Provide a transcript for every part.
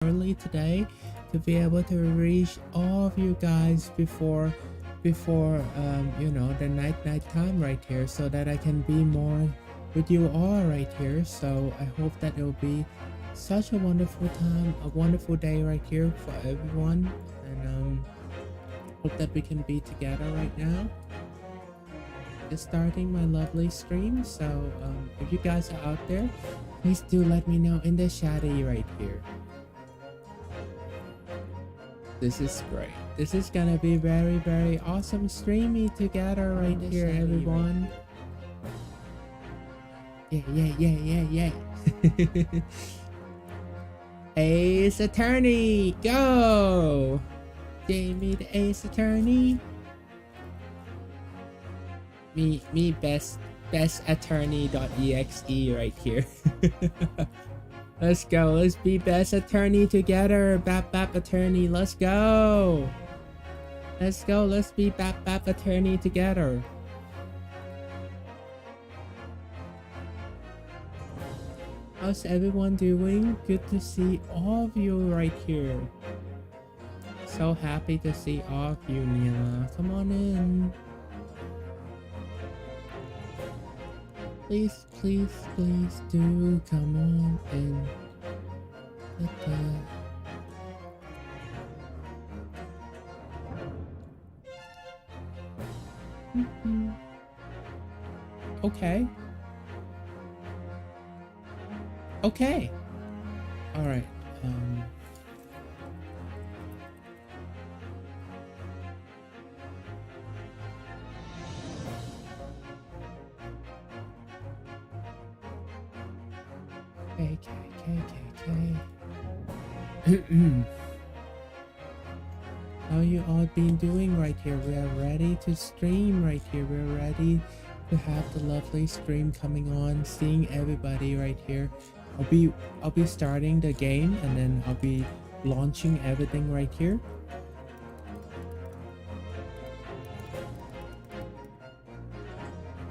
early today to be able to reach all of you guys before you know, the night time right here, so that I can be more with you all right here. So I hope that it will be such a wonderful time, a wonderful day right here for everyone, and hope that we can be together right now. Just starting my lovely stream, so if you guys are out there, please do let me know in the chatty right here. This is great. This is gonna be very awesome streamy together right here, everyone. Yeah. Ace Attorney, go! Jamie the Ace Attorney. Me best attorney.exe right here. Let's go. Let's be best attorney together. Bap attorney. Let's go. Let's go. Let's be bap attorney together. How's everyone doing? Good to see all of you right here. So happy to see all of you, Neela. Come on in. Please do come on in. Okay. Okay. All right. How you all been doing right here? We are ready to stream right here. We're ready to have the lovely stream coming on, seeing everybody right here. I'll be starting the game, and then I'll be launching everything right here.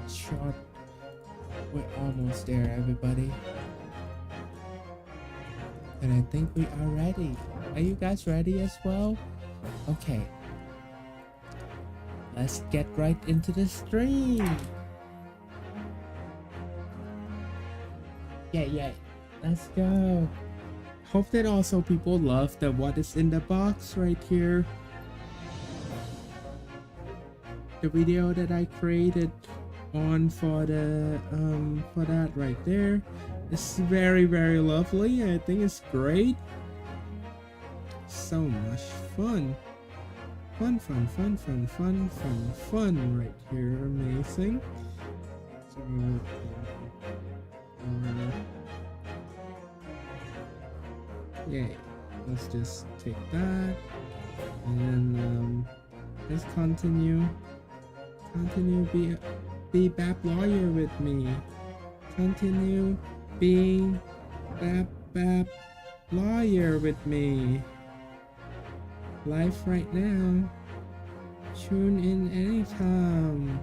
Short. We're almost there, everybody. And I think we are ready. Are you guys ready as well? Okay. Let's get right into the stream. Yeah. Let's go. Hope that also people love the what is in the box right here. The video that I created on for the for that right there. It's very lovely. I think it's great. So much fun. Fun right here. Amazing. So, yay. Let's just take that. And then let's continue be BAP lawyer with me. Continue being BAP lawyer with me. Live right now. Tune in anytime.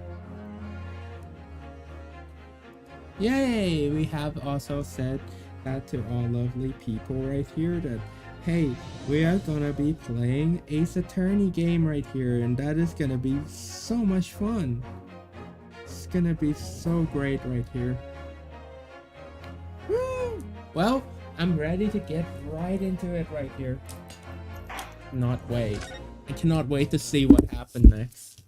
Yay! We have also said that to all lovely people right here that, hey, we are gonna be playing Ace Attorney game right here, and that is gonna be so much fun. It's gonna be so great right here. Woo! Well, I'm ready to get right into it right here. I cannot wait to see what happened next.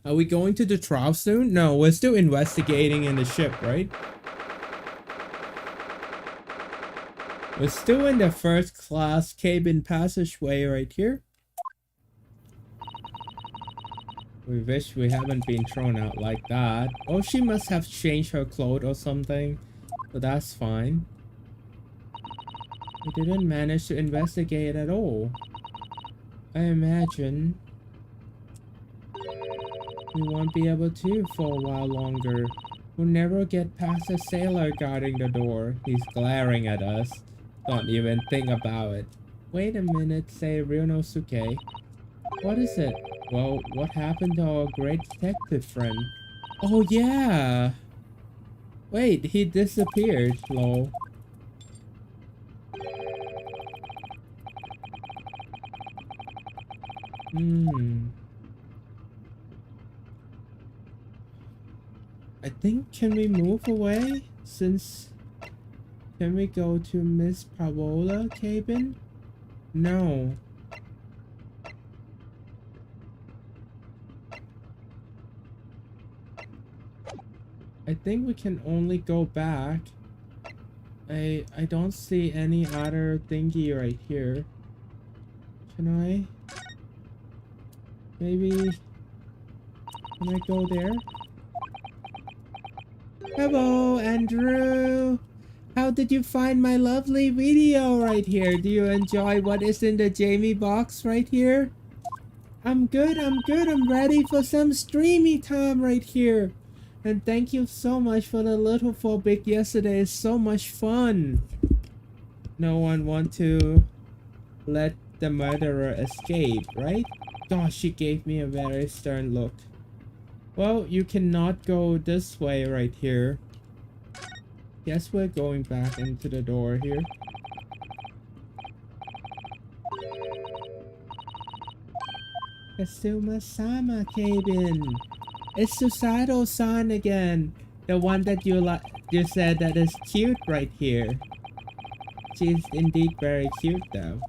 Are we going to the trial soon? No, we're still investigating in the ship, right? We're still in the first class cabin passageway right here. We wish we haven't been thrown out like that. Oh, she must have changed her clothes or something. But that's fine. We didn't manage to investigate at all. I imagine we won't be able to for a while longer. We'll never get past the sailor guarding the door. He's glaring at us. Don't even think about it. Wait a minute, say Ryonosuke. What is it? Well, what happened to our great detective friend? Oh yeah! Wait, he disappeared, lol. Hmm. I think, can we move away? Since, can we go to Miss Paola cabin? No. I think we can only go back. I don't see any other thingy right here. Can I? Maybe, can I go there? Hello, Andrew! How did you find my lovely video right here? Do you enjoy what is in the Jamie box right here? I'm good, I'm good. I'm ready for some streamy time right here. And thank you so much for the little for big yesterday. It's so much fun. No one want to let the murderer escape, right? Gosh, she gave me a very stern look. Well, you cannot go this way right here. Guess we're going back into the door here. Kasuma-sama cabin. It's Susato-san again. The one that you said that is cute right here. She's indeed very cute though.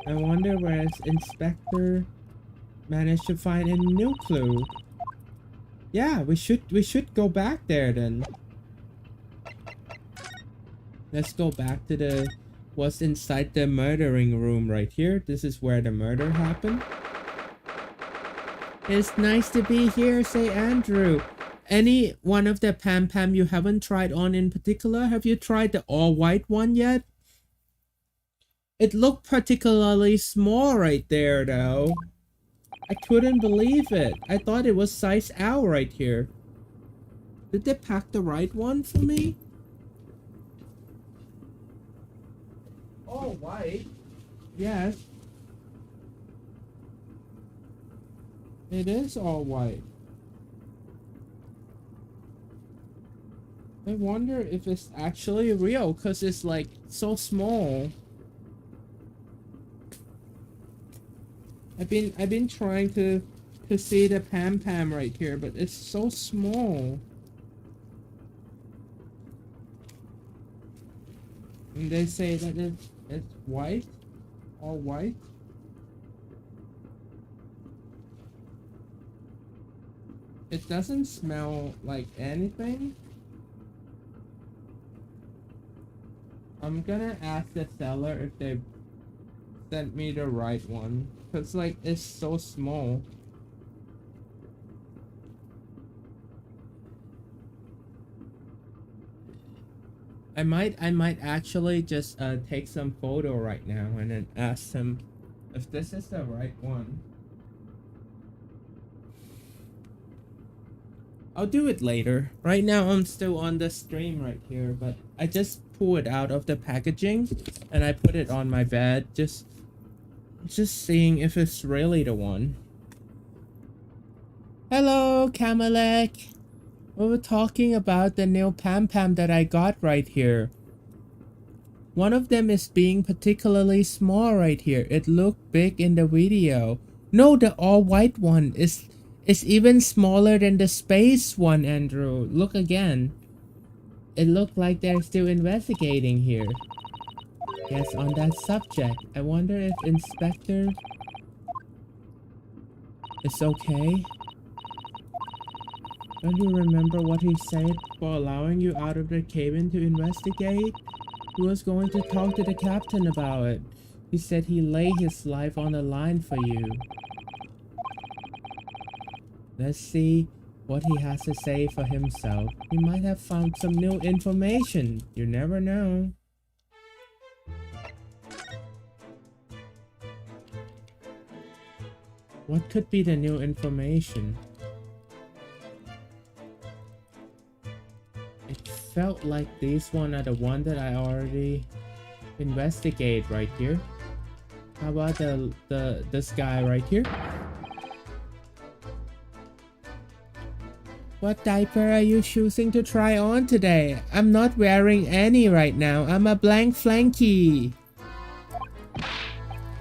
I wonder where Inspector managed to find a new clue. Yeah, we should go back there then. Let's go back to the what's inside the murdering room right here. This is where the murder happened. It's nice to be here, say Andrew. Any one of the Pam Pam you haven't tried on in particular? Have you tried the all white one yet? It looked particularly small right there though. I couldn't believe it. I thought it was size L right here. Did they pack the right one for me? All white? Yes. It is all white. I wonder if it's actually real because it's like so small. I've been trying to see the Pam Pam right here, but it's so small. And they say that it's white, all white. It doesn't smell like anything. I'm gonna ask the seller if they sent me the right one, cause like it's so small. I might actually just take some photo right now and then ask them if this is the right one. I'll do it later. Right now I'm still on the stream right here, but I just pull it out of the packaging and I put it on my bed, just seeing if it's really the one. Hello, Kamalek. We were talking about the new Pam Pam that I got right here. One of them is being particularly small right here. It looked big in the video. No, the all white one is even smaller than the space one, Andrew. Look again. It looked like they're still investigating here. Yes, on that subject, I wonder if Inspector is okay. Don't you remember what he said for allowing you out of the cabin to investigate? He was going to talk to the captain about it. He said he lay his life on the line for you. Let's see what he has to say for himself. He might have found some new information. You never know. What could be the new information? It felt like these one are the one that I already investigate right here. How about this guy right here? What diaper are you choosing to try on today? I'm not wearing any right now. I'm a blank flanky.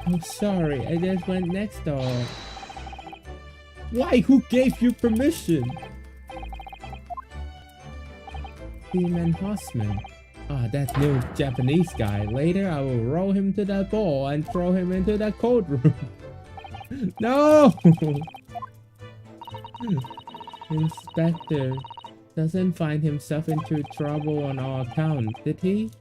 Oh, sorry, I just went next door. Why? Who gave you permission? Demon Horseman. Ah, that new Japanese guy. Later, I will roll him to that ball and throw him into that cold room. No! Inspector doesn't find himself into trouble on all accounts, did he?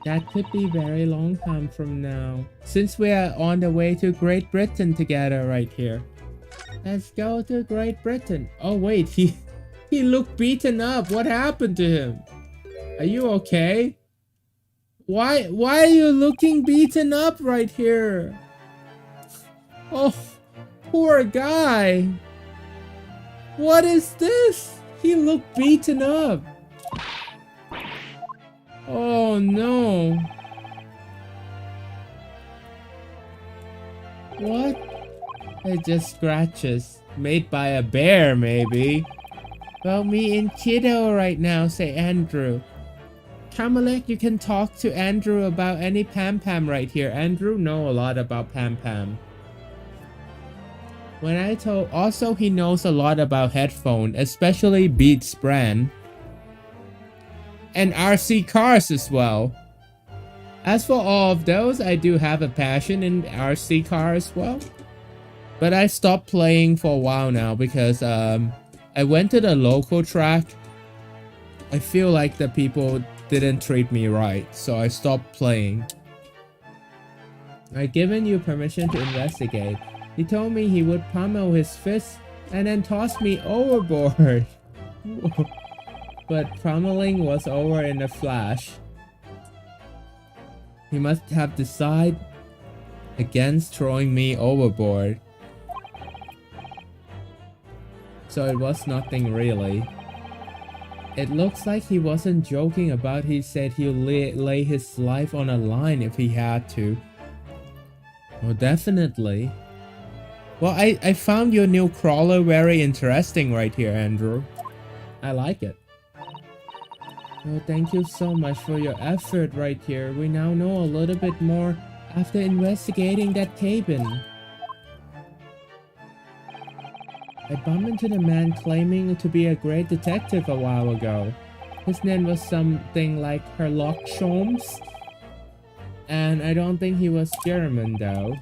That could be very long time from now. Since we are on the way to Great Britain together right here. Let's go to Great Britain. Oh wait, he looked beaten up. What happened to him? Are you okay? Why are you looking beaten up right here? Oh, poor guy. What is this? He looked beaten up. Oh no. What? It's just scratches. Made by a bear, maybe. Well, me and Kiddo right now, say Andrew. Kamalek, you can talk to Andrew about any Pam Pam right here. Andrew know a lot about Pam Pam. When I told, also he knows a lot about headphone, especially Beats brand. And RC cars as well. As for all of those, I do have a passion in RC car as well. But I stopped playing for a while now because I went to the local track. I feel like the people didn't treat me right, so I stopped playing. I've given you permission to investigate. He told me he would pummel his fist and then toss me overboard. But pummeling was over in a flash. He must have decided against throwing me overboard. So it was nothing really. It looks like he wasn't joking about he said he'll lay his life on a line if he had to. Oh, definitely. Well, I found your new crawler very interesting right here, Andrew. I like it. Oh, thank you so much for your effort right here. We now know a little bit more after investigating that cabin. I bumped into the man claiming to be a great detective a while ago. His name was something like Sherlock Holmes. And I don't think he was German though.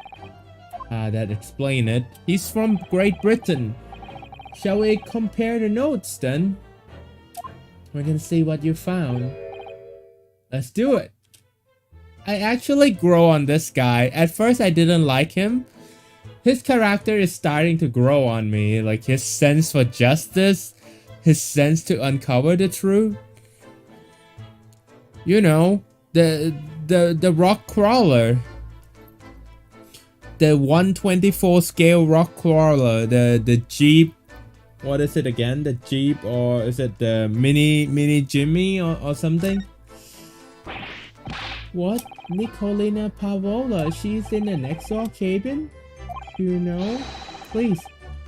That explains it. He's from Great Britain. Shall we compare the notes then? We can see what you found. Let's do it. I actually grow on this guy. At first I didn't like him. His character is starting to grow on me. Like his sense for justice. His sense to uncover the truth. You know, the rock crawler. The 124 scale rock crawler. The Jeep. What is it again? The Jeep, or is it the mini Jimmy or something? What? Nicolina Pavola, she's in the next door cabin? Do you know? Please,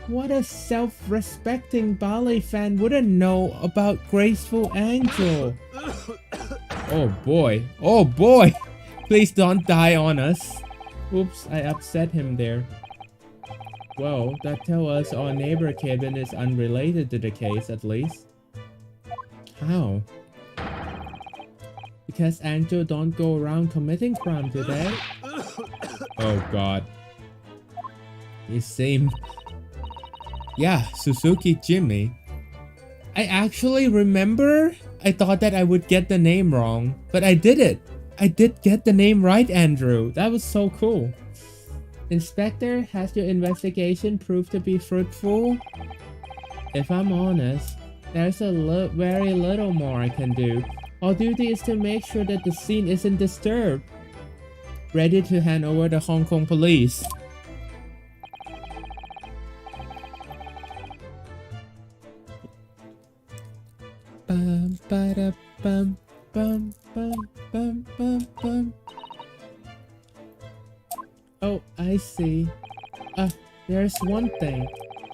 what a self-respecting ballet fan wouldn't know about Graceful Angel? Oh boy, oh boy! Please don't die on us. Oops, I upset him there. Well, that tells us our neighbor cabin is unrelated to the case, at least. How? Because Angel don't go around committing crime today? Oh god. You seem... Yeah, Suzuki Jimmy. I actually remember I thought that I would get the name wrong, but I did it. I did get the name right, Andrew. That was so cool. Inspector, has your investigation proved to be fruitful? If I'm honest, there's very little more I can do. Our duty is to make sure that the scene isn't disturbed. Ready to hand over to Hong Kong police. Bum, ba-da, bum, bum, bum, bum, bum, bum. Oh, I see. There's one thing.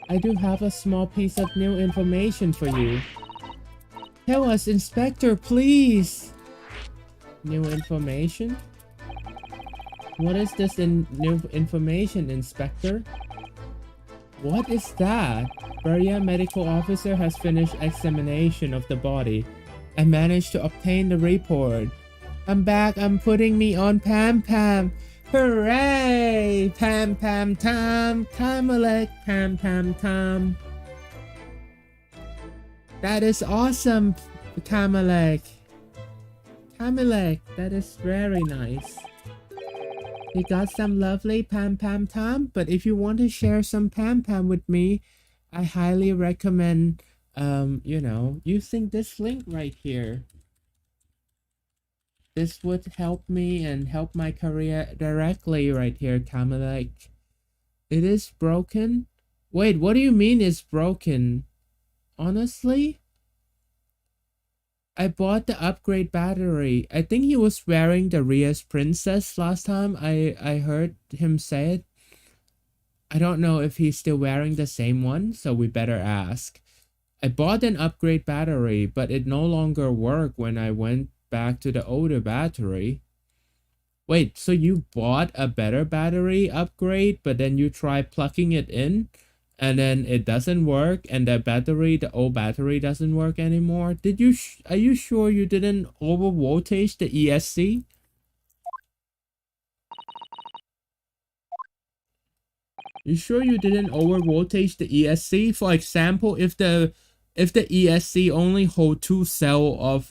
I do have a small piece of new information for you. Tell us, Inspector, please. New information? What is this new information, Inspector? What is that? Beria medical officer has finished examination of the body and managed to obtain the report. I'm back. I'm putting me on Pam Pam. Hooray! Pam Pam Tam. Kamalek. Pam Pam Tam. That is awesome, Kamalek. Kamalek, that is very nice. You got some lovely Pam Pam Tam, but if you want to share some Pam Pam with me, I highly recommend, you know, using this link right here. This would help me and help my career directly right here, Kamalek. It is broken? Wait, what do you mean it's broken? Honestly? I bought the upgrade battery. I think he was wearing the Ria's Princess last time I heard him say it. I don't know if he's still wearing the same one, so we better ask. I bought an upgrade battery, but it no longer worked when I went back to the older battery. Wait, so you bought a better battery upgrade, but then you try plugging it in? And then it doesn't work, and the old battery doesn't work anymore. Are you sure you didn't over voltage the ESC? You sure you didn't over voltage the ESC? For example, if the ESC only hold 2 cell of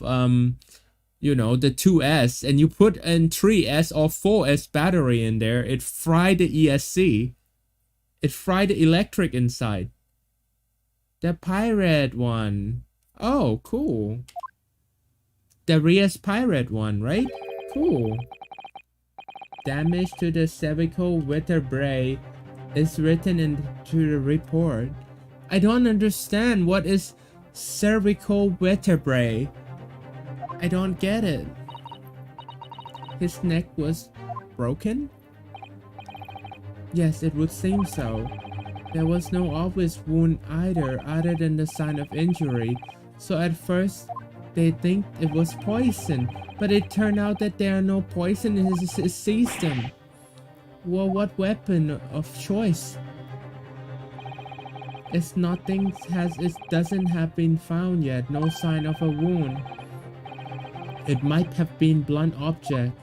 you know, the 2S, and you put in 3S or 4S battery in there, it fried the ESC. It fried the electric inside. The pirate one. Oh, cool. The Ria's pirate one, right? Cool. Damage to the cervical vertebrae is written into the report. I don't understand. What is cervical vertebrae? I don't get it. His neck was broken? Yes, it would seem so. There was no obvious wound either, other than the sign of injury. So at first, they think it was poison, but it turned out that there are no poison in his system. Well, what weapon of choice? It doesn't have been found yet. No sign of a wound. It might have been blunt object.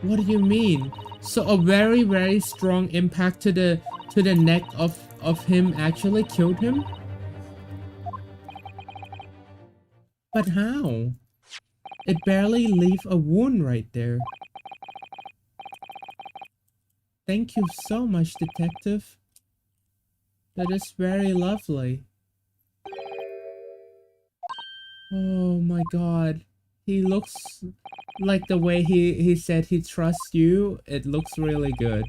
What do you mean? So a very, very strong impact to the neck of him actually killed him? But how? It barely leave a wound right there. Thank you so much, detective. That is very lovely. Oh my god. He looks like the way he said he trusts you. It looks really good.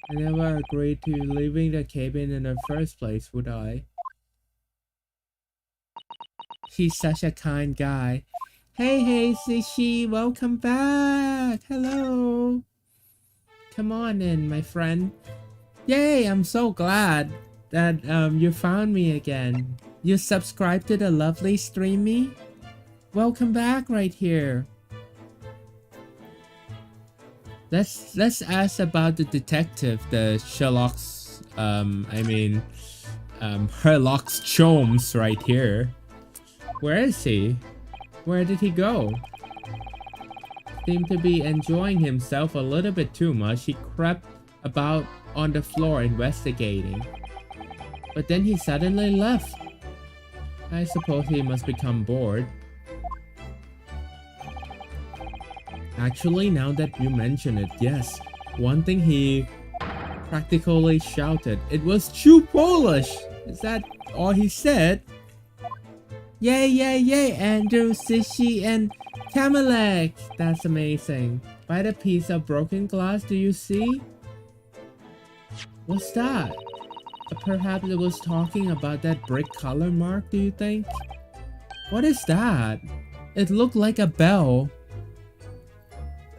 I never agreed to leaving the cabin in the first place, would I? He's such a kind guy. Hey, Sishi, welcome back. Hello. Come on in, my friend. Yay, I'm so glad that you found me again. You subscribed to the lovely Streamy? Welcome back right here. Let's ask about the detective, the Sherlock's Sherlock Holmes right here. Where is he? Where did he go? Seemed to be enjoying himself a little bit too much. He crept about on the floor investigating. But then he suddenly left. I suppose he must become bored. Actually, now that you mention it, yes. One thing he practically shouted. It was "Chew Polish!" Is that all he said? Yay, Andrew, Sishi, and Kamalek! That's amazing. By the piece of broken glass, do you see? What's that? Perhaps it was talking about that brick color mark, do you think? What is that? It looked like a bell.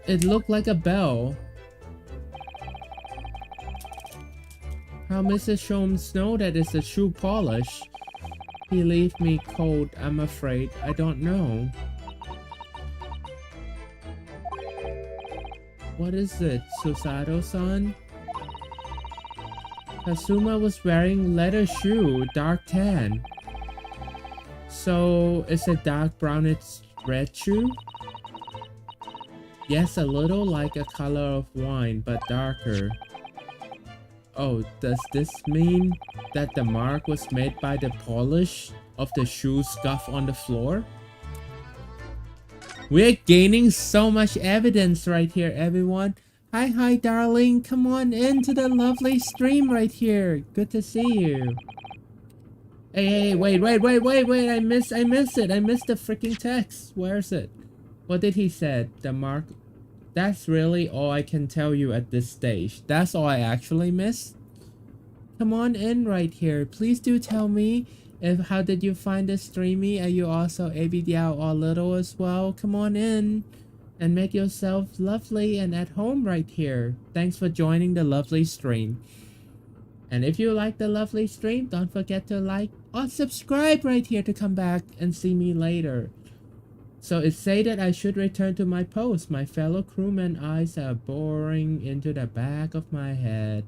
It looked like a bell. How Mrs. Holmes know that it's a shoe polish? He leave me cold, I'm afraid. I don't know. What is it, Susato-san? Kazuma was wearing leather shoe, dark tan. So, is it dark brownish red shoe? Yes, a little like a color of wine, but darker. Oh, does this mean that the mark was made by the polish of the shoe scuff on the floor? We're gaining so much evidence right here, everyone. Hi, darling. Come on into the lovely stream right here. Good to see you. Hey, wait. I missed it. I missed the freaking text. Where is it? What did he say? The mark. That's really all I can tell you at this stage. That's all I actually missed. Come on in right here. Please do tell me how did you find this streamy? Are you also ABDL or little as well? Come on in and make yourself lovely and at home right here. Thanks for joining the lovely stream. And if you like the lovely stream, don't forget to like or subscribe right here to come back and see me later. So it say that I should return to my post. My fellow crewmen eyes are boring into the back of my head.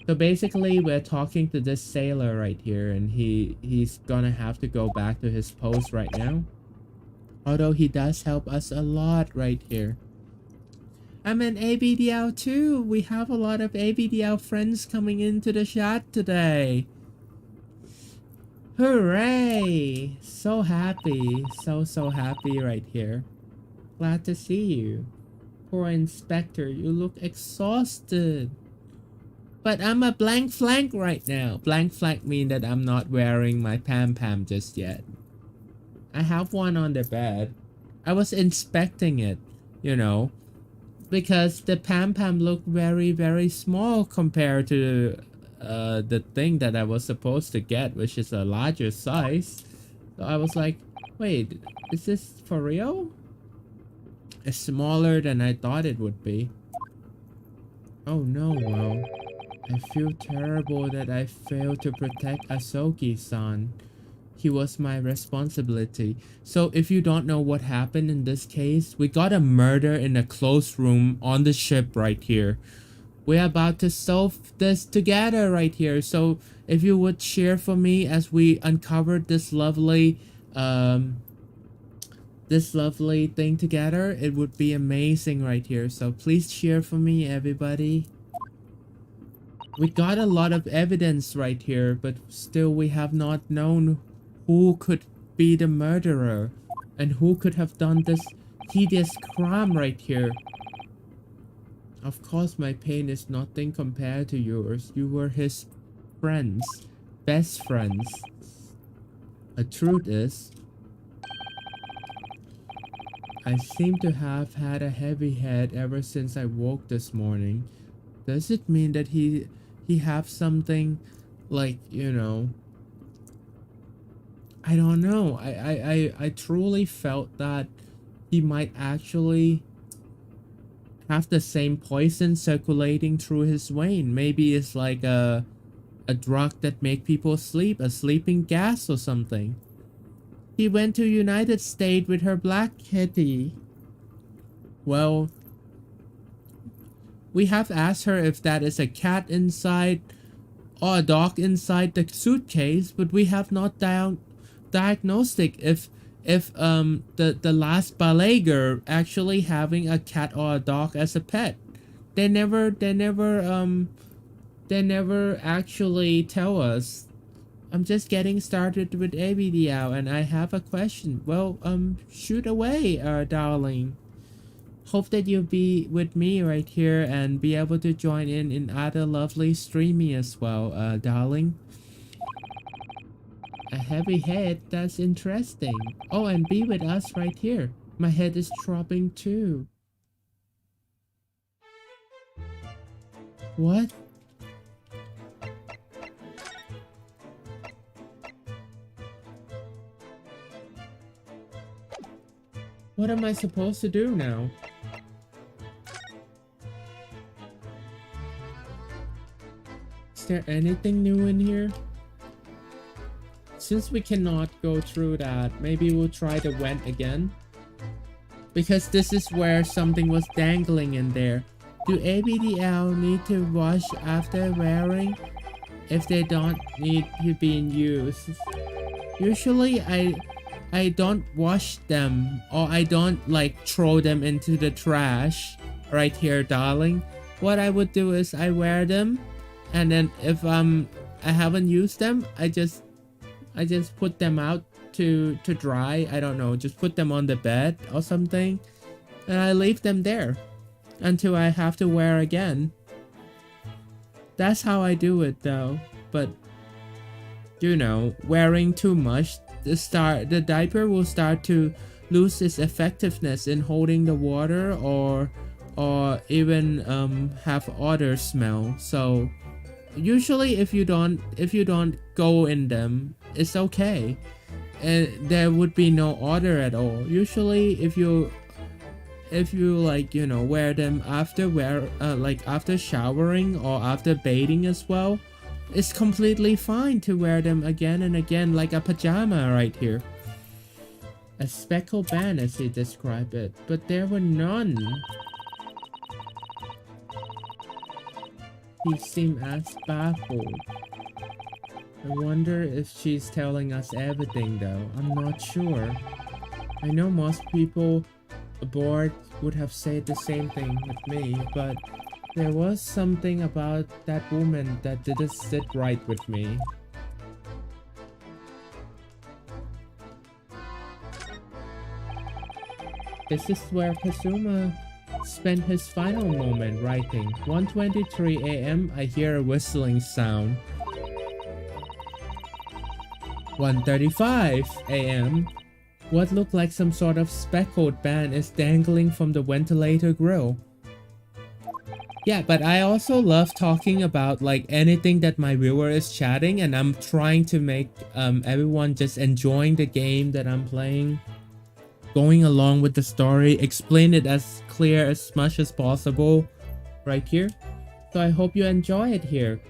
So basically we're talking to this sailor right here, and he's gonna have to go back to his post right now. Although he does help us a lot right here. I'm an ABDL too. We have a lot of ABDL friends coming into the chat today. Hooray! So happy. So happy right here. Glad to see you. Poor Inspector, you look exhausted. But I'm a blank flank right now. Blank flank means that I'm not wearing my pam-pam just yet. I have one on the bed. I was inspecting it, you know, because the pam-pam looked very small compared to the thing that I was supposed to get, which is a larger size. So I was like, wait, is this for real? It's smaller than I thought it would be. Oh no, well, I feel terrible that I failed to protect Asoki-san. He was my responsibility. So if you don't know what happened in this case, we got a murder in a closed room on the ship right here. We're about to solve this together right here. So if you would cheer for me as we uncovered this lovely thing together, it would be amazing right here. So please cheer for me, everybody. We got a lot of evidence right here, but still we have not known who could be the murderer and who could have done this hideous crime right here. Of course, my pain is nothing compared to yours. You were his friends, best friends. The truth is, I seem to have had a heavy head ever since I woke this morning. Does it mean that he have something like, you know, I don't know. I truly felt that he might actually have the same poison circulating through his vein. Maybe it's like a drug that make people sleep, a sleeping gas or something. He went to United States with her black kitty. Well, we have asked her if that is a cat inside or a dog inside the suitcase, but we have not diagnostic if the last ballet girl actually having a cat or a dog as a pet. They never actually tell us. I'm just getting started with ABDL and I have a question. Well, shoot away, darling. Hope that you'll be with me right here and be able to join in other lovely streaming as well, darling. A heavy head, that's interesting. Oh, and be with us right here. My head is throbbing too. What? What am I supposed to do now? Is there anything new in here? since we cannot go through that, maybe we'll try the vent again. Because this is where something was dangling in there. Do ABDL need to wash after wearing if they don't need to be in use? Usually I don't wash them, or I don't like throw them into the trash right here, darling. What I would do is I wear them, and then if I haven't used them, I just put them out to dry. I don't know, just put them on the bed or something, and I leave them there until I have to wear again. That's how I do it though. But you know, wearing too much, the diaper will start to lose its effectiveness in holding the water, or even have odor smell. So usually if you don't go in them, it's okay, and there would be no odor at all. Usually if you like, you know, wear them after like after showering or after bathing as well, it's completely fine to wear them again and again, like a pajama right here. A speckled band, as he described it, but there were none. He seemed as baffled. I wonder if she's telling us everything though. I'm not sure. I know most people aboard would have said the same thing with me, but there was something about that woman that didn't sit right with me. This is where Kazuma spent his final moment writing. 1:23 a.m. I hear a whistling sound. 1:35 a.m. What looked like some sort of speckled band is dangling from the ventilator grill. Yeah, but I also love talking about like anything that my viewer is chatting, and I'm trying to make everyone just enjoying the game that I'm playing, going along with the story, explain it as clear as much as possible right here. So I hope you enjoy it here.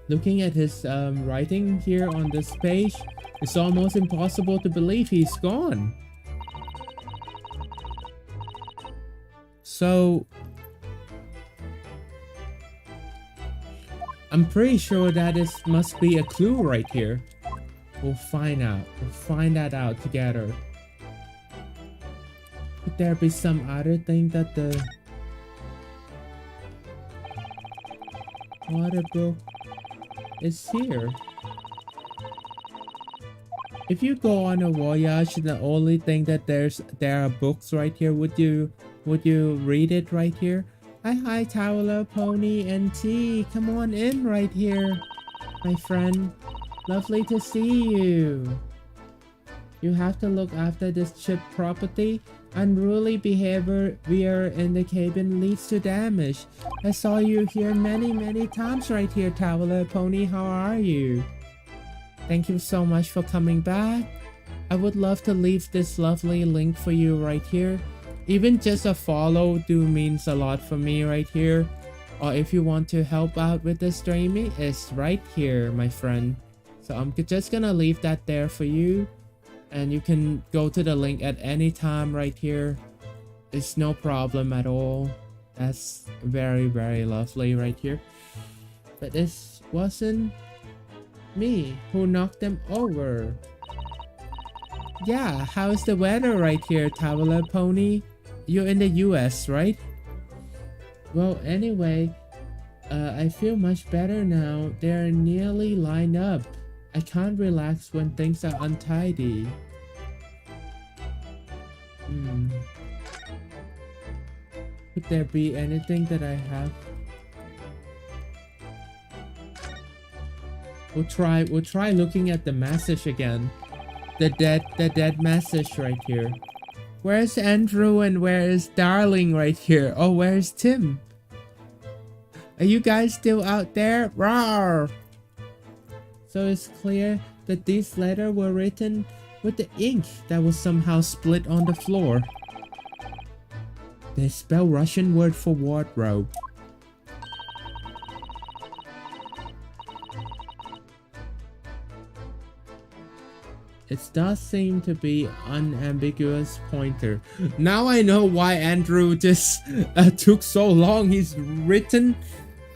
Looking at his writing here on this page, it's almost impossible to believe he's gone. So I'm pretty sure that must be a clue right here. We'll find out. We'll find that out together. Could there be some other thing that the water book is here? If you go on a voyage, the only thing that there are books right here, would you read it right here? Hi Towler, Pony, and T. Come on in right here, my friend. Lovely to see you. You have to look after this ship property. Unruly behavior in the cabin leads to damage. I saw you here many times right here, Towler, Pony. How are you? Thank you so much for coming back. I would love to leave this lovely link for you right here. Even just a follow means a lot for me right here. Or if you want to help out with the streaming, it's right here, my friend. So I'm just gonna leave that there for you. And you can go to the link at any time right here. It's no problem at all. That's very lovely right here. But this wasn't me who knocked them over. Yeah, how's the weather right here, Towler Pony? You're in the US, right? Well, anyway, I feel much better now. They're nearly lined up. I can't relax when things are untidy. Could there be anything that I have? We'll try looking at the message again. The dead message right here. Where's Andrew and where is Darling right here? Oh, where's Tim? Are you guys still out there? Rawr! So it's clear that these letters were written with the ink that was somehow split on the floor. They spell Russian word for wardrobe. It does seem to be unambiguous pointer. Now I know why Andrew just took so long. He's written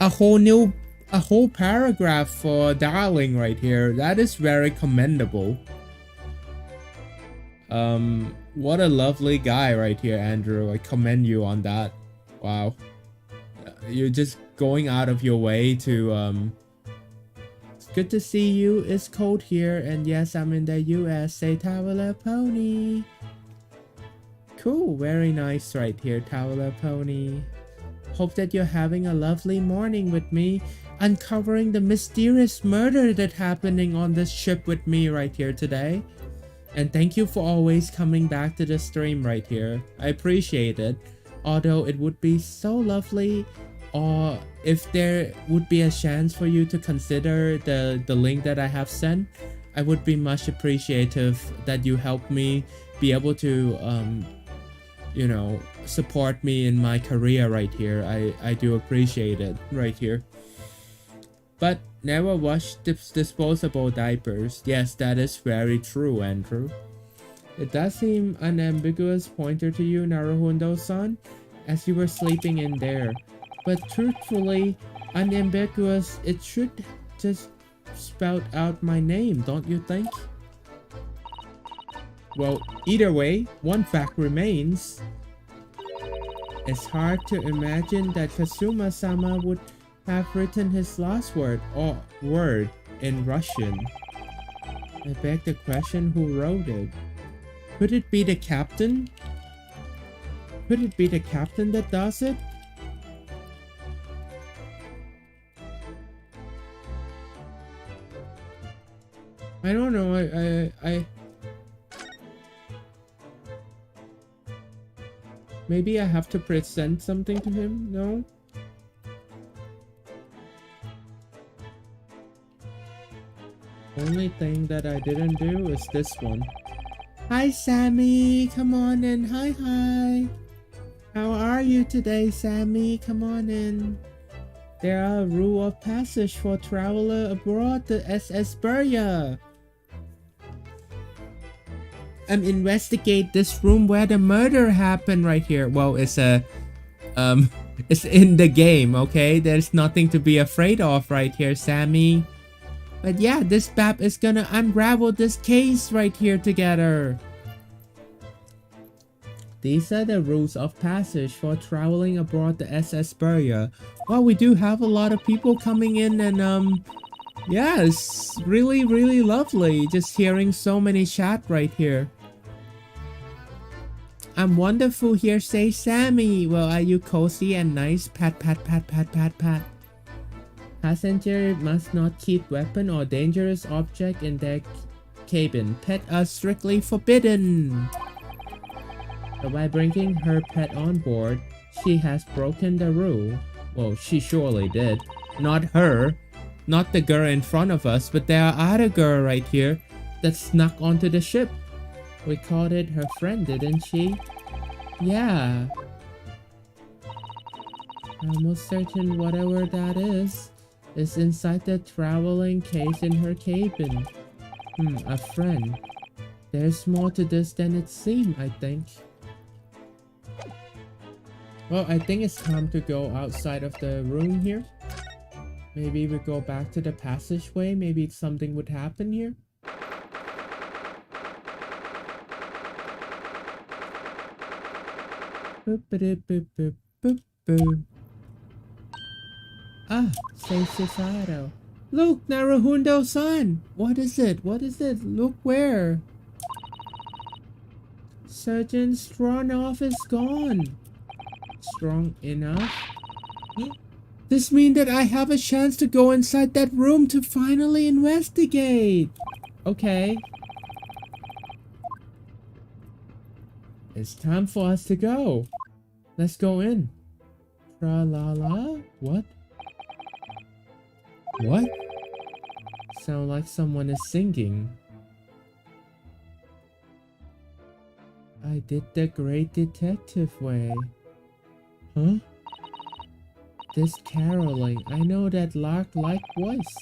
a whole paragraph for Darling right here. That is very commendable. What a lovely guy right here, Andrew. I commend you on that. Wow. You're just going out of your way to It's good to see you. It's cold here, and yes, I'm in the US. Say Traveler Pony. Cool, very nice right here, Traveler Pony. Hope that you're having a lovely morning with me, uncovering the mysterious murder that's happening on this ship with me right here today. And thank you for always coming back to the stream right here. I appreciate it. Although it would be so lovely, or if there would be a chance for you to consider the link that I have sent, I would be much appreciative that you help me be able to you know, support me in my career right here. I do appreciate it right here. But never wash disposable diapers. Yes, that is very true, Andrew. It does seem unambiguous pointer to you, Naruhondo-san, as you were sleeping in there. But truthfully, unambiguous, it should just spout out my name, don't you think? Well, either way, one fact remains. It's hard to imagine that Kazuma-sama would have written his last word in Russian. I beg the question, who wrote it? Could it be the captain? Could it be the captain that does it? I don't know. I maybe I have to present something to him? No? Only thing that I didn't do is this one. Hi Sammy, come on in. Hi. How are you today, Sammy? Come on in. There are a rule of passage for traveler abroad, the SS Burya. Investigate this room where the murder happened right here. Well, it's it's in the game, okay? There's nothing to be afraid of right here, Sammy. But yeah, this Bab is gonna unravel this case right here together. These are the rules of passage for traveling abroad the SS Burya. Well, we do have a lot of people coming in, and yeah, it's really lovely just hearing so many chat right here. I'm wonderful here, say Sammy. Well, are you cozy and nice? Pat. Passenger must not keep weapon or dangerous object in their cabin. Pet are strictly forbidden. But by bringing her pet on board, she has broken the rule. Well, she surely did. Not her. Not the girl in front of us, but there are other girl right here that snuck onto the ship. We called it her friend, didn't she? Yeah. I'm almost certain whatever that is inside the traveling case in her cabin. A friend. There's more to this than it seems, I think. Well, I think it's time to go outside of the room here. Maybe we go back to the passageway. Maybe something would happen here. Ah, say Cesaro. Look, Naruhondo-san! What is it? Look where? Surgeon Stronov is gone. Strong enough? This means that I have a chance to go inside that room to finally investigate. Okay. It's time for us to go. Let's go in. Tra-la-la? What? What? Sound like someone is singing. I did the great detective way. Huh? This caroling, I know that lark-like voice.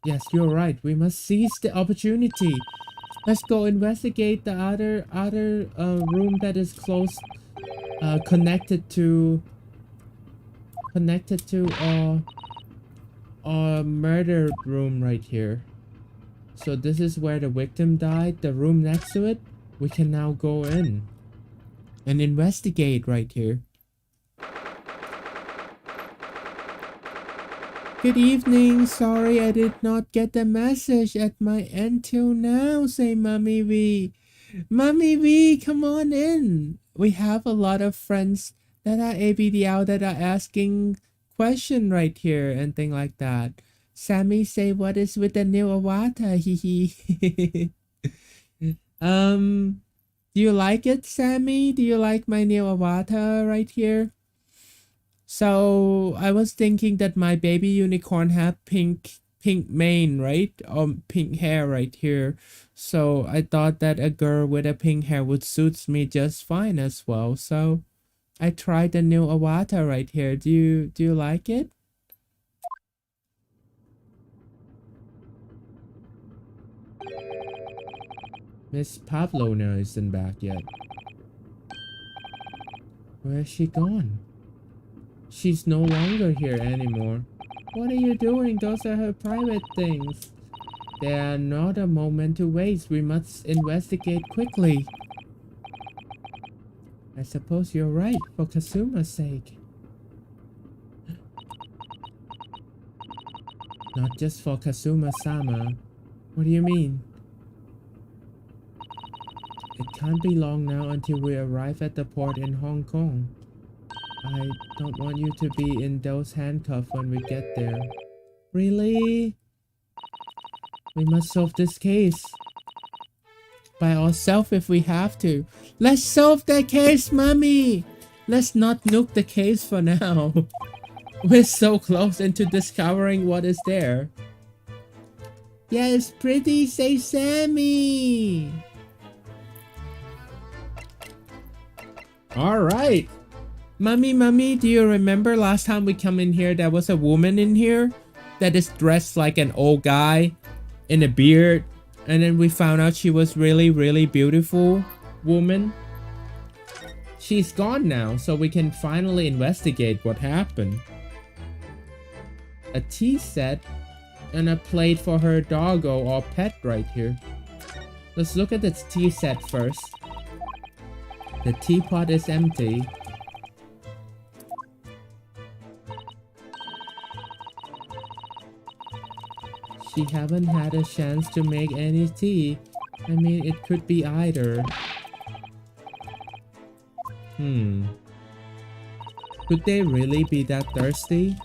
Yes, you're right. We must seize the opportunity. Let's go investigate the other room that is close, connected to a murder room right here. So this is where the victim died. The room next to it, we can now go in and investigate right here. Good evening. Sorry I did not get the message at my end till now, say Mommy V. Mommy V, come on in. We have a lot of friends that are ABDL that are asking question right here and thing like that. Sammy say what is with the new avatar? Hehe. Do you like it, Sammy? Do you like my new avatar right here? So I was thinking that my baby unicorn have pink mane, right? Pink hair right here. So I thought that a girl with a pink hair would suit me just fine as well. So I tried the new avatar right here. Do you like it? Miss Pavlona isn't back yet. Where is she gone? She's no longer here anymore. What are you doing? Those are her private things. There are not a moment to waste. We must investigate quickly. I suppose you're right, for Kazuma's sake. Not just for Kazuma-sama. What do you mean? It can't be long now until we arrive at the port in Hong Kong. I don't want you to be in those handcuffs when we get there. Really? We must solve this case by ourselves if we have to. Let's solve the case, Mommy! Let's not nuke the case for now. We're so close into discovering what is there. Yeah, it's pretty, say Sammy! Alright. Mommy, do you remember last time we come in here, there was a woman in here that is dressed like an old guy in a beard, and then we found out she was really beautiful woman. She's gone now, so we can finally investigate what happened. A tea set and a plate for her doggo or pet right here. Let's look at this tea set first. The teapot is empty. She haven't had a chance to make any tea. I mean, it could be either. Could they really be that thirsty?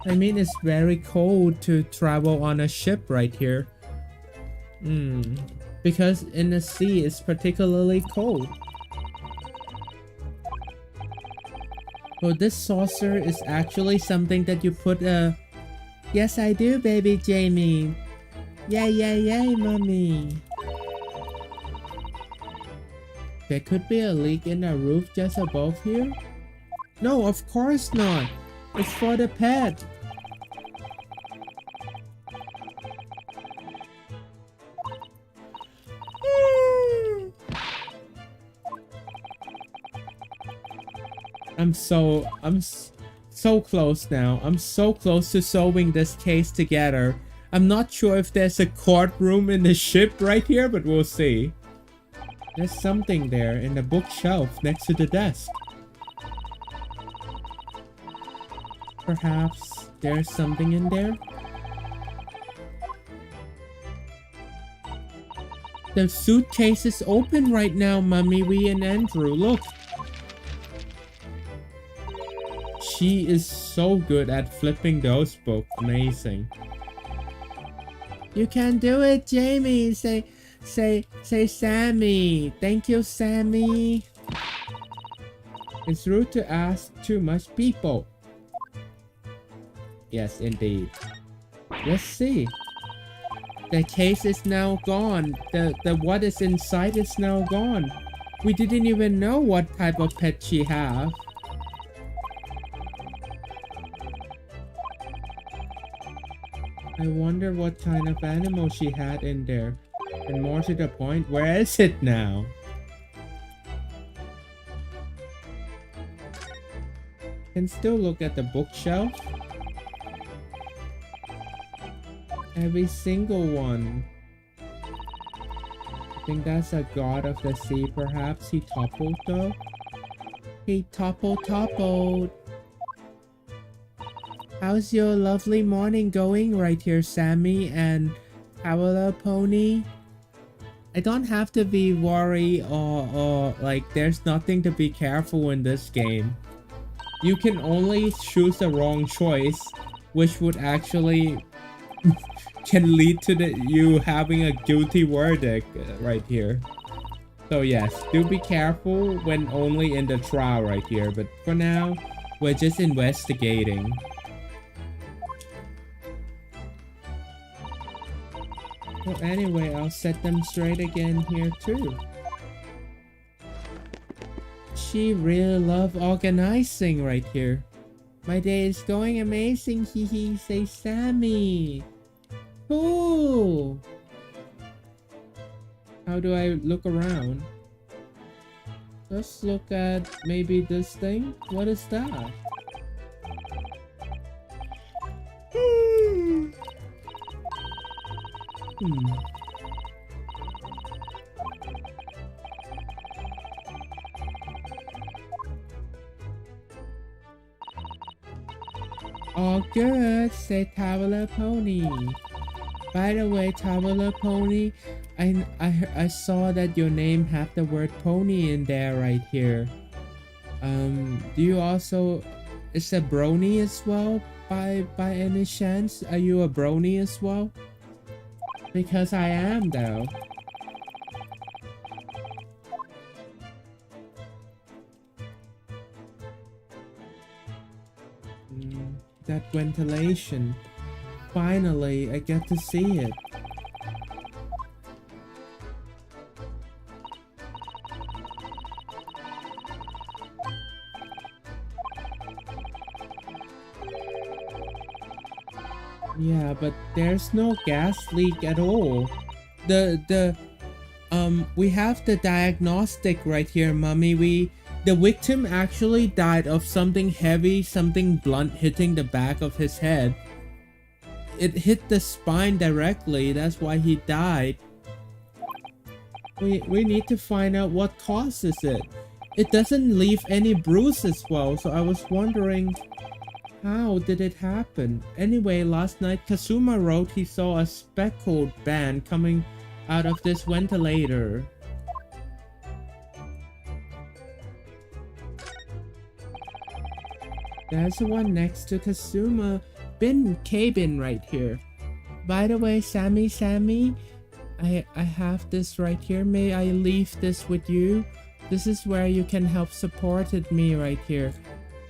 I mean, it's very cold to travel on a ship right here. Because in the sea, it's particularly cold. Well, this saucer is actually something that you put Yes, I do, baby Jamie. Yay, mommy. There could be a leak in the roof just above here? No, of course not. It's for the pet. I'm so close now. I'm so close to solving this case together. I'm not sure if there's a courtroom in the ship right here, but we'll see. There's something there in the bookshelf next to the desk. Perhaps there's something in there? The suitcase is open right now, Mommy, Wee, and Andrew. Look. She is so good at flipping those books. Amazing. You can do it, Jamie. Say Sammy. Thank you, Sammy. It's rude to ask too much people. Yes, indeed. Let's see. The case is now gone. The what is inside is now gone. We didn't even know what type of pet she have. I wonder what kind of animal she had in there. And more to the point, where is it now? Can still look at the bookshelf. Every single one. I think that's a god of the sea, perhaps. He toppled though. He toppled. How's your lovely morning going right here, Sammy and Howler Pony? I don't have to be worried or like there's nothing to be careful in this game. You can only choose the wrong choice, which would actually can lead to you having a guilty verdict right here. So yes, do be careful when only in the trial right here, but for now, we're just investigating. Well, anyway, I'll set them straight again here too. She really love organizing right here. My day is going amazing, hee say Sammy. Ooh. How do I look around? Let's look at maybe this thing. What is that? All good, say Traveler Pony. By the way, Traveler Pony, I saw that your name had the word pony in there right here. Do you also is a brony as well by any chance? Are you a brony as well? Because I am though. That ventilation. Finally, I get to see it. Yeah, but there's no gas leak at all. We have the diagnostic right here, Mummy. The victim actually died of something heavy, something blunt hitting the back of his head. It hit the spine directly, that's why he died. We need to find out what causes it. It doesn't leave any bruises well, so I was wondering how did it happen? Anyway, last night Kazuma wrote he saw a speckled band coming out of this ventilator. There's the one next to Kazuma cabin right here. By the way, Sammy, I have this right here. May I leave this with you? This is where you can help support me right here.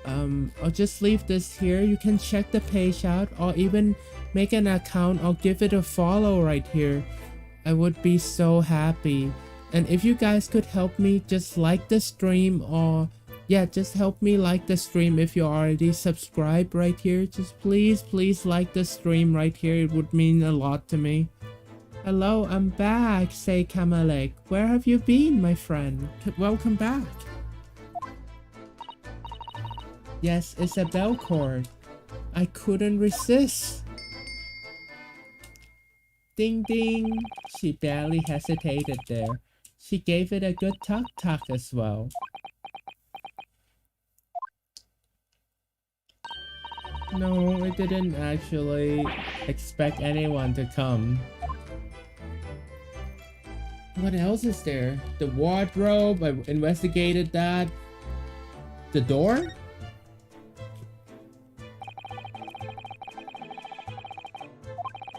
I'll just leave this here. You can check the page out or even make an account or give it a follow right here. I would be so happy. And if you guys could help me just like the stream or yeah, just help me like the stream if you already subscribed right here. Just please like the stream right here. It would mean a lot to me. Hello, I'm back, say Kamalek. Where have you been, my friend? Welcome back. Yes, it's a bell cord. I couldn't resist. Ding ding. She barely hesitated there. She gave it a good tuck as well. No, I didn't actually expect anyone to come. What else is there? The wardrobe, I investigated that. The door?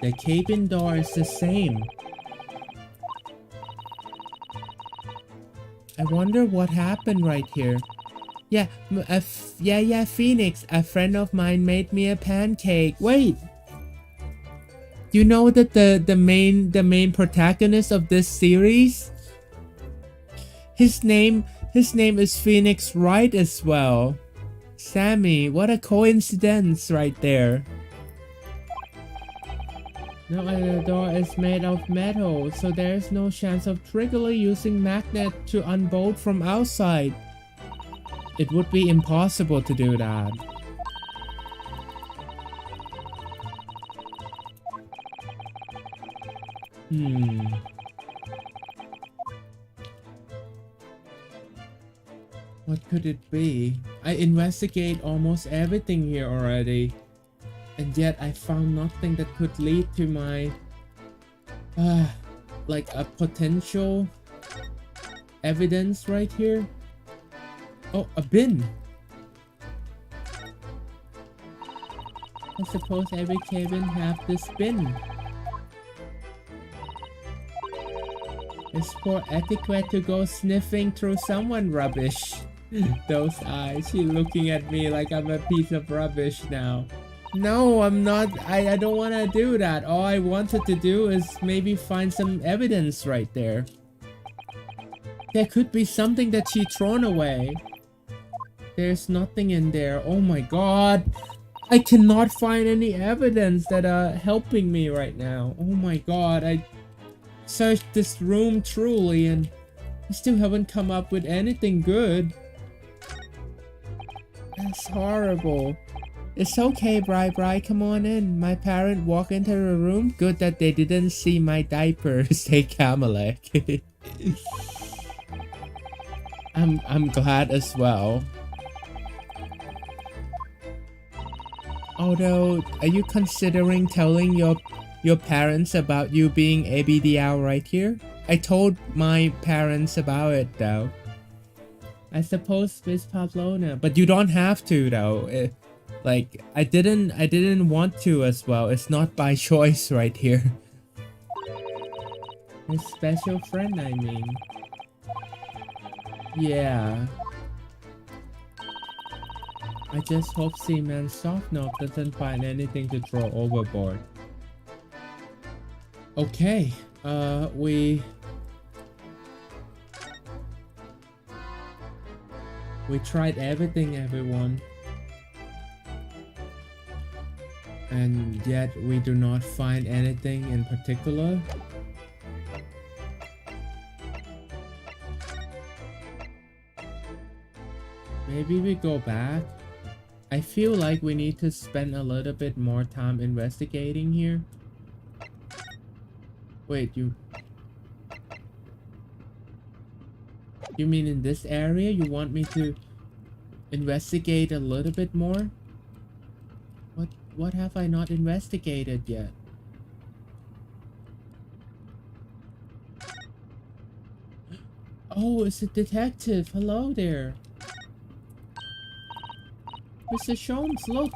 The cabin door is the same. I wonder what happened right here. Yeah, Phoenix, a friend of mine made me a pancake. Wait! You know that the main protagonist of this series? His name is Phoenix Wright as well. Sammy, what a coincidence right there. No, and the door is made of metal, so there is no chance of triggering using magnet to unbolt from outside. It would be impossible to do that. What could it be? I investigate almost everything here already, and yet I found nothing that could lead to my like a potential evidence right here. Oh, a bin. I suppose every cabin have this bin. It's poor etiquette to go sniffing through someone rubbish. Those eyes, she's looking at me like I'm a piece of rubbish now. No, I'm not. I don't want to do that. All I wanted to do is maybe find some evidence right there. There could be something that she thrown away. There's nothing in there. Oh my god. I cannot find any evidence that are helping me right now. Oh my god. I searched this room truly and I still haven't come up with anything good. That's horrible. It's okay, Bri. Come on in. My parent walked into the room. Good that they didn't see my diaper, say Kamalek. I'm glad as well. Although, are you considering telling your parents about you being ABDL right here? I told my parents about it though. I suppose Miss Pablona, but you don't have to though. Like I didn't want to as well. It's not by choice right here. A special friend, I mean. Yeah. I just hope Seaman Softnote doesn't find anything to throw overboard. Okay, we tried everything, everyone. And yet we do not find anything in particular. Maybe we go back. I feel like we need to spend a little bit more time investigating here. Wait, you mean in this area you want me to investigate a little bit more? What have I not investigated yet? Oh, it's a detective. Hello there. Mr. Holmes, look.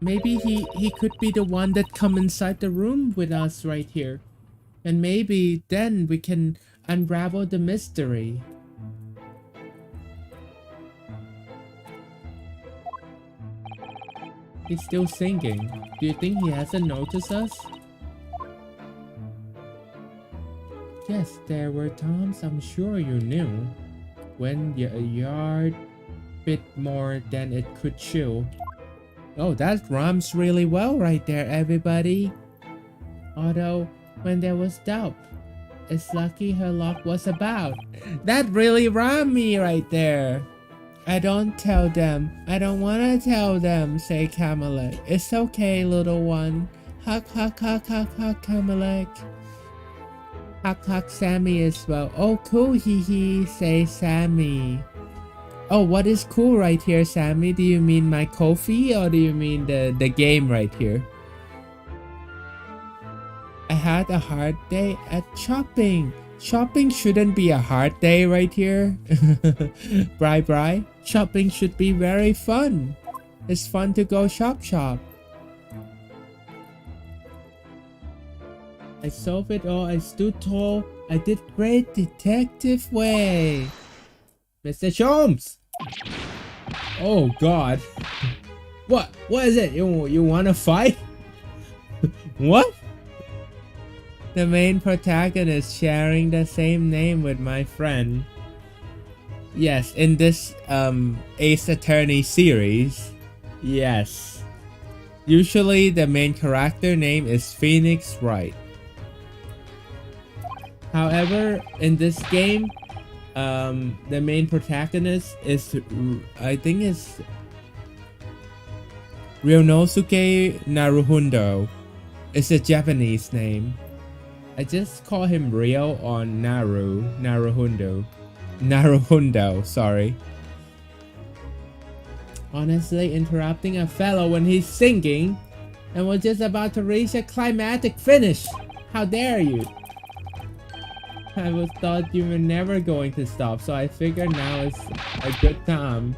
Maybe he could be the one that come inside the room with us right here. And maybe then we can unravel the mystery. He's still singing. Do you think he hasn't noticed us? Yes, there were times I'm sure you knew when your yard bit more than it could chew. Oh, that rhymes really well right there, everybody. Although, when there was doubt, it's lucky her luck was about. That really rhymed me right there. I don't tell them. I don't wanna tell them, say Kamalek. It's okay, little one. Huck, huck, huck, huck, huck, Kamalek. Huck, huck, Sammy as well. Oh, cool, hee hee, say Sammy. Oh, what is cool right here, Sammy? Do you mean my coffee or do you mean the game right here? I had a hard day at shopping. Shopping shouldn't be a hard day right here. Bri. Shopping should be very fun. It's fun to go shop. I solved it all. I stood tall. I did great, detective way. Mr. Holmes. Oh God. What is it? You wanna fight? What? The main protagonist sharing the same name with my friend. Yes, in this Ace Attorney series. Yes. Usually the main character name is Phoenix Wright. However, in this game, the main protagonist is, I think it's Ryonosuke Naruhondo. It's a Japanese name. I just call him Ryo or Naruhondo. Naruhondo, sorry. Honestly, interrupting a fellow when he's singing and was just about to reach a climatic finish. How dare you? I was thought you were never going to stop, so I figured now is a good time.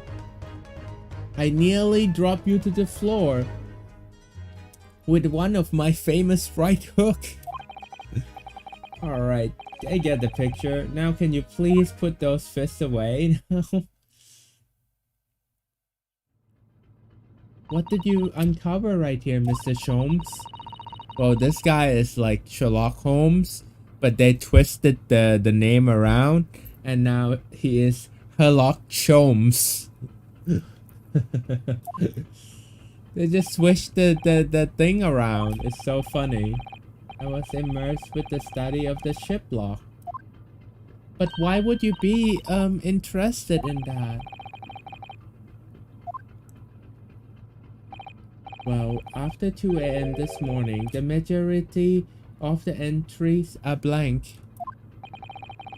I nearly dropped you to the floor with one of my famous right hook. Alright, I get the picture. Now can you please put those fists away? What did you uncover right here, Mr. Holmes? Well, this guy is like Sherlock Holmes, but they twisted the name around, and now he is Sherlock Holmes. They just switched the thing around. It's so funny. I was immersed with the study of the ship lock. But why would you be interested in that? Well, after 2 a.m. this morning, the majority of the entries are blank.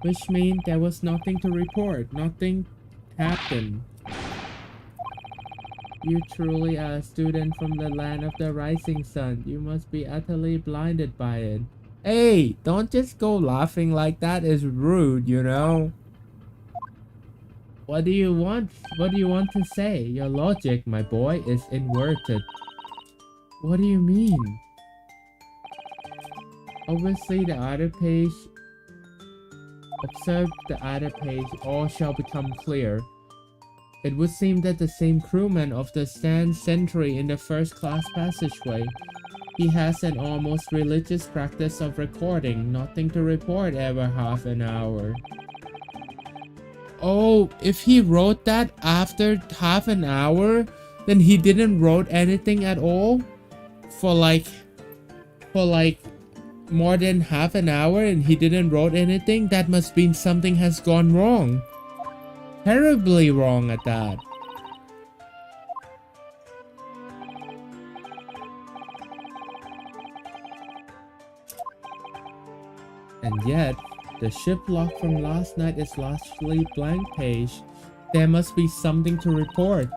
Which means there was nothing to report. Nothing happened. You truly are a student from the land of the rising sun. You must be utterly blinded by it. Hey, don't just go laughing like that. Is rude, you know. What do you want? What do you want to say? Your logic, my boy, is inverted. What do you mean? Obviously, the other page. Observe the other page. All shall become clear. It would seem that the same crewman of the stand sentry in the first-class passageway. He has an almost religious practice of recording, nothing to report every half an hour. Oh, if he wrote that after half an hour, then he didn't wrote anything at all? For like more than half an hour and he didn't wrote anything? That must mean something has gone wrong. Terribly wrong at that. And yet, the ship log from last night is largely blank page. There must be something to report.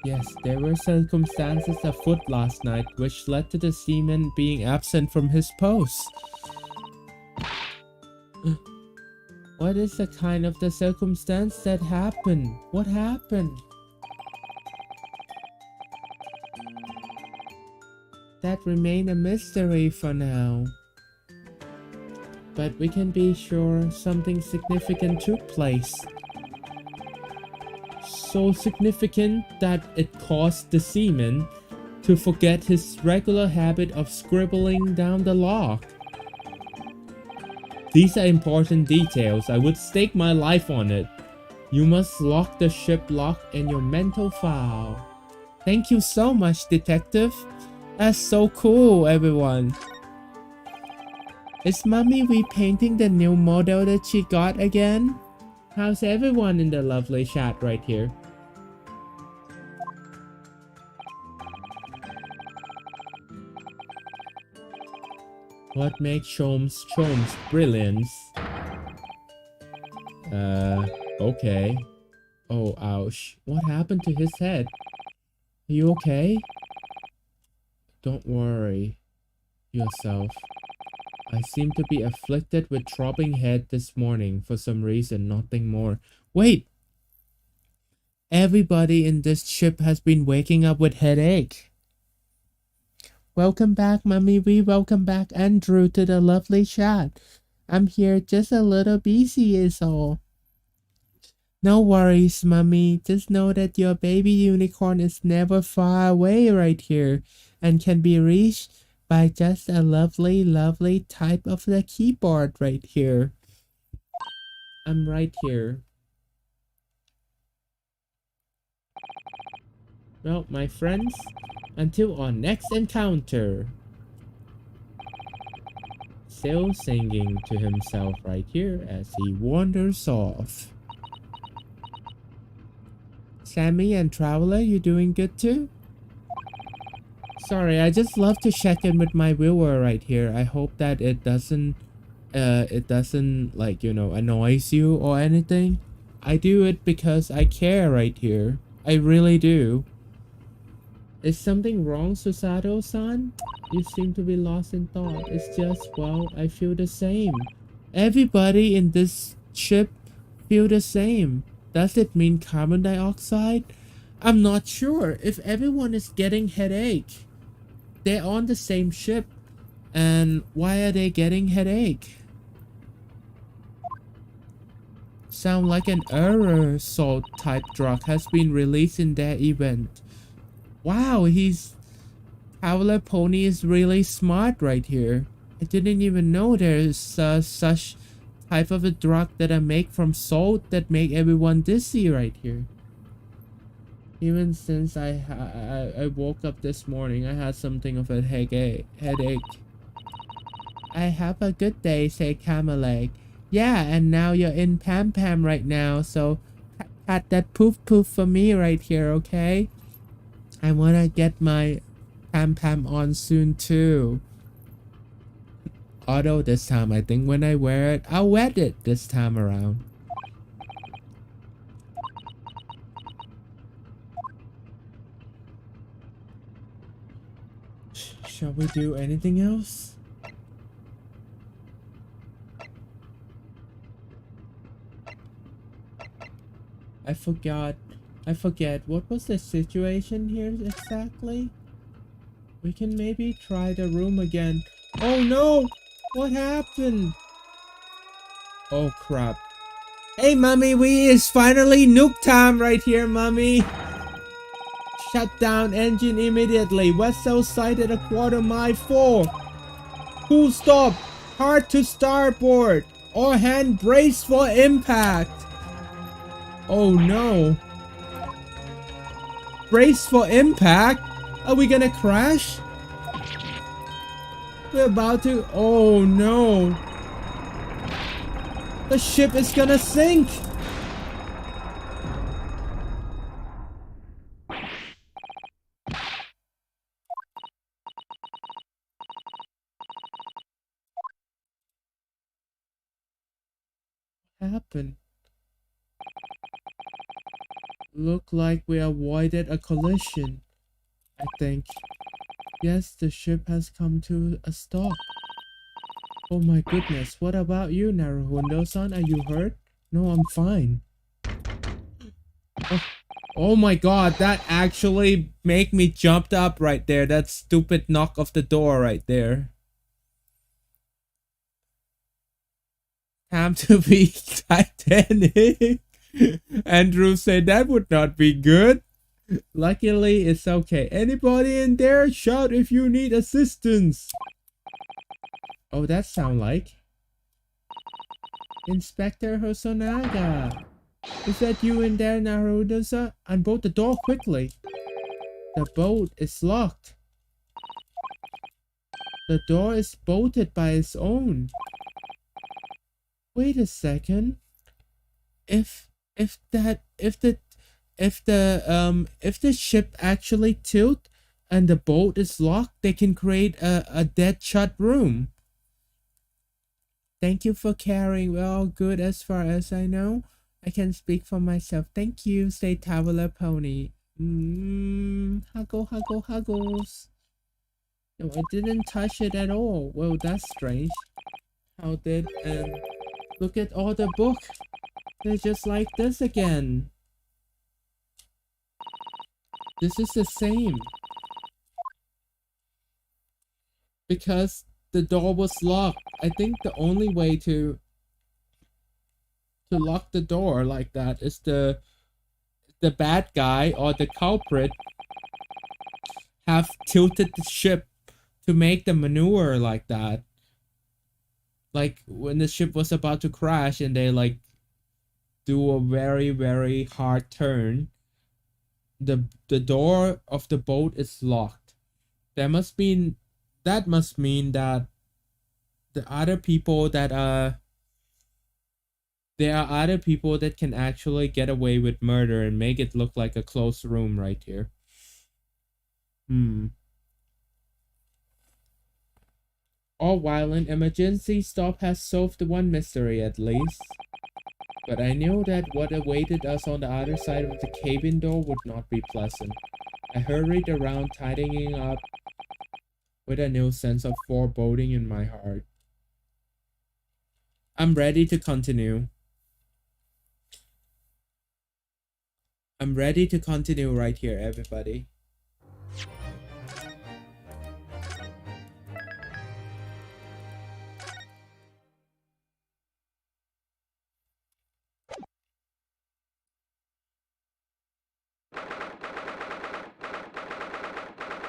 Yes, there were circumstances afoot last night which led to the seaman being absent from his post. What is the kind of the circumstance that happened? What happened? That remain a mystery for now. But we can be sure something significant took place. So significant that it caused the seaman to forget his regular habit of scribbling down the log. These are important details. I would stake my life on it. You must lock the ship log in your mental file. Thank you so much, detective. That's so cool, everyone. Is Mommy repainting the new model that she got again? How's everyone in the lovely chat right here? What makes Holmes brilliance? Okay. Oh, ouch. What happened to his head? Are you okay? Don't worry yourself. I seem to be afflicted with throbbing head this morning for some reason, nothing more. Wait! Everybody in this ship has been waking up with headache. Welcome back, Mummy Wee. Welcome back, Andrew, to the lovely chat. I'm here just a little busy is all. No worries, Mummy. Just know that your baby unicorn is never far away right here and can be reached by just a lovely, lovely type of the keyboard right here. I'm right here. Well, my friends, until our next encounter. Still singing to himself right here as he wanders off. Sammy and Traveler, you doing good too? Sorry, I just love to check in with my viewer right here. I hope that it doesn't like, you know, annoys you or anything. I do it because I care right here. I really do. Is something wrong, Susato-san? You seem to be lost in thought. It's just, well, I feel the same. Everybody in this ship feel the same. Does it mean carbon dioxide? I'm not sure. If everyone is getting headache, they're on the same ship. And why are they getting headache? Sound like an error salt type drug has been released in their event. Wow, Howler Pony is really smart right here. I didn't even know there's such type of a drug that I make from salt that make everyone dizzy right here. Even since I woke up this morning, I had something of a headache. I have a good day, say Camelot. Yeah, and now you're in Pam Pam right now, so cut that poof poof for me right here, okay? I wanna get my Pam Pam on soon too. Although this time, I think when I wear it, I'll wet it this time around. Shall we do anything else? I forget. What was the situation here exactly? We can maybe try the room again. Oh no! What happened? Oh crap. Hey mommy, it's finally nuke time right here, mommy. Shut down engine immediately. Vessel sighted a quarter-mile for. Full stop. Hard to starboard. All hand brace for impact. Oh no. Brace for impact? Are we gonna crash? We're about to... Oh no. The ship is gonna sink. What happened? Look like we avoided a collision, I think. Yes, the ship has come to a stop. Oh my goodness, what about you, Naruhondo-san? Are you hurt? No, I'm fine. Oh my god, that actually make me jumped up right there. That stupid knock of the door right there. Time to be Titanic. Andrew said that would not be good. Luckily, it's okay. Anybody in there? Shout if you need assistance. Oh, that sound like Inspector Hosonaga. Is that you in there, Naruto-san? Unbolt the door quickly. The boat is locked. The door is bolted by its own. Wait a second. If the ship actually tilt and the boat is locked, they can create a dead shut room. Thank you for caring. We're all good as far as I know. I can speak for myself. Thank you, say Traveler Pony. Huggles. No, I didn't touch it at all. Well, that's strange. How did, and look at all the books. They're just like this again. This is the same. Because the door was locked. I think the only way to lock the door like that is the bad guy or the culprit have tilted the ship to make the maneuver like that. Like when the ship was about to crash and they like do a very, very hard turn. the door of the boat is locked. That must mean that the other people that there are other people that can actually get away with murder and make it look like a closed room right here. All violent emergency stop has solved the one mystery at least. But I knew that what awaited us on the other side of the cabin door would not be pleasant. I hurried around tidying up with a new sense of foreboding in my heart. I'm ready to continue. I'm ready to continue right here, everybody.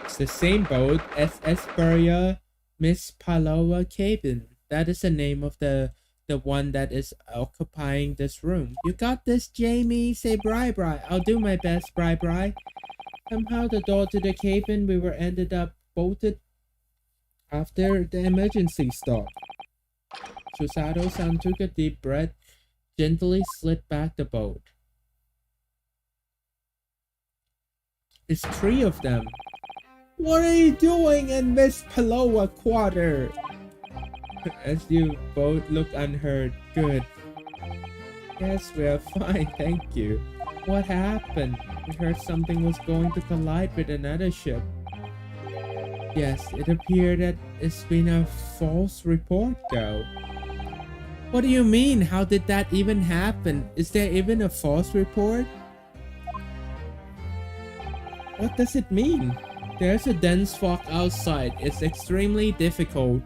It's the same boat as Esperia Miss Palawa cabin. That is the name of the one that is occupying this room. You got this, Jamie? Say Bri Bri. I'll do my best, Bri Bri. Somehow the door to the cabin we were ended up bolted after the emergency stop. Susato-san took a deep breath, gently slid back the boat. It's 3 of them. What are you doing in Miss Palawa quarter? As you both look unhurt. Good. Yes, we are fine, thank you. What happened? We heard something was going to collide with another ship. Yes, it appeared that it's been a false report though. What do you mean? How did that even happen? Is there even a false report? What does it mean? There's a dense fog outside. It's extremely difficult.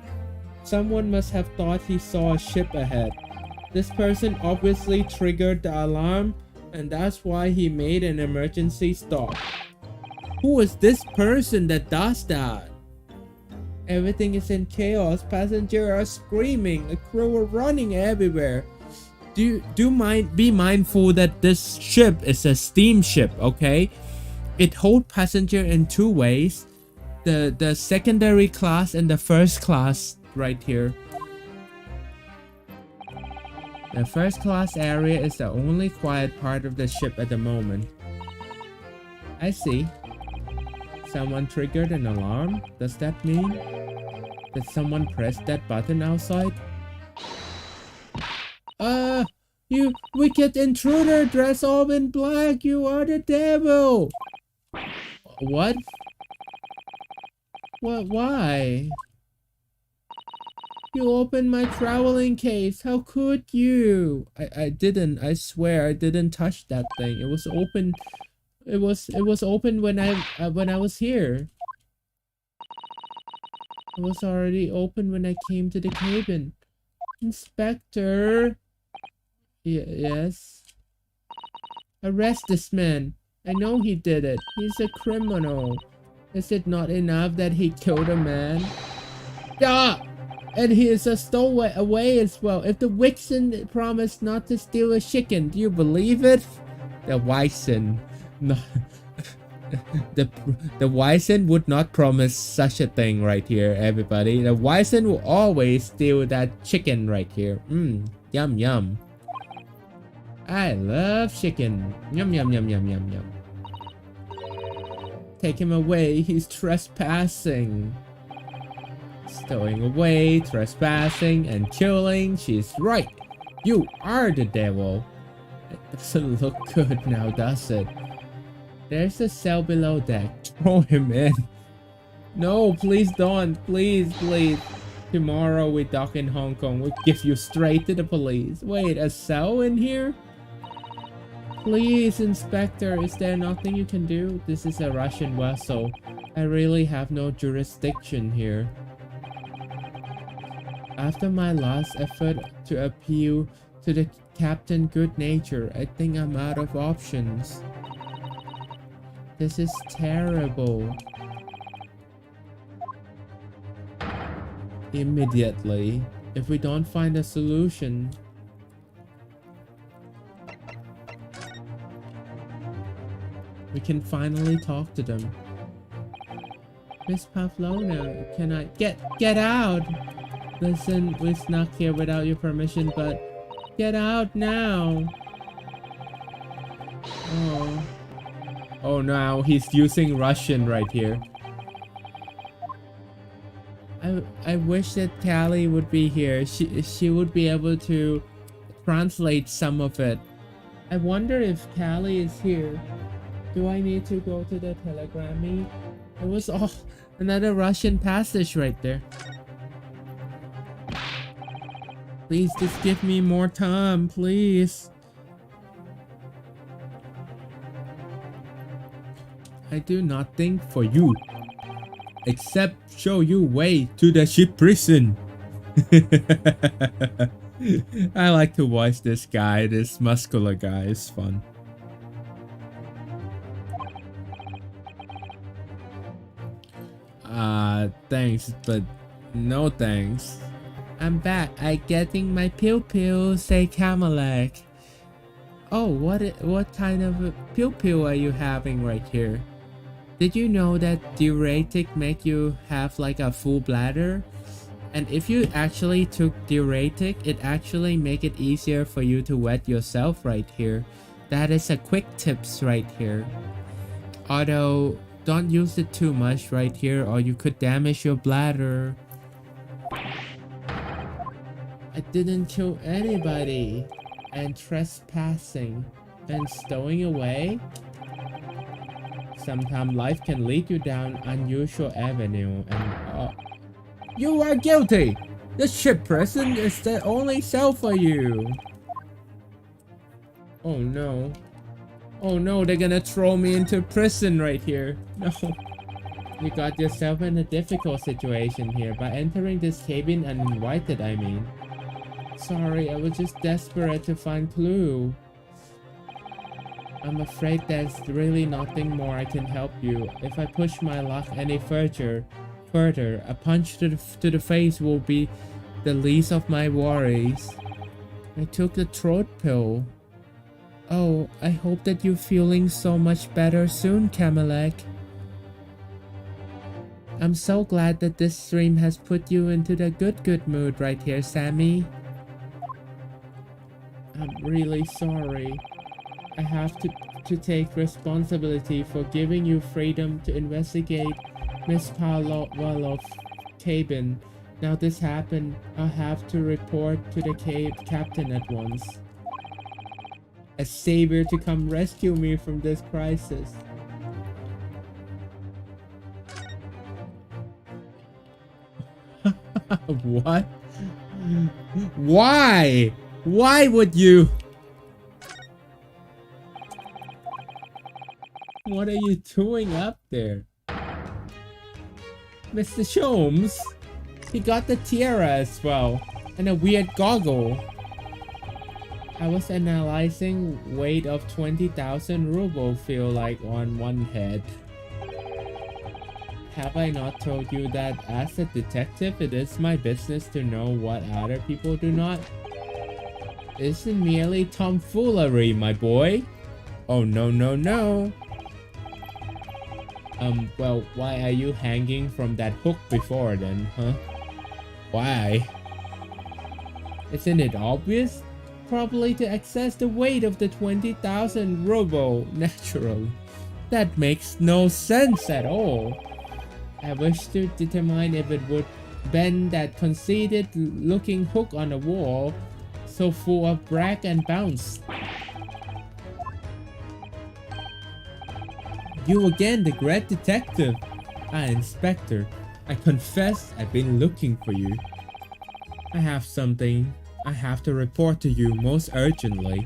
Someone must have thought he saw a ship ahead. This person obviously triggered the alarm, and that's why he made an emergency stop. Who is this person that does that? Everything is in chaos. Passengers are screaming. The crew are running everywhere. Be mindful that this ship is a steamship, okay? It holds passenger in 2 ways. The secondary class and the first class right here. The first class area is the only quiet part of the ship at the moment. I see. Someone triggered an alarm? Does that mean that someone pressed that button outside? You wicked intruder dressed all in black, you are the devil! What? What? Why? You opened my traveling case. How could you? I didn't. I swear I didn't touch that thing. It was open. It was open when I was here. It was already open when I came to the cabin. Inspector. Yes. Arrest this man. I know he did it. He's a criminal. Is it not enough that he killed a man? Ah! And he is a stowaway as well. If the Wixen promised not to steal a chicken, do you believe it? The Wixen. No. The Wixen would not promise such a thing right here, everybody. The Wixen will always steal that chicken right here. Yum yum. I love chicken. Yum yum yum yum yum yum. Take him away. He's trespassing. Stowing away, trespassing, and killing. She's right. You are the devil. It doesn't look good now, does it? There's a cell below deck. Throw him in. No, please don't. Please, please. Tomorrow we dock in Hong Kong. We'll give you straight to the police. Wait, a cell in here? Please, Inspector, is there nothing you can do? This is a Russian vessel. I really have no jurisdiction here. After my last effort to appeal to the Captain Good Nature, I think I'm out of options. This is terrible. Immediately, if we don't find a solution. We can finally talk to them. Miss Pavlona, can I get out? Listen, we snuck here without your permission, but get out now. Oh. Oh no, he's using Russian right here. I wish that Callie would be here. She would be able to translate some of it. I wonder if Callie is here. Do I need to go to the telegrammy? It was another Russian passage right there. Please just give me more time, please. I do nothing for you except show you way to the ship prison. I like to watch this guy, this muscular guy is fun. Thanks, but no thanks. I'm back. I getting my pew-pew, say Kamalek. Oh, what kind of a pew-pew are you having right here? Did you know that diuretic make you have like a full bladder? And if you actually took diuretic, it actually make it easier for you to wet yourself right here. That is a quick tips right here. Although, don't use it too much right here or you could damage your bladder. I didn't kill anybody. And trespassing and stowing away. Sometimes life can lead you down unusual avenue and you are guilty. The ship prison is the only cell for you. Oh no. Oh no, they're gonna throw me into prison right here. No. You got yourself in a difficult situation here by entering this cabin uninvited, I mean. Sorry, I was just desperate to find clue. I'm afraid there's really nothing more I can help you. If I push my luck any further, a punch to the face will be the least of my worries. I took the throat pill. Oh, I hope that you're feeling so much better soon, Kamalek. I'm so glad that this stream has put you into the good mood right here, Sammy. I'm really sorry. I have to take responsibility for giving you freedom to investigate Miss Pavlova's cabin. Now this happened, I'll have to report to the captain at once. A savior to come rescue me from this crisis. What? Why? Why would you? What are you doing up there? Mr. Holmes? He got the tiara as well. And a weird goggle. I was analyzing weight of 20,000 ruble feel like on one head. Have I not told you that as a detective it is my business to know what other people do not? Isn't merely tomfoolery, my boy. Oh no no no. Well, why are you hanging from that hook before then, huh? Why? Isn't it obvious? Probably to access the weight of the 20,000 ruble, naturally. That makes no sense at all. I wish to determine if it would bend that conceited looking hook on the wall, so full of brag and bounce. You again, the great detective. Inspector, I confess I've been looking for you. I have something I have to report to you most urgently.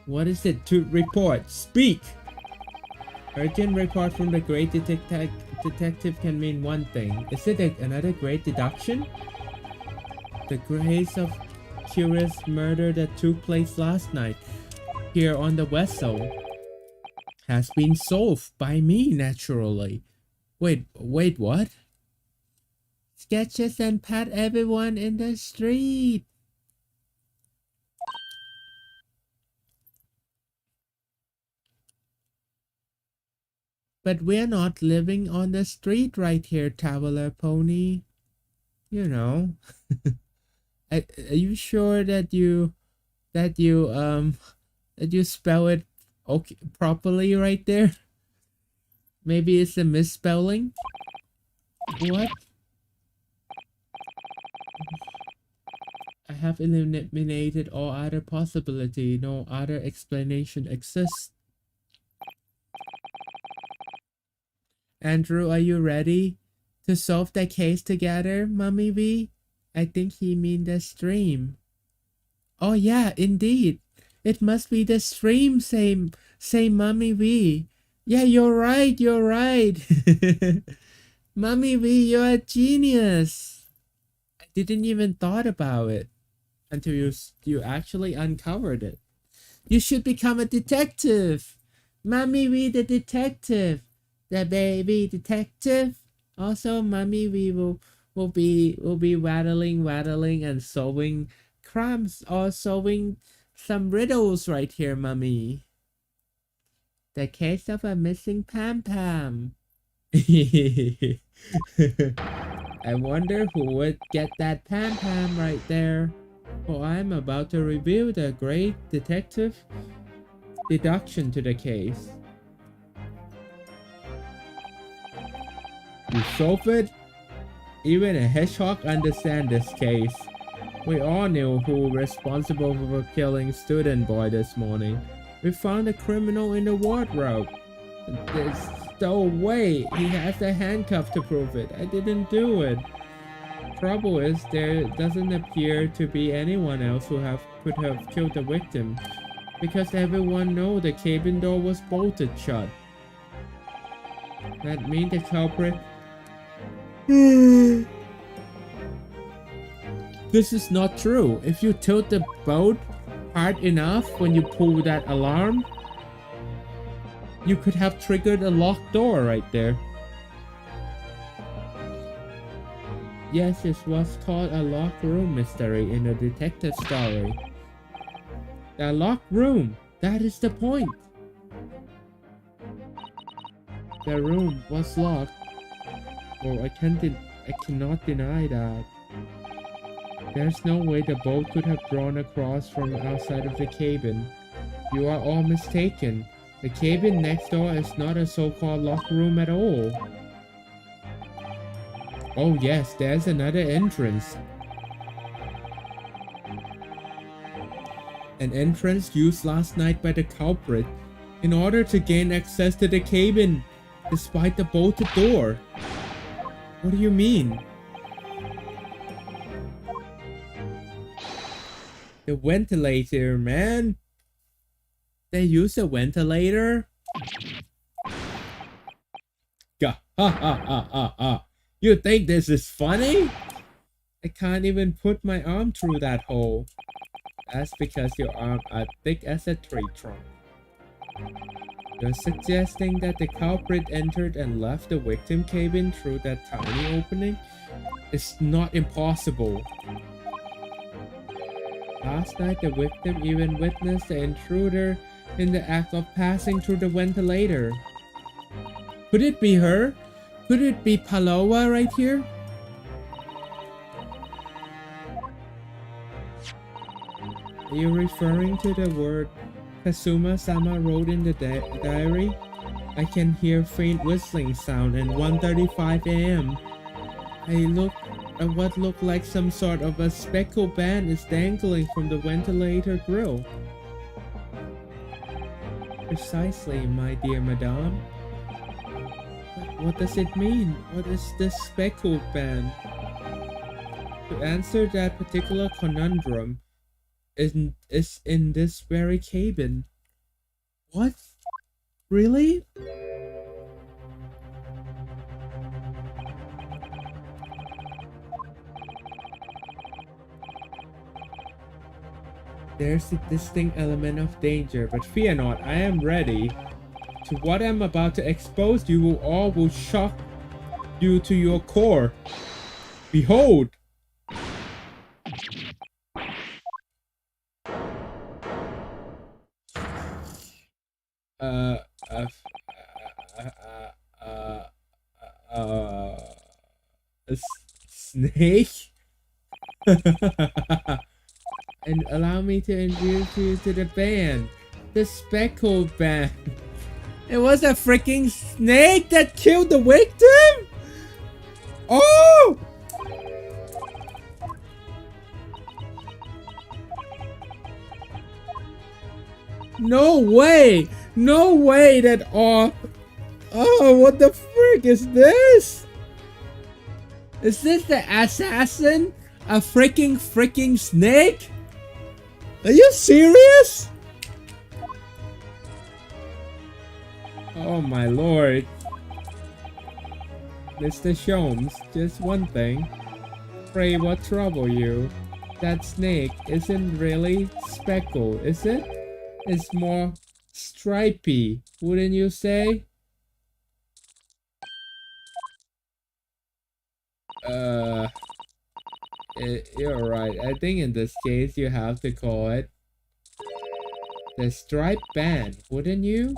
What is it to report? Speak! Urgent report from the great detective can mean one thing. Is it another great deduction? The case of curious murder that took place last night here on the vessel has been solved by me, naturally. Wait, what? Sketches and pat everyone in the street. but we're not living on the street right here, Traveler Pony. You know. Are you sure that that you that you spell it okay properly right there? Maybe it's a misspelling? What? I have eliminated all other possibility. No other explanation exists. Andrew, are you ready to solve the case together, Mummy V? I think he mean the stream. Oh yeah, indeed. It must be the stream, say Mummy V. Yeah, you're right, you're right. Mummy V, you're a genius. I didn't even thought about it until you actually uncovered it. You should become a detective. Mummy V the detective. The baby detective. Also, Mummy V will be waddling and solving crimes or solving some riddles right here, Mummy. The case of a missing Pam Pam. I wonder who would get that Pam Pam right there. Oh, I'm about to reveal the great detective deduction to the case. You solve it? Even a hedgehog understands this case. We all knew who was responsible for killing student boy this morning. We found a criminal in the wardrobe. There's no way he has a handcuff to prove it. I didn't do it. Trouble is, there doesn't appear to be anyone else who could have killed the victim, because everyone knows the cabin door was bolted shut. That means the culprit. This is not true. If you tilt the boat hard enough when you pull that alarm, you could have triggered a locked door right there. Yes, it was called a locked room mystery in a detective story. The locked room, that is the point. The room was locked. Oh, I cannot deny that. There's no way the boat could have drawn across from outside of the cabin. You are all mistaken. The cabin next door is not a so-called locked room at all. Oh yes, there's another entrance. An entrance used last night by the culprit in order to gain access to the cabin, despite the bolted door. What do you mean? The ventilator, man. They use a ventilator? Gah, ha ha ha ha ha. You think this is funny? I can't even put my arm through that hole. That's because your arms are thick as a tree trunk. You're suggesting that the culprit entered and left the victim cabin through that tiny opening? It's not impossible. Last night, the victim even witnessed the intruder in the act of passing through the ventilator. Could it be her? Could it be Paloma right here? Are you referring to the word Kazuma-sama wrote in the diary? I can hear faint whistling sound at 1:35 a.m. I look at what looked like some sort of a speckled band is dangling from the ventilator grill. Precisely, my dear madame. What does it mean? What is this speckled band? To answer that particular conundrum is in this very cabin. What? Really? There's a distinct element of danger, but fear not, I am ready. To what I'm about to expose you will shock you to your core. Behold! A snake? And allow me to introduce you to the band. The Speckled Band. It was a freaking snake that killed the victim? Oh! No way! No way that all... Oh, what the frick is this? Is this the assassin? A freaking snake? Are you serious? Oh my lord. Mr. Holmes, just one thing. Pray what trouble you? That snake isn't really speckled, is it? It's more stripy, wouldn't you say? You're right. I think in this case you have to call it the striped band, wouldn't you?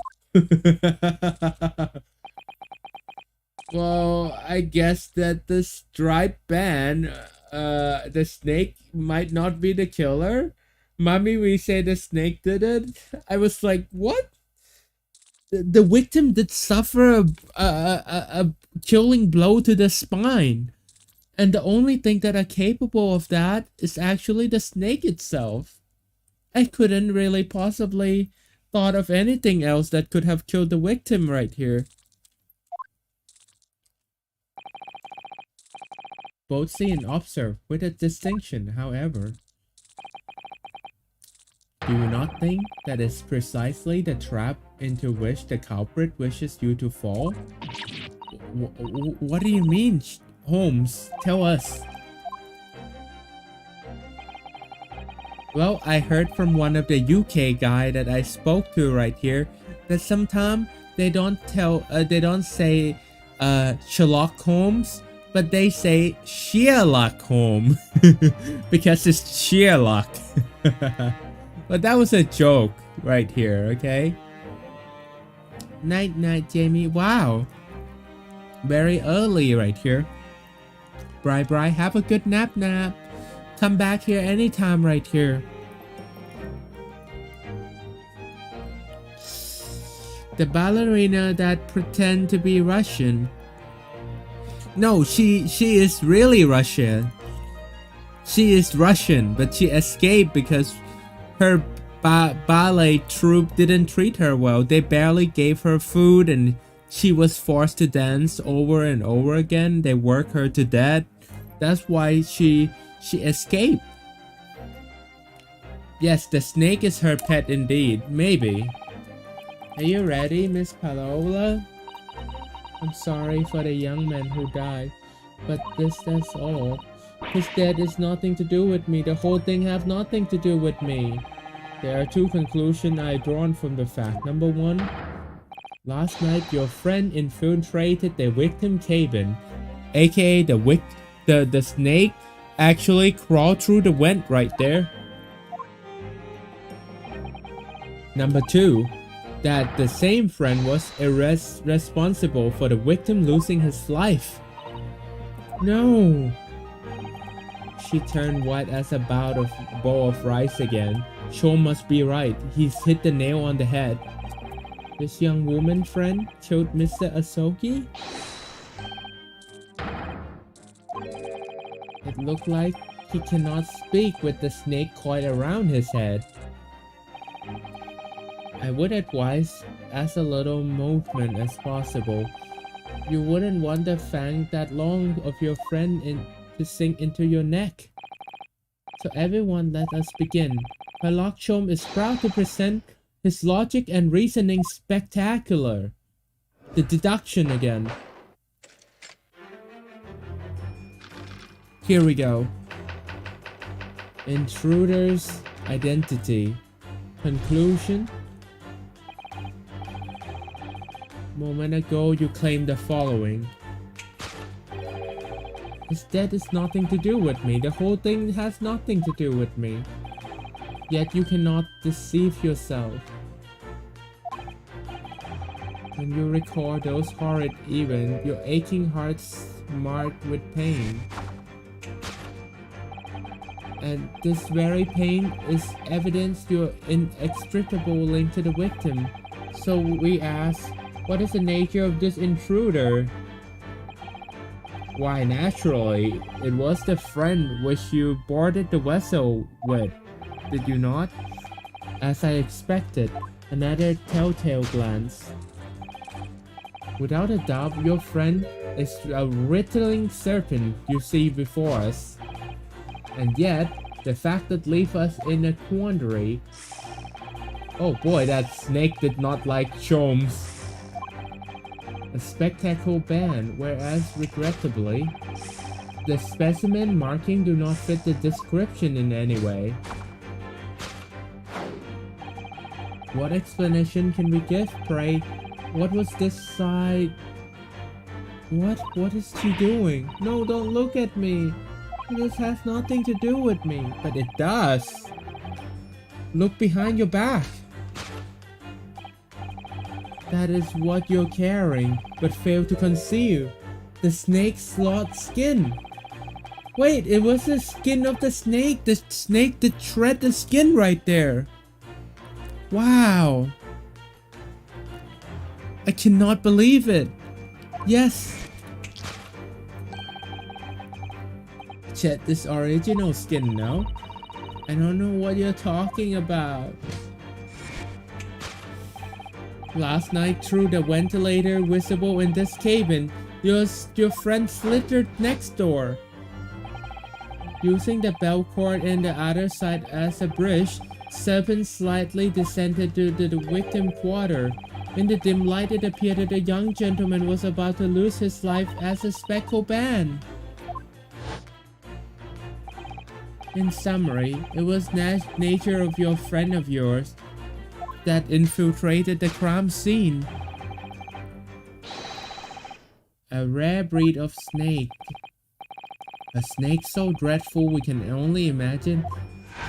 Well, I guess that the striped band, the snake might not be the killer. Mommy, we say the snake did it. I was like, what? The victim did suffer a killing blow to the spine. And the only thing that are capable of that is actually the snake itself. I couldn't really possibly thought of anything else that could have killed the victim right here. Both see and observe with a distinction, however. Do you not think that is precisely the trap into which the culprit wishes you to fall? What do you mean, Holmes? Tell us. Well, I heard from one of the UK guy that I spoke to right here that sometimes they don't say Sherlock Holmes, but they say Sherlock Holmes because it's Sherlock. But that was a joke right here, okay? Night night, Jamie. Wow. Very early right here. Bri, have a good nap. Come back here anytime right here. The ballerina that pretend to be Russian. No, she is really Russian. She is Russian, but she escaped because her ballet troupe didn't treat her well. They barely gave her food and she was forced to dance over and over again. They worked her to death. That's why she escaped. Yes, the snake is her pet indeed. Maybe. Are you ready, Miss Palola? I'm sorry for the young man who died, but that's all. His death is nothing to do with me. The whole thing have nothing to do with me. There are two conclusions I drawn from the fact. Number one, last night your friend infiltrated the victim cabin, aka the snake actually crawled through the vent right there. Number two, that the same friend was responsible for the victim losing his life. No. She turned white as a bowl of rice again. Shaw must be right. He's hit the nail on the head. This young woman friend killed Mr. Asogi? It looked like he cannot speak with the snake coiled around his head. I would advise as a little movement as possible. You wouldn't want the fang that long of your friend to sink into your neck. So everyone, let us begin. Sherlock Holmes is proud to present his logic and reasoning spectacular. The deduction again. Here we go. Intruder's identity. Conclusion. Moment ago you claimed the following. His death is nothing to do with me. The whole thing has nothing to do with me. Yet you cannot deceive yourself. When you recall those horrid events, your aching heart marked with pain. And this very pain is evidence your inextricable link to the victim. So we ask, what is the nature of this intruder? Why, naturally, it was the friend which you boarded the vessel with, did you not? As I expected, another telltale glance. Without a doubt, your friend is a wriggling serpent you see before us. And yet, the fact that leaves us in a quandary. Oh boy, that snake did not like chums. A speckled band, whereas regrettably, the specimen marking do not fit the description in any way. What explanation can we give, pray? What was this side? What is she doing? No, don't look at me. This has nothing to do with me. But it does. Look behind your back. That is what you're carrying, but fail to conceal. The snake's slot skin. Wait, it was the skin of the snake. The snake that shred the skin right there. Wow. I cannot believe it. Yes. Check this original skin now. I don't know what you're talking about. Last night through the ventilator visible in this cabin, your friend slithered next door. Using the bell cord in the other side as a bridge, Serpent slightly descended to the victim quarter. In the dim light, it appeared that the young gentleman was about to lose his life as a Speckled Band. In summary, it was nature of your friend of yours that infiltrated the crime scene. A rare breed of snake. A snake so dreadful we can only imagine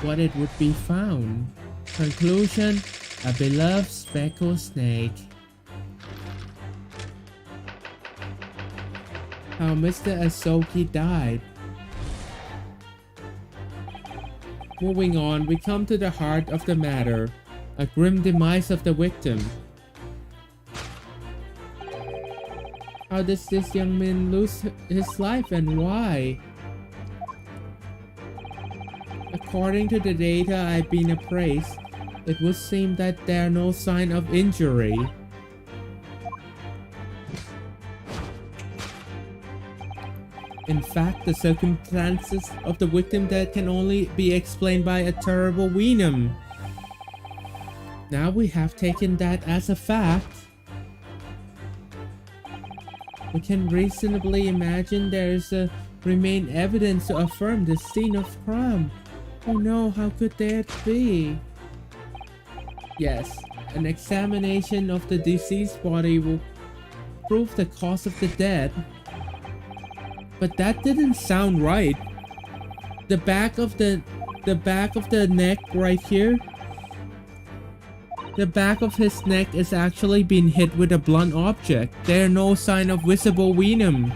what it would be found. Conclusion, a beloved speckled snake. How Mr. Asoki died. Moving on, we come to the heart of the matter, a grim demise of the victim. How does this young man lose his life and why? According to the data I've been appraised, it would seem that there are no signs of injury. In fact, the circumstances of the victim death can only be explained by a terrible venom. Now we have taken that as a fact. We can reasonably imagine there is a remain evidence to affirm the scene of crime. Oh no, how could that be? Yes, an examination of the deceased body will prove the cause of the death. But that didn't sound right. The back of the neck right here. The back of his neck is actually being hit with a blunt object. There are no sign of visible venom.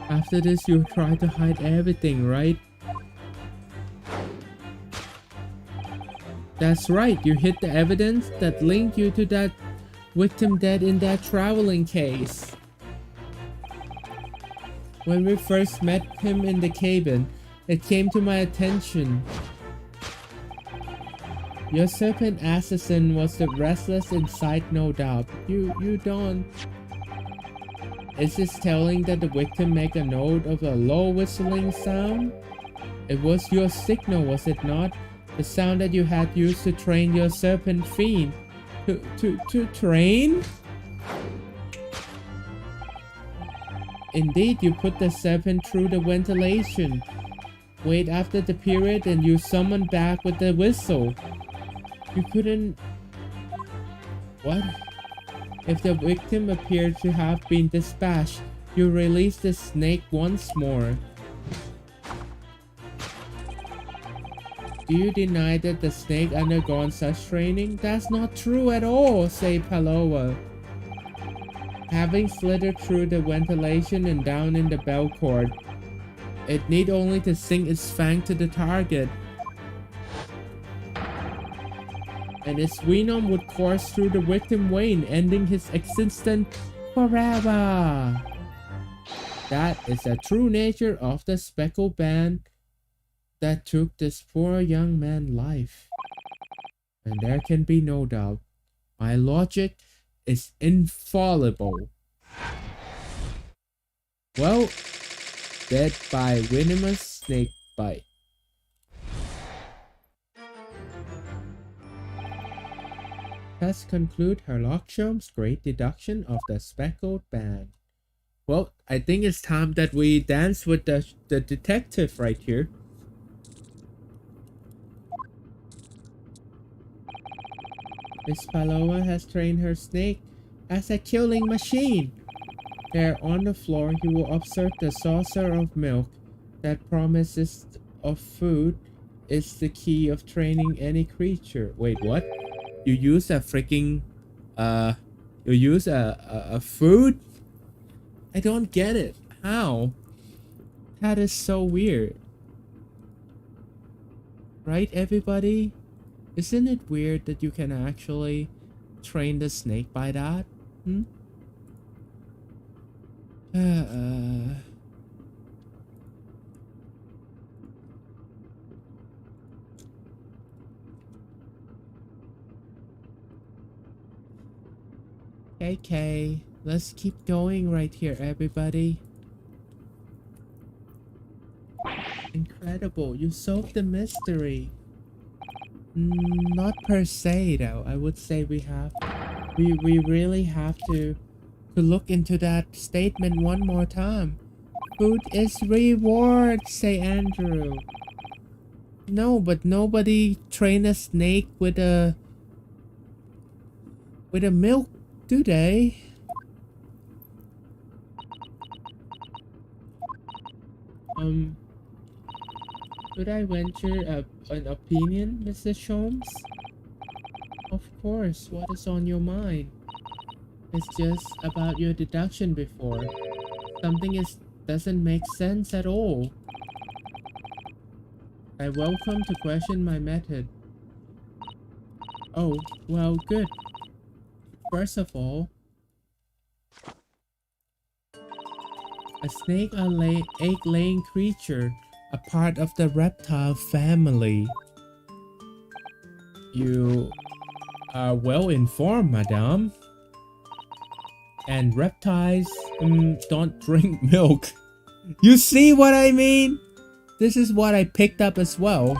After this, you try to hide everything, right? That's right, you hid the evidence that linked you to that victim dead in that traveling case. When we first met him in the cabin, it came to my attention. Your serpent assassin was the restless inside, no doubt. You don't... Is this telling that the victim make a note of a low whistling sound? It was your signal, was it not? The sound that you had used to train your serpent fiend. To train? Indeed, you put the serpent through the ventilation. Wait after the period and you summon back with the whistle. You couldn't... What? If the victim appeared to have been dispatched, you release the snake once more. Do you deny that the snake undergone such training? That's not true at all, say Paloma. Having slithered through the ventilation and down in the bell cord, it need only to sink its fang to the target, and its venom would course through the victim's vein, ending his existence forever. That is the true nature of the Speckled Band that took this poor young man's life. And there can be no doubt, my logic is infallible. Well, dead by venomous snake bite. Thus conclude Sherlock Holmes' great deduction of the Speckled Band. Well, I think it's time that we dance with the detective right here. Miss Paloma has trained her snake as a killing machine. There on the floor, you will observe the saucer of milk that promises of food is the key of training any creature. Wait, what? You use a freaking, you use a food? I don't get it. How? That is so weird. Right, everybody? Isn't it weird that you can actually train the snake by that? Okay, let's keep going right here, everybody. Incredible, you solved the mystery. Not per se though. I would say we really have to look into that statement one more time. Food is reward, say Andrew. No, but nobody train a snake with a milk, do they? Could I venture an opinion, Mr. Holmes? Of course, what is on your mind? It's just about your deduction before. Something doesn't make sense at all. I welcome to question my method. Oh, well, good. First of all, a snake is an egg-laying creature, a part of the reptile family. You are well informed, madame. And reptiles don't drink milk. You see what I mean? This is what I picked up as well.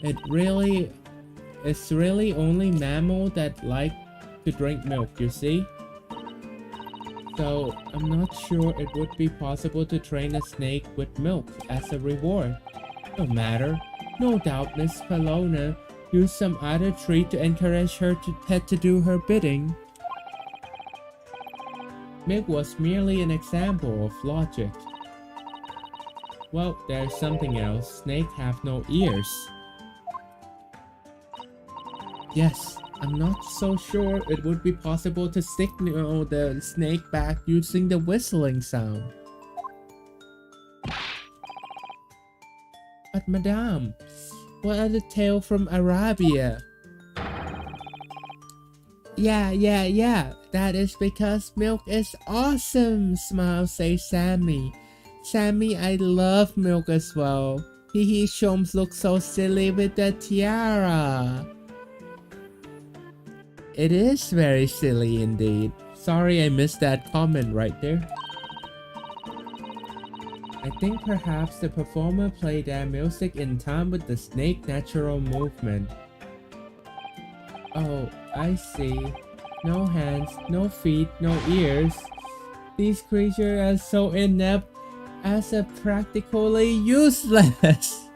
It's really only mammal that like to drink milk, you see? So I'm not sure it would be possible to train a snake with milk as a reward. No matter. No doubt Miss Paloma used some other treat to encourage her pet to do her bidding. Milk was merely an example of logic. Well, there's something else. Snakes have no ears. Yes, I'm not so sure it would be possible to signal the snake back using the whistling sound. But madame, what are the tales from Arabia? Yeah. That is because milk is awesome, smile says Sammy. Sammy, I love milk as well. Hee Holmes looks so silly with the tiara. It is very silly indeed. Sorry I missed that comment right there. I think perhaps the performer played their music in time with the snake natural movement. Oh, I see. No hands, no feet, no ears. These creatures are so inept as a practically useless.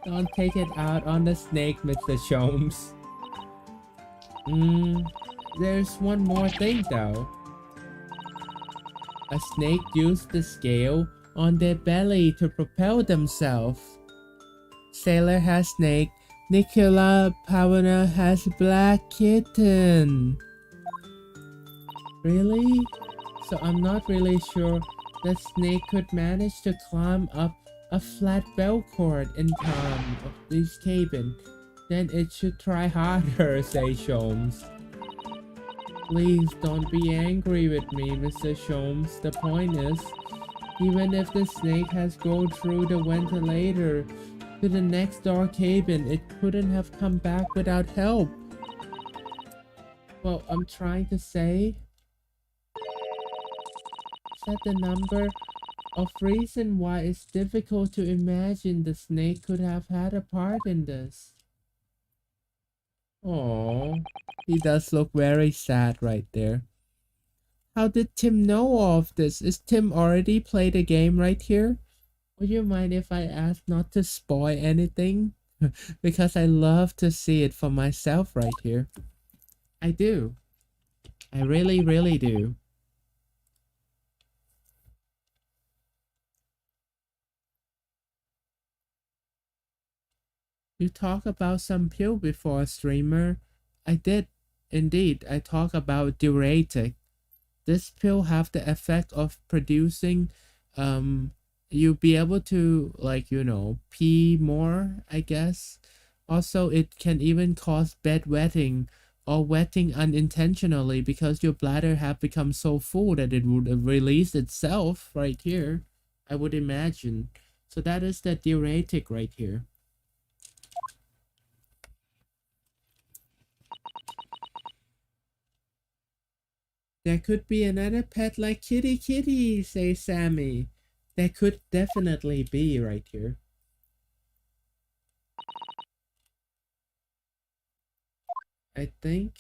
Don't take it out on the snake, Mr. Holmes. There's one more thing though. A snake used the scale on their belly to propel themselves. Sailor has snake. Nicola Pavona has black kitten. Really? So I'm not really sure that snake could manage to climb up a flat bell cord in time of this cabin. Then it should try harder, say Sholmes. Please don't be angry with me, Mr. Sholmes. The point is, even if the snake has gone through the ventilator to the next door cabin, it couldn't have come back without help. Well, I'm trying to say that the number of reasons why it's difficult to imagine the snake could have had a part in this. Oh, he does look very sad right there. How did Tim know of this? Is Tim already played the game right here? Would you mind if I ask not to spoil anything? Because I love to see it for myself right here. I do. I really, really do. You talk about some pill before, streamer. I did. Indeed, I talk about diuretic. This pill have the effect of producing you be able to, like, you know, pee more, I guess. Also, it can even cause bedwetting or wetting unintentionally because your bladder have become so full that it would release itself right here, I would imagine. So that is the diuretic right here. There could be another pet like Kitty Kitty, says Sammy. There could definitely be right here. I think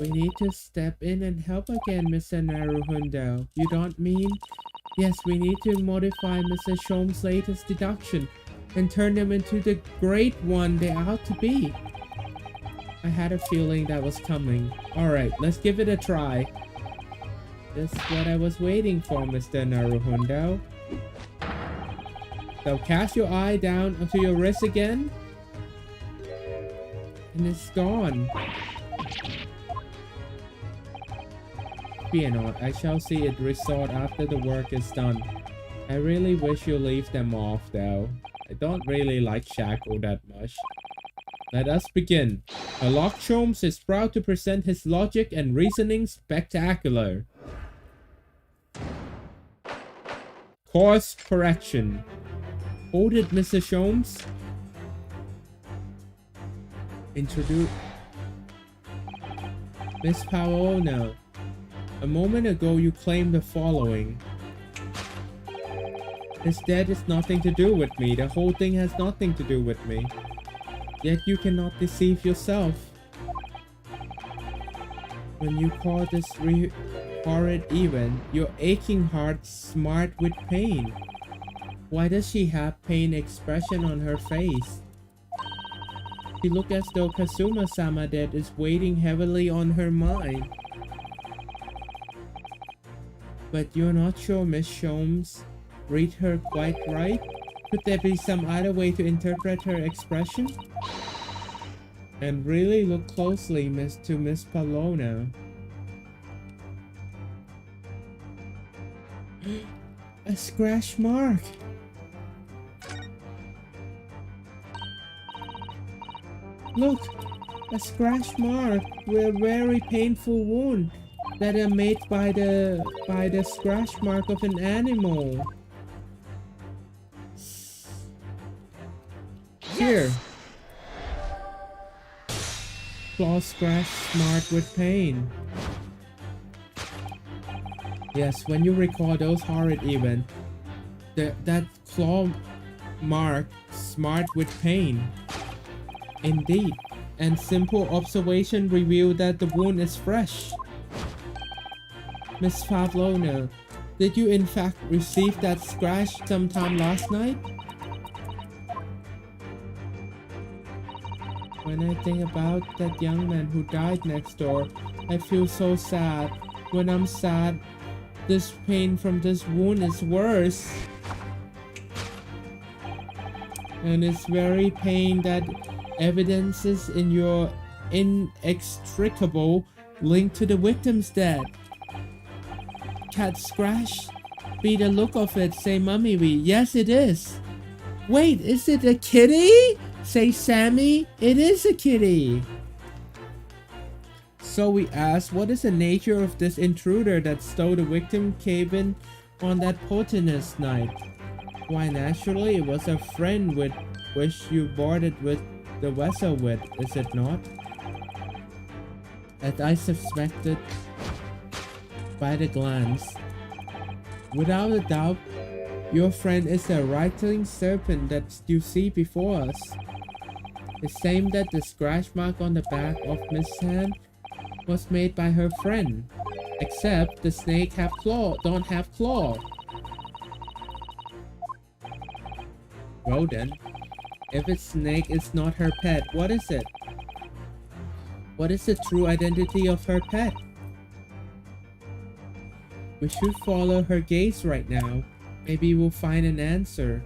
we need to step in and help again, Mr. Naruhundo. You don't mean? Yes, we need to modify Mr. Sholmes' latest deduction and turn them into the great one they ought to be. I had a feeling that was coming. Alright, let's give it a try. That's what I was waiting for, Mr. Naruhundo. So cast your eye down onto your wrist again. And it's gone. Fear not, I shall see it restored after the work is done. I really wish you leave them off though. I don't really like Shackle that much. Let us begin. Sherlock Holmes is proud to present his logic and reasoning spectacular. Course correction. Hold it, Mr. Holmes. Introduce Miss Paolona. A moment ago you claimed the following. His death is nothing to do with me. The whole thing has nothing to do with me. Yet you cannot deceive yourself. When you call this horrid event, your aching heart smart with pain. Why does she have pain expression on her face? She looks as though Kazuma-sama death is weighing heavily on her mind. But you're not sure, Miss Sholmes? Read her quite right? Could there be some other way to interpret her expression? And really look closely, Miss Paolona. A scratch mark! Look! A scratch mark with a very painful wound that are made by the scratch mark of an animal. Here. Claw scratch marked with pain. Yes, when you recall those horrid events, that claw mark smart with pain. Indeed, and simple observation revealed that the wound is fresh. Miss Paolona, did you in fact receive that scratch sometime last night? When I think about that young man who died next door, I feel so sad. When I'm sad, this pain from this wound is worse. And it's very pain that evidences in your inextricable link to the victim's death. Cat scratch? Be the look of it, say Mummy Wee. Yes, it is. Wait, is it a kitty? Say Sammy. It is a kitty. So we asked, what is the nature of this intruder that stole the victim cabin on that poisonous night? Why, naturally, it was a friend with which you boarded with the vessel with, is it not? As I suspected by the glance. Without a doubt, your friend is the writhing serpent that you see before us. The same that the scratch mark on the back of Miss Hand was made by her friend. Except the snake don't have claw. Well then, if its snake is not her pet, what is it? What is the true identity of her pet? We should follow her gaze right now. Maybe we'll find an answer.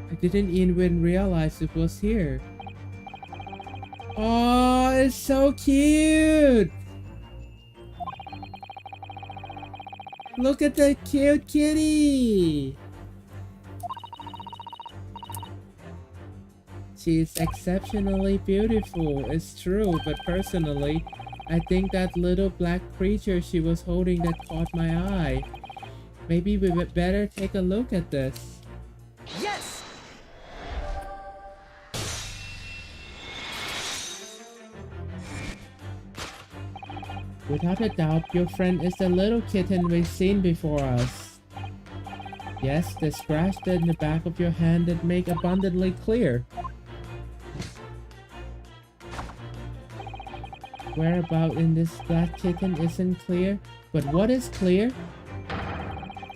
I didn't even realize it was here. Oh, it's so cute! Look at the cute kitty! She is exceptionally beautiful, it's true, but personally, I think that little black creature she was holding that caught my eye. Maybe we would better take a look at this. Yes! Without a doubt, your friend is the little kitten we've seen before us. Yes, the scratch in the back of your hand that make abundantly clear. Whereabout in this black kitten isn't clear, but what is clear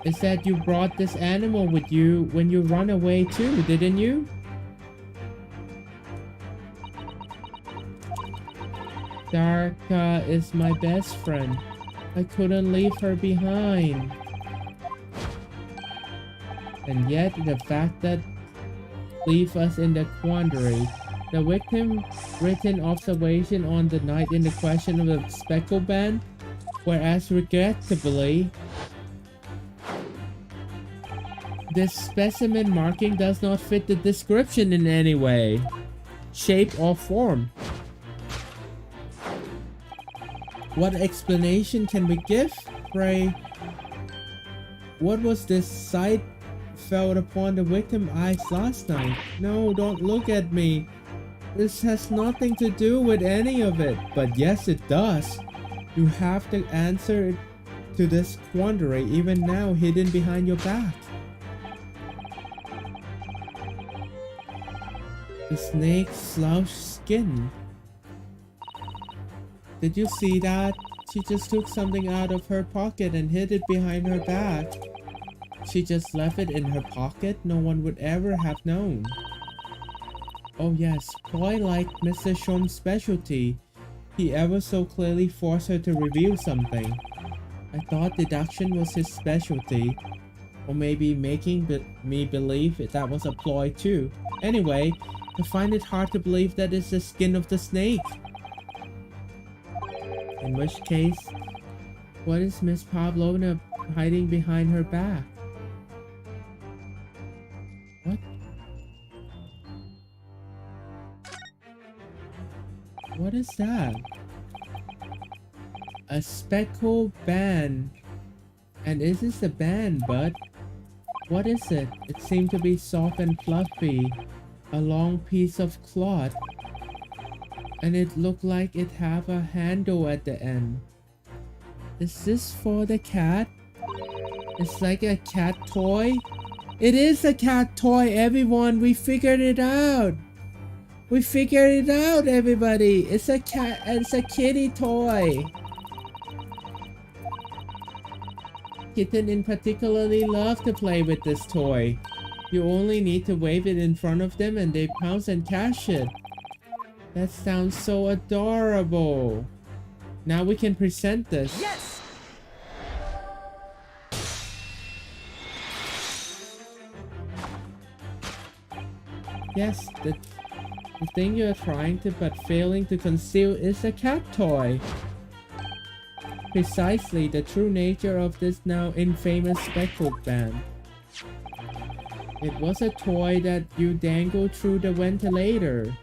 is that you brought this animal with you when you run away too, didn't you? Darka is my best friend. I couldn't leave her behind. And yet the fact that leaves us in the quandary. The victim written observation on the night in the question of the Speckled Band, whereas regrettably, this specimen marking does not fit the description in any way, shape or form. What explanation can we give, pray? What was this sight felt upon the victim's eyes last night? No, don't look at me. This has nothing to do with any of it, but yes it does. You have the answer to this quandary even now hidden behind your back. The snake's slouched skin. Did you see that? She just took something out of her pocket and hid it behind her back. She just left it in her pocket? No one would ever have known. Oh yes, quite like Mr. Shom's specialty. He ever so clearly forced her to reveal something. I thought deduction was his specialty. Or maybe making me believe that was a ploy too. Anyway, I find it hard to believe that it's the skin of the snake. In which case, what is Miss Pavlovna hiding behind her back? What? What is that? A speckled band. And is this a band, bud? What is it? It seemed to be soft and fluffy. A long piece of cloth. And it looked like it have a handle at the end. Is this for the cat? It's like a cat toy? It is a cat toy, everyone! We figured it out! We figured it out, everybody! It's a cat, it's a kitty toy! Kitten in particularly love to play with this toy. You only need to wave it in front of them and they pounce and catch it. That sounds so adorable. Now we can present this. Yes! Yes, the thing you're trying to but failing to conceal is a cat toy. Precisely the true nature of this now infamous Speckled Band. It was a toy that you dangled through the ventilator.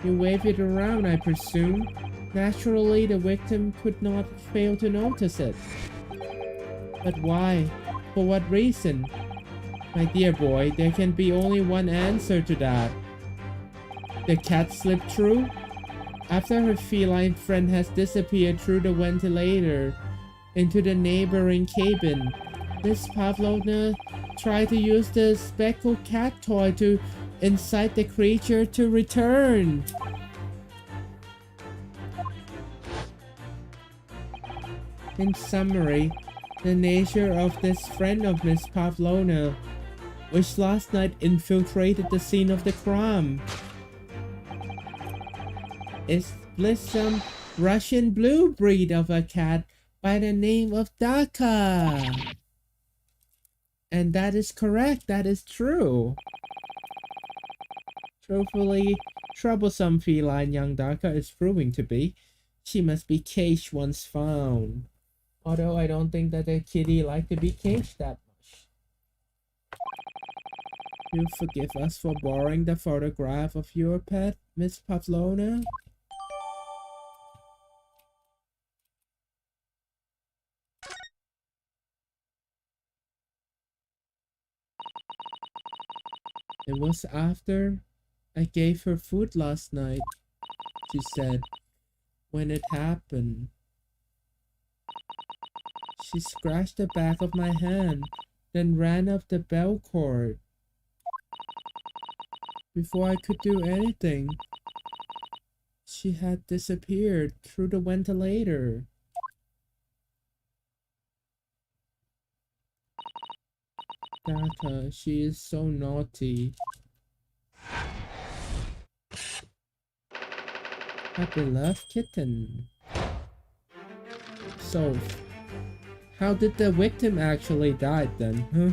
You wave it around, I presume. Naturally, the victim could not fail to notice it. But why? For what reason? My dear boy, there can be only one answer to that. The cat slipped through? After her feline friend has disappeared through the ventilator into the neighboring cabin, Miss Pavlovna tried to use the speckled cat toy to incite the creature to return. In summary, the nature of this friend of Miss Pavlovna, which last night infiltrated the scene of the crime, is some Russian blue breed of a cat by the name of Daka. And that is correct, that is true. Truthfully, troublesome feline young Daka is proving to be. She must be caged once found. Although I don't think that a kitty like to be caged that much. You forgive us for borrowing the photograph of your pet, Miss Pavlovna? It was after I gave her food last night, she said, when it happened. She scratched the back of my hand, then ran up the bell cord. Before I could do anything, she had disappeared through the ventilator. Daka, she is so naughty. A beloved kitten. So, how did the victim actually die then, huh?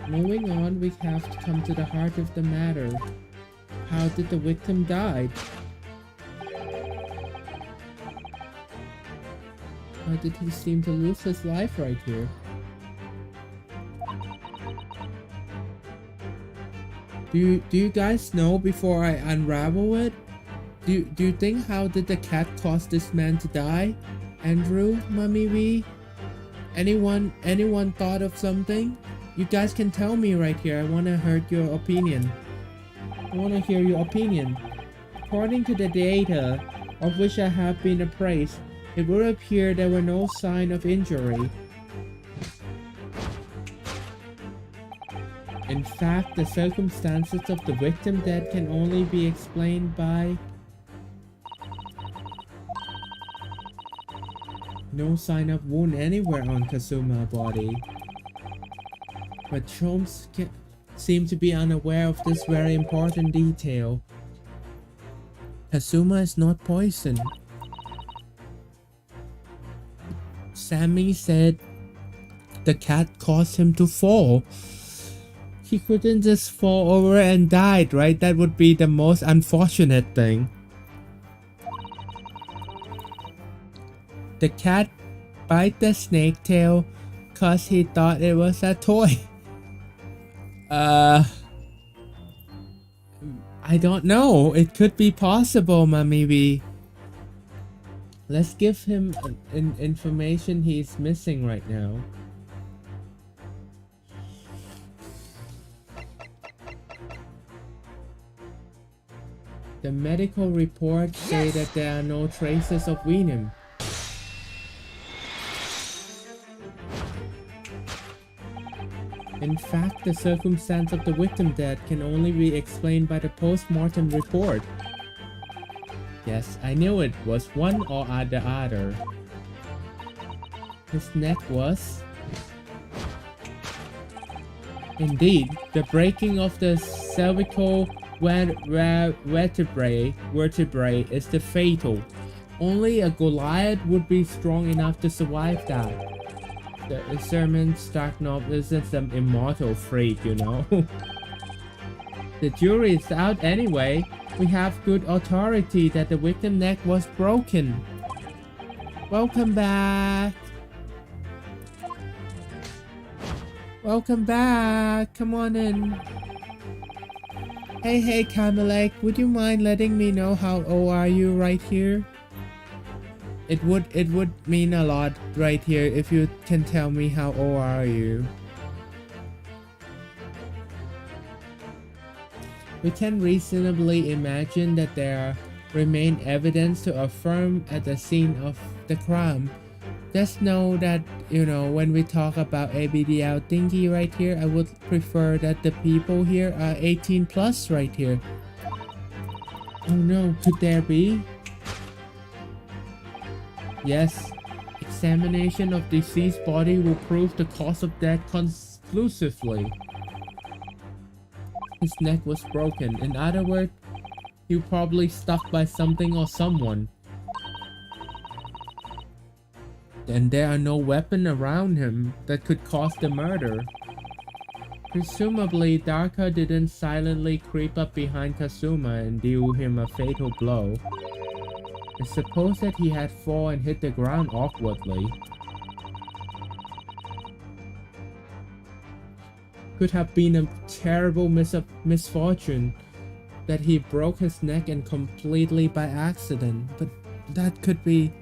Moving on, we have to come to the heart of the matter. How did the victim die? How did he seem to lose his life right here? Do you guys know before I unravel it? Do you think how did the cat cause this man to die? Andrew, Mummy V? Anyone thought of something? You guys can tell me right here. I want to hear your opinion. I want to hear your opinion. According to the data of which I have been appraised, it would appear there were no sign of injury. In fact, the circumstances of the victim death can only be explained by no sign of wound anywhere on Kazuma's body. But Holmes seem to be unaware of this very important detail. Kazuma is not poisoned. Sammy said the cat caused him to fall. He couldn't just fall over and died, right? That would be the most unfortunate thing. The cat bite the snake tail cause he thought it was a toy. I don't know. It could be possible, maybe. Let's give him information he's missing right now. The medical reports say that there are no traces of venom. In fact, the circumstance of the victim death can only be explained by the post-mortem report. Yes, I knew it was one or the other. His neck was... Indeed, the breaking of the cervical vertebrae is the fatal. Only a Goliath would be strong enough to survive that. The Sermon Starknop isn't some immortal freak, you know. The jury is out anyway. We have good authority that the victim neck was broken. Welcome back. Welcome back. Come on in. Hey, Kamalek, would you mind letting me know how old are you right here? It would mean a lot right here if you can tell me how old are you. We can reasonably imagine that there remain evidence to affirm at the scene of the crime. Just know that, you know, when we talk about ABDL thingy right here, I would prefer that the people here are 18 plus right here. Oh no, could there be? Yes, examination of deceased body will prove the cause of death conclusively. His neck was broken. In other words, he was probably stuck by something or someone. And there are no weapons around him that could cause the murder. Presumably, Darka didn't silently creep up behind Kazuma and deal him a fatal blow. I suppose that he had fallen and hit the ground awkwardly. Could have been a terrible misfortune that he broke his neck and completely by accident, but that could be...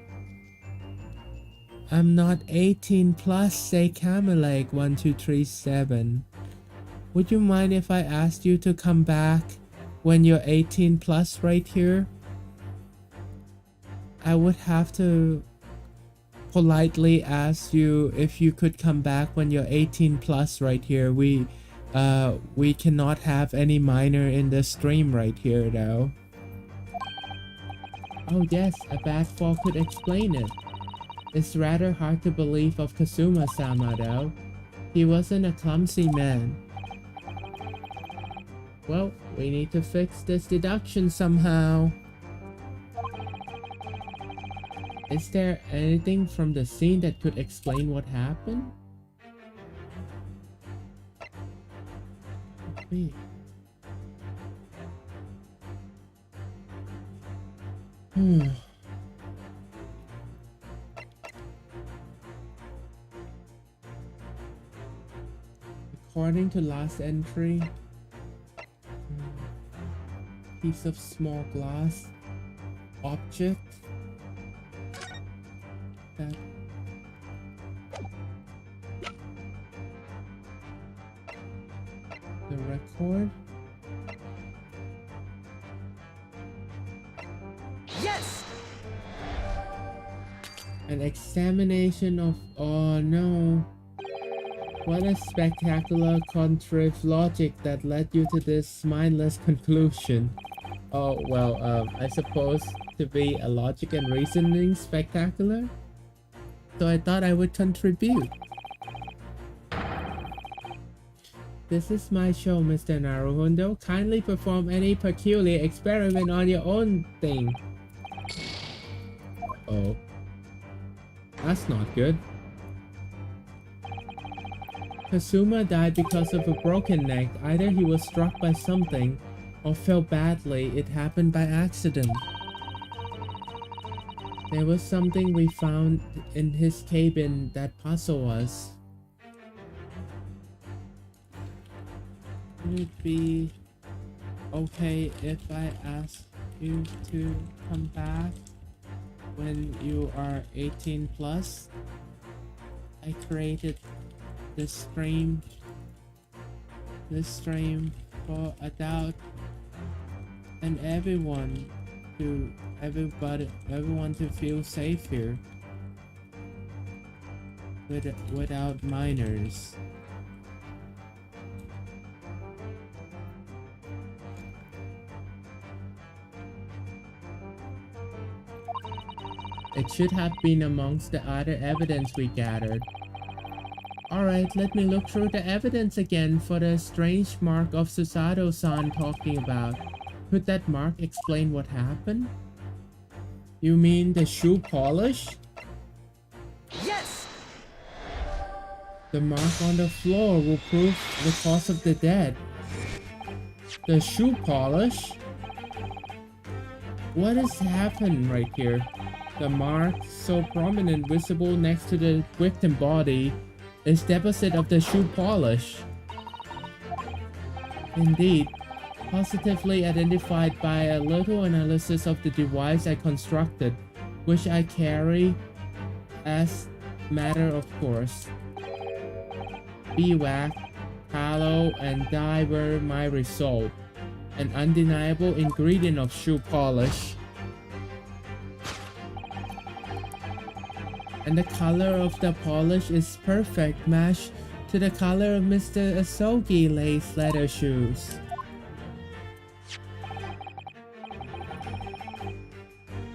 I'm not 18 plus, say Kamalek 1237. Would you mind if I asked you to come back when you're 18 plus right here? I would have to politely ask you if you could come back when you're 18 plus right here. We cannot have any minor in the stream right here though. Oh yes, a bad fall could explain it. It's rather hard to believe of Kazuma-sama though. He wasn't a clumsy man. Well, we need to fix this deduction somehow. Is there anything from the scene that could explain what happened? Wait. According to last entry, piece of small glass object that the record. Yes. An examination of... oh no. What a spectacular contrived logic that led you to this mindless conclusion. Oh, well, I suppose to be a logic and reasoning spectacular? So I thought I would contribute. This is my show, Mr. Naruhondo. Kindly perform any peculiar experiment on your own thing. Oh. That's not good. Kazuma died because of a broken neck. Either he was struck by something or fell badly. It happened by accident. There was something we found in his cabin that puzzled us. Would it be okay if I ask you to come back when you are 18 plus? I created this stream for adult and everyone to feel safe here without minors. It should have been amongst the other evidence we gathered. Alright, let me look through the evidence again for the strange mark of Susato-san talking about. Could that mark explain what happened? You mean the shoe polish? Yes! The mark on the floor will prove the cause of the death. The shoe polish? What has happened right here? The mark, so prominent, visible next to the victim body, is deposit of the shoe polish. Indeed, positively identified by a little analysis of the device I constructed, which I carry as matter of course. Beeswax, tallow, and dye were my result, an undeniable ingredient of shoe polish. And the color of the polish is perfect match to the color of Mr. Asogi lace leather shoes.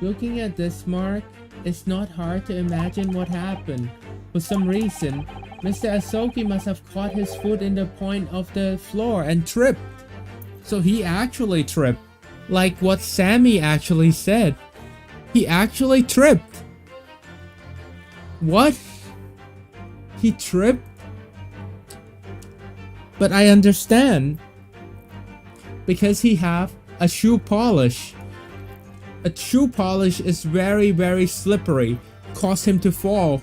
Looking at this mark, it's not hard to imagine what happened. For some reason, Mr. Asogi must have caught his foot in the point of the floor and tripped. So he actually tripped, like what Sammy actually said. He actually tripped. What? He tripped? But I understand. Because he have a shoe polish. A shoe polish is very, very slippery. Cause him to fall.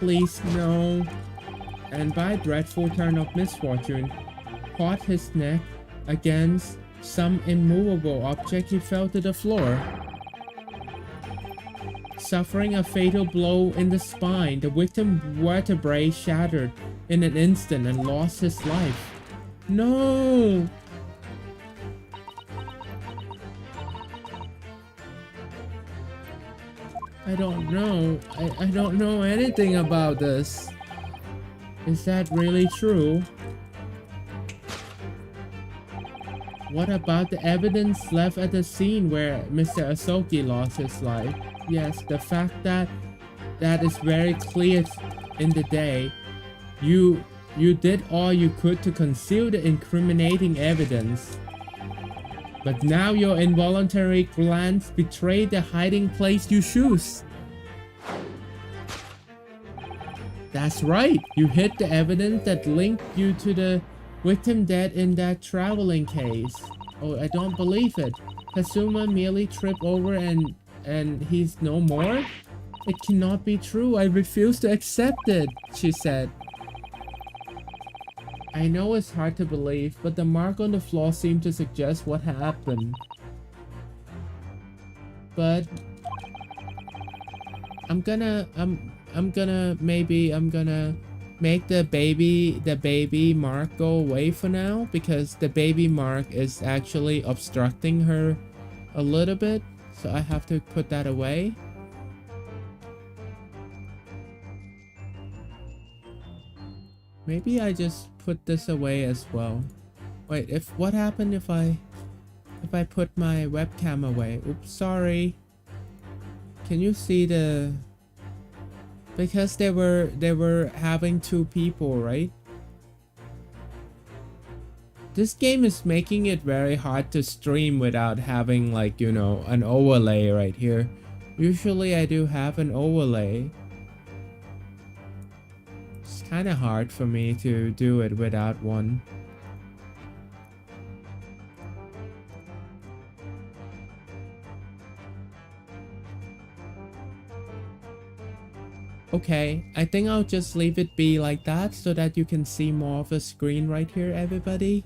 Please no. And by a dreadful turn of misfortune, caught his neck against some immovable object, he fell to the floor. Suffering a fatal blow in the spine, the victim vertebrae shattered in an instant and lost his life. No! I don't know. I don't know anything about this. Is that really true? What about the evidence left at the scene where Mr. Asogi lost his life? Yes, the fact that is very clear in the day. You did all you could to conceal the incriminating evidence. But now your involuntary glance betrayed the hiding place you choose. That's right, you hid the evidence that linked you to the victim dead in that traveling case. Oh, I don't believe it. Kazuma merely tripped over and he's no more? It cannot be true. I refuse to accept it, she said. I know it's hard to believe, but the mark on the floor seemed to suggest what happened. But I'm gonna make the baby mark go away for now, because the baby mark is actually obstructing her a little bit, so I have to put that away. Maybe I just put this away as well. Wait, what happened if I put my webcam away? Oops, sorry. Can you see the... Because they were having two people, right? This game is making it very hard to stream without having, like, you know, an overlay right here. Usually I do have an overlay. It's kind of hard for me to do it without one. Okay, I think I'll just leave it be like that so that you can see more of the screen right here, everybody.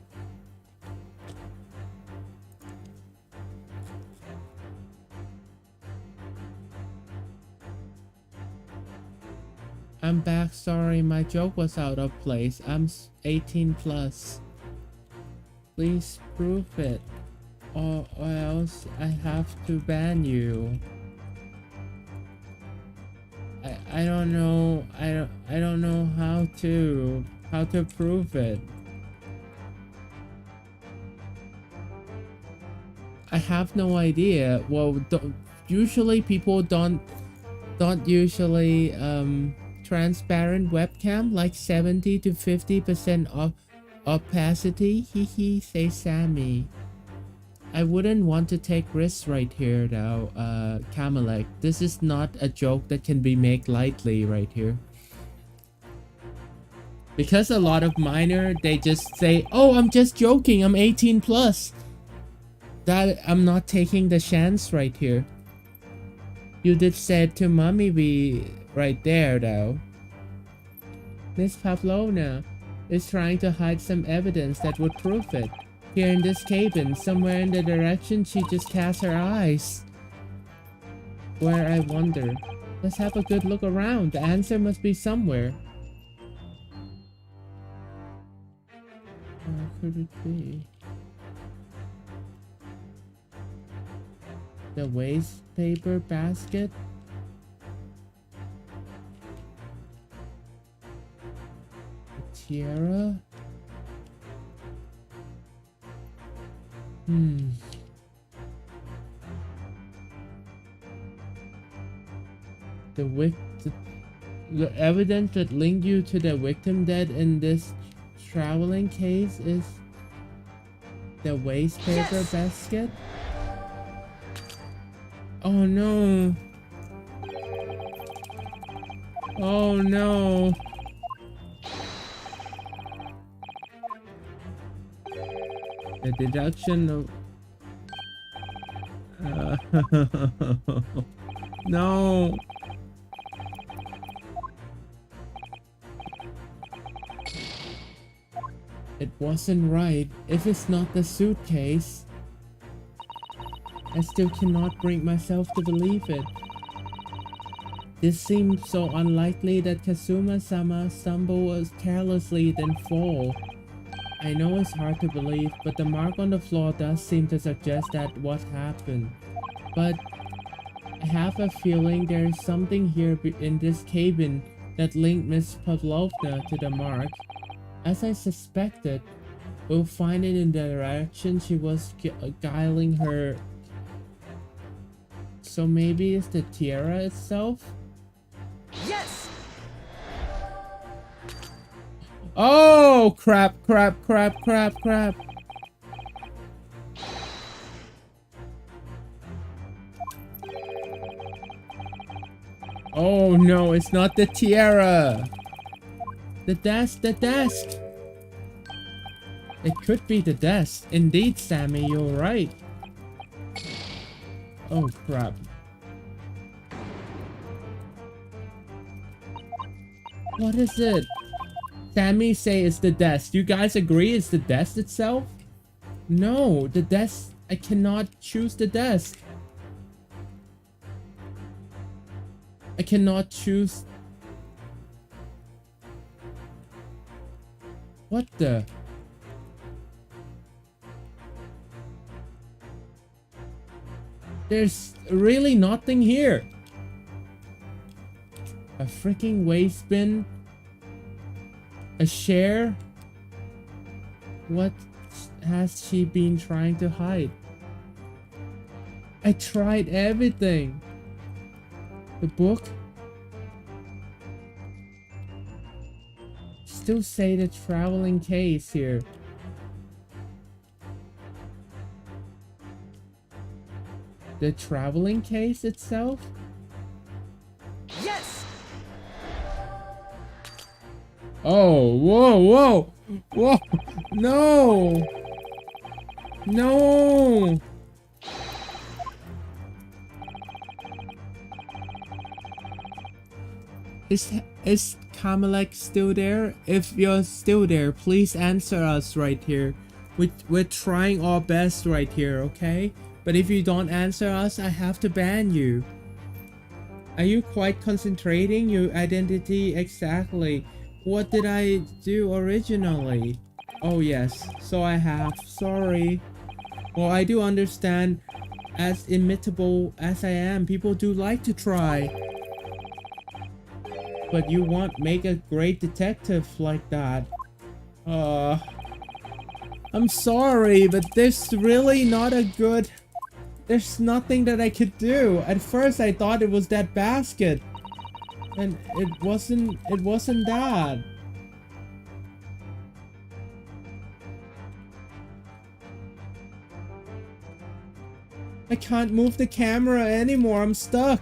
I'm back, sorry, my joke was out of place. I'm 18 plus. Please prove it, or else I have to ban you. I don't know. I don't know how to prove it. I have no idea. Well, usually people don't usually transparent webcam, like 70 to 50% Opacity, hee says Sammy. I wouldn't want to take risks right here though, Kamalek. This is not a joke that can be made lightly right here. Because a lot of minor, they just say, oh, I'm just joking, I'm 18 plus. That I'm not taking the chance right here. You did say it to mommy we right there though. Miss Pavlovna is trying to hide some evidence that would prove it. Here in this cabin, somewhere in the direction she just cast her eyes. Where I wonder. Let's have a good look around. The answer must be somewhere. Where could it be? The waste paper basket? The tiara? The evidence that linked you to the victim dead in this traveling case is the waste paper basket? Oh no. Oh no. The deduction of... no. It wasn't right. If it's not the suitcase, I still cannot bring myself to believe it. This seems so unlikely that Kazuma-sama stumbled carelessly then fall. I know it's hard to believe, but the mark on the floor does seem to suggest that what happened. But I have a feeling there is something here in this cabin that linked Miss Pavlovna to the mark. As I suspected, we'll find it in the direction she was guiling her. So maybe it's the tiara itself? Yes! Oh, crap. Oh no, it's not the tiara. The desk. It could be the desk. Indeed, Sammy, you're right. Oh crap. What is it? Sammy say it's the desk. You guys agree it's the desk itself? No, the desk. I cannot choose the desk. I cannot choose. What the? There's really nothing here. A freaking waste bin. A chair. What has she been trying to hide? I tried everything. The book. Still say the traveling case here. The traveling case itself? Yes! Oh, whoa. No! No! Is Kamalek still there? If you're still there, please answer us right here. We're trying our best right here, okay? But if you don't answer us, I have to ban you. Are you quite concentrating your identity exactly? What did I do originally? Oh yes, so I have. Sorry. Well, I do understand. As imitable as I am, people do like to try. But you won't make a great detective like that. I'm sorry, but there's really not a good... There's nothing that I could do. At first I thought it was that basket. And it wasn't that. I can't move the camera anymore. I'm stuck.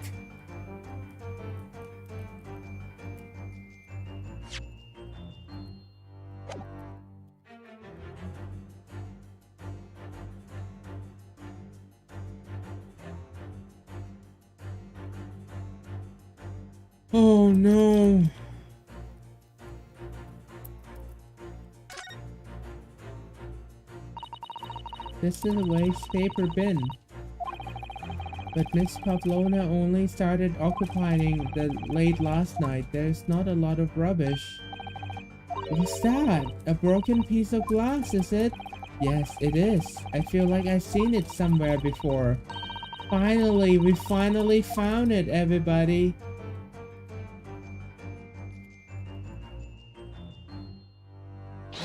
Oh no. This is a waste paper bin. But Miss Pavlona only started occupying the late last night. There's not a lot of rubbish. What's that? A broken piece of glass, is it? Yes, it is. I feel like I've seen it somewhere before. Finally, we finally found it, everybody.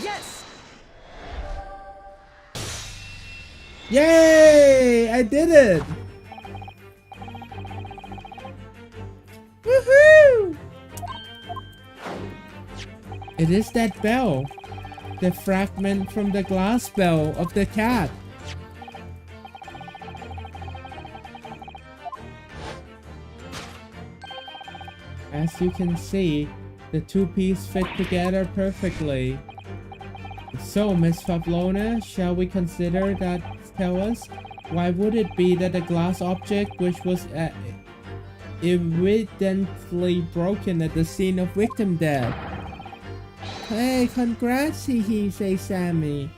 Yes! Yay! I did it! Woohoo! It is that bell. The fragment from the glass bell of the cat. As you can see, the two pieces fit together perfectly. So, Miss Pavlona, shall we consider that? Tell us, why would it be that a glass object which was evidently broken at the scene of victim death? Hey, congrats, he say Sammy.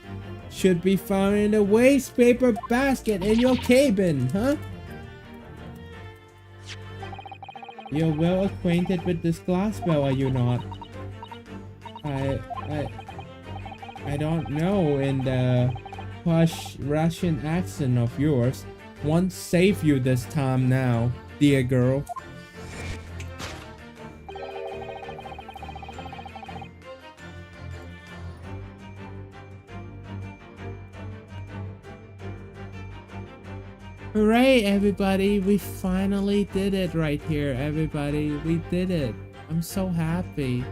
Should be found in a waste paper basket in your cabin, huh? You're well acquainted with this glass bell, are you not? I don't know in the posh Russian accent of yours. Won't save you this time now, dear girl. Hooray, everybody! We finally did it right here, everybody. We did it. I'm so happy.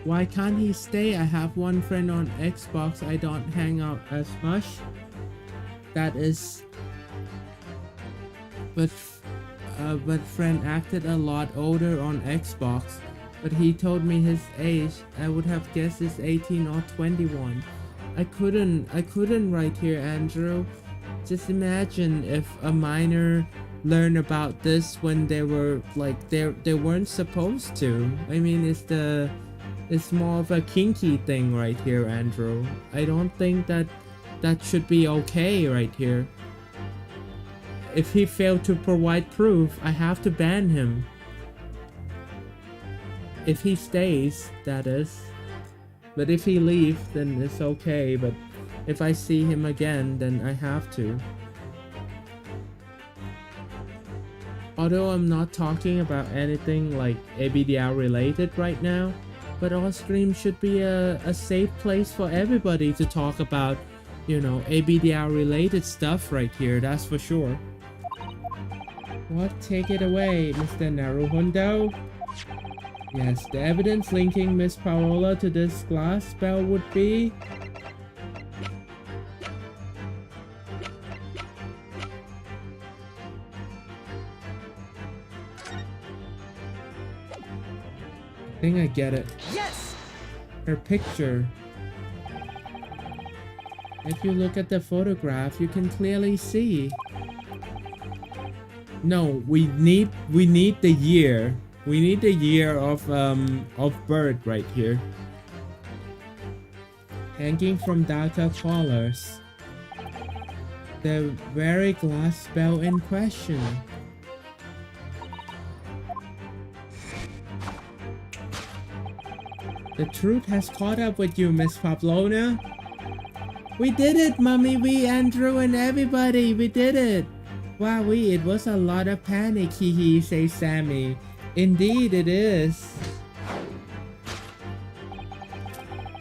Why can't he stay? I have one friend on Xbox. I don't hang out as much. That is... But friend acted a lot older on Xbox. But he told me his age. I would have guessed it's 18 or 21. I couldn't right here, Andrew. Just imagine if a minor learned about this when they were like they weren't supposed to. I mean, it's more of a kinky thing right here, Andrew. I don't think that should be okay right here. If he failed to provide proof, I have to ban him. If he stays, that is. But if he leaves, then it's okay. But if I see him again, then I have to. Although I'm not talking about anything like ABDL related right now, but our stream should be a safe place for everybody to talk about, you know, ABDL related stuff right here, that's for sure. What? Take it away, Mr. Naruhondo. Yes, the evidence linking Miss Paola to this glass spell would be... I think I get it. Yes! Her picture. If you look at the photograph, you can clearly see. No, we need the year. We need the year of birth right here. Hanging from darker colors. The very glass spell in question. The truth has caught up with you, Miss Pavlona. We did it, Mommy, we, Andrew, and everybody. We did it. Wow, it was a lot of panic, hee, says Sammy. Indeed, it is.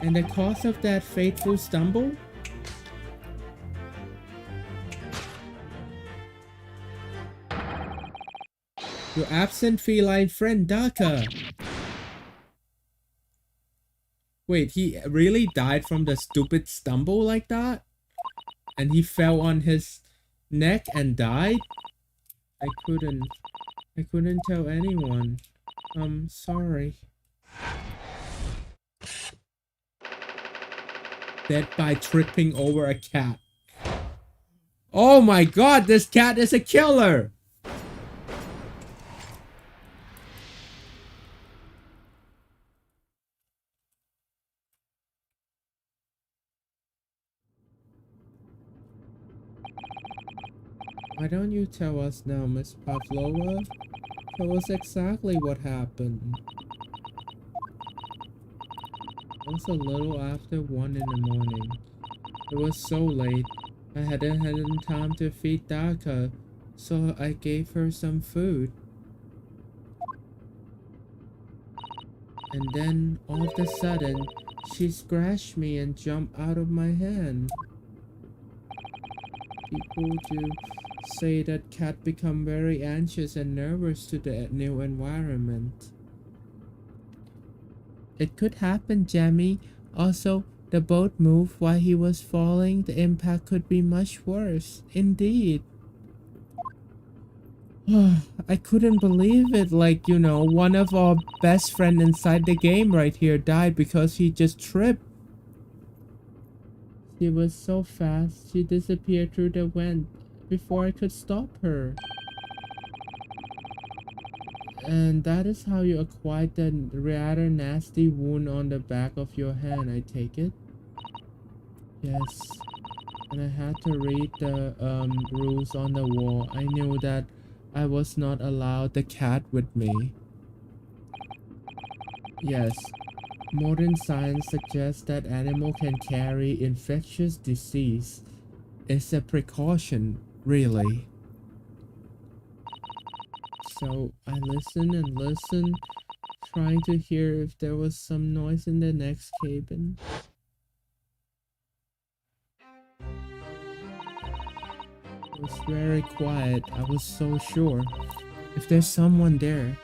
And the cause of that fateful stumble? Your absent feline friend Daka. Wait, he really died from the stupid stumble like that? And he fell on his neck and died? I couldn't tell anyone. I'm sorry. Dead by tripping over a cat. Oh my god, this cat is a killer! Why don't you tell us now, Miss Pavlova? Tell us exactly what happened. It was a little after 1 in the morning. It was so late. I hadn't had time to feed Daka, so I gave her some food. And then, all of a sudden, she scratched me and jumped out of my hand. People do say that cats become very anxious and nervous to the new environment. It could happen, Jammy. Also, the boat moved while he was falling. The impact could be much worse. Indeed. I couldn't believe it. Like, you know, one of our best friends inside the game right here died because he just tripped. She was so fast, she disappeared through the vent before I could stop her. And that is how you acquired the rather nasty wound on the back of your hand, I take it? Yes. And I had to read the rules on the wall. I knew that I was not allowed the cat with me. Yes. Modern science suggests that animal can carry infectious disease. It's a precaution, really. So I listened and listened, trying to hear if there was some noise in the next cabin. It was very quiet, I was so sure. If there's someone there,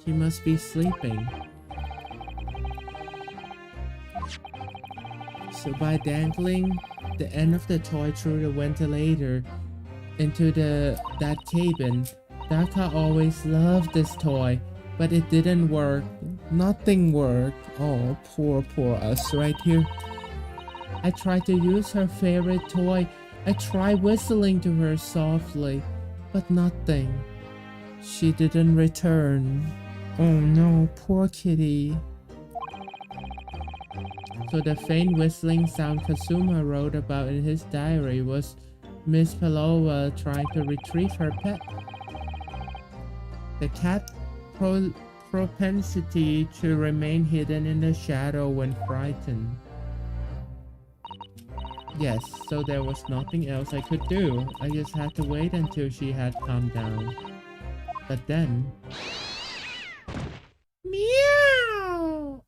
he must be sleeping. So by dangling the end of the toy through the ventilator into that cabin, Daka always loved this toy, but it didn't work. Nothing worked. Oh, poor us right here. I tried to use her favorite toy. I tried whistling to her softly, but nothing. She didn't return. Oh no, poor kitty. So the faint whistling sound Kazuma wrote about in his diary was Miss Pelova trying to retrieve her pet. The cat's propensity to remain hidden in the shadow when frightened. Yes, so there was nothing else I could do. I just had to wait until she had calmed down. But then... Meow!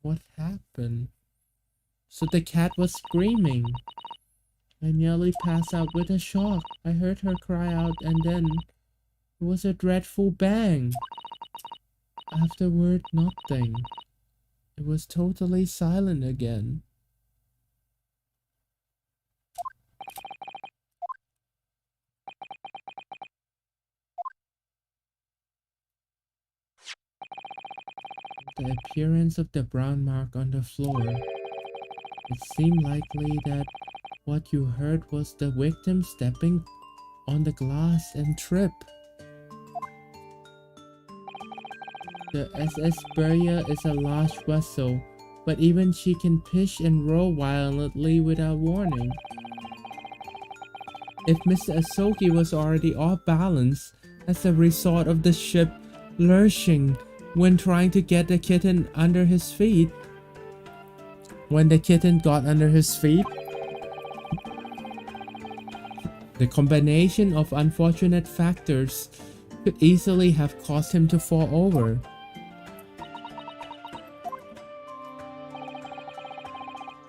What happened? So the cat was screaming. I nearly passed out with a shock. I heard her cry out and then it was a dreadful bang. Afterward, nothing. It was totally silent again. The appearance of the brown mark on the floor. It seemed likely that what you heard was the victim stepping on the glass and trip. The SS Beria is a large vessel, but even she can pitch and roll violently without warning. If Mr. Asoki was already off balance as a result of the ship lurching when trying to get the kitten under his feet, when the kitten got under his feet, the combination of unfortunate factors could easily have caused him to fall over.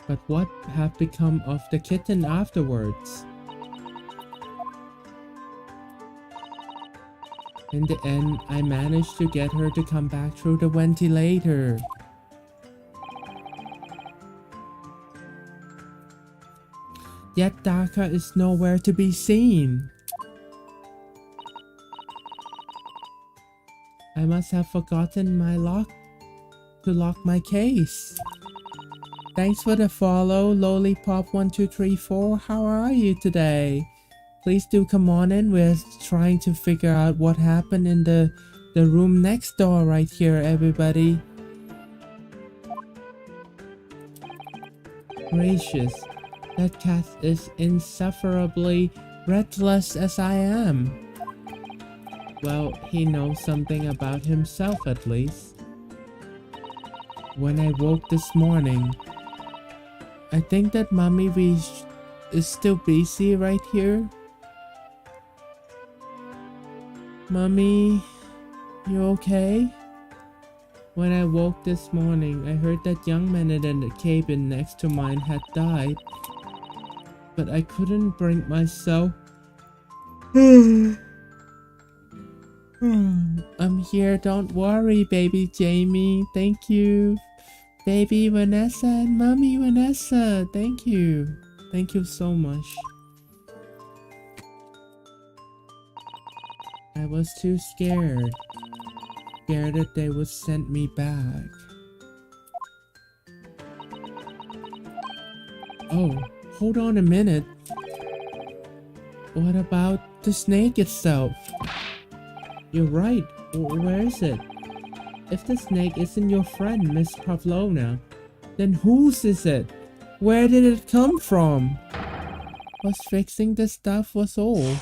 But what have become of the kitten afterwards? In the end, I managed to get her to come back through the ventilator. Yet Daka is nowhere to be seen. I must have forgotten my lock to lock my case. Thanks for the follow, Lollipop1234. How are you today? Please do come on in. We're trying to figure out what happened in the room next door right here, everybody. Gracious, that cat is insufferably restless as I am. Well, he knows something about himself at least. When I woke this morning, I think that Mommy is still busy right here. Mommy, you okay? When I woke this morning, I heard that young man in the cabin next to mine had died. But I couldn't bring myself. I'm here, don't worry, baby Jamie. Thank you. Baby Vanessa and Mommy Vanessa. Thank you. Thank you so much. I was too scared. Scared that they would send me back. Oh, hold on a minute. What about the snake itself? You're right. Where is it? If the snake isn't your friend, Miss Pavlona, then whose is it? Where did it come from? Was fixing the stuff was all.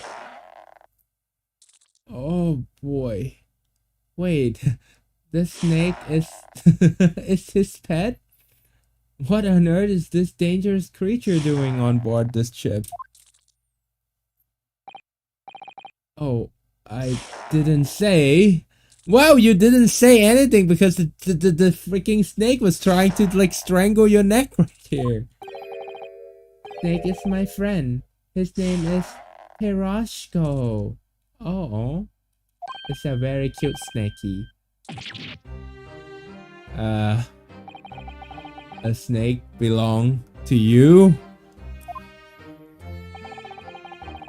Oh boy. Wait, the snake is is his pet? What on earth is this dangerous creature doing on board this ship? Oh, I didn't say. Wow, you didn't say anything because the freaking snake was trying to like strangle your neck right here. Snake is my friend. His name is Hiroshiko. Oh, it's a very cute snakey. A snake belong to you?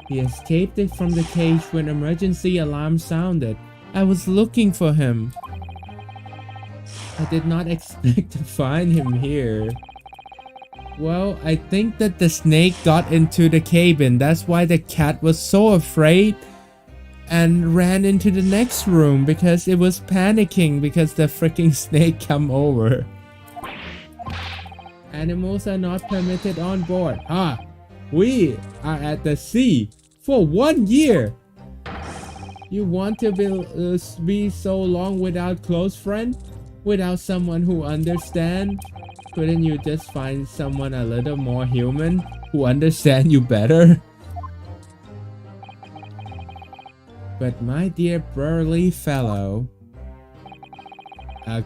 He escaped it from the cage when emergency alarm sounded. I was looking for him. I did not expect to find him here. Well, I think that the snake got into the cabin. That's why the cat was so afraid and ran into the next room because it was panicking because the freaking snake come over. Animals are not permitted on board. Ah, we are at the sea for 1 year. You want to be so long without close friend? Without someone who understands? Couldn't you just find someone a little more human who understand you better? But my dear burly fellow, a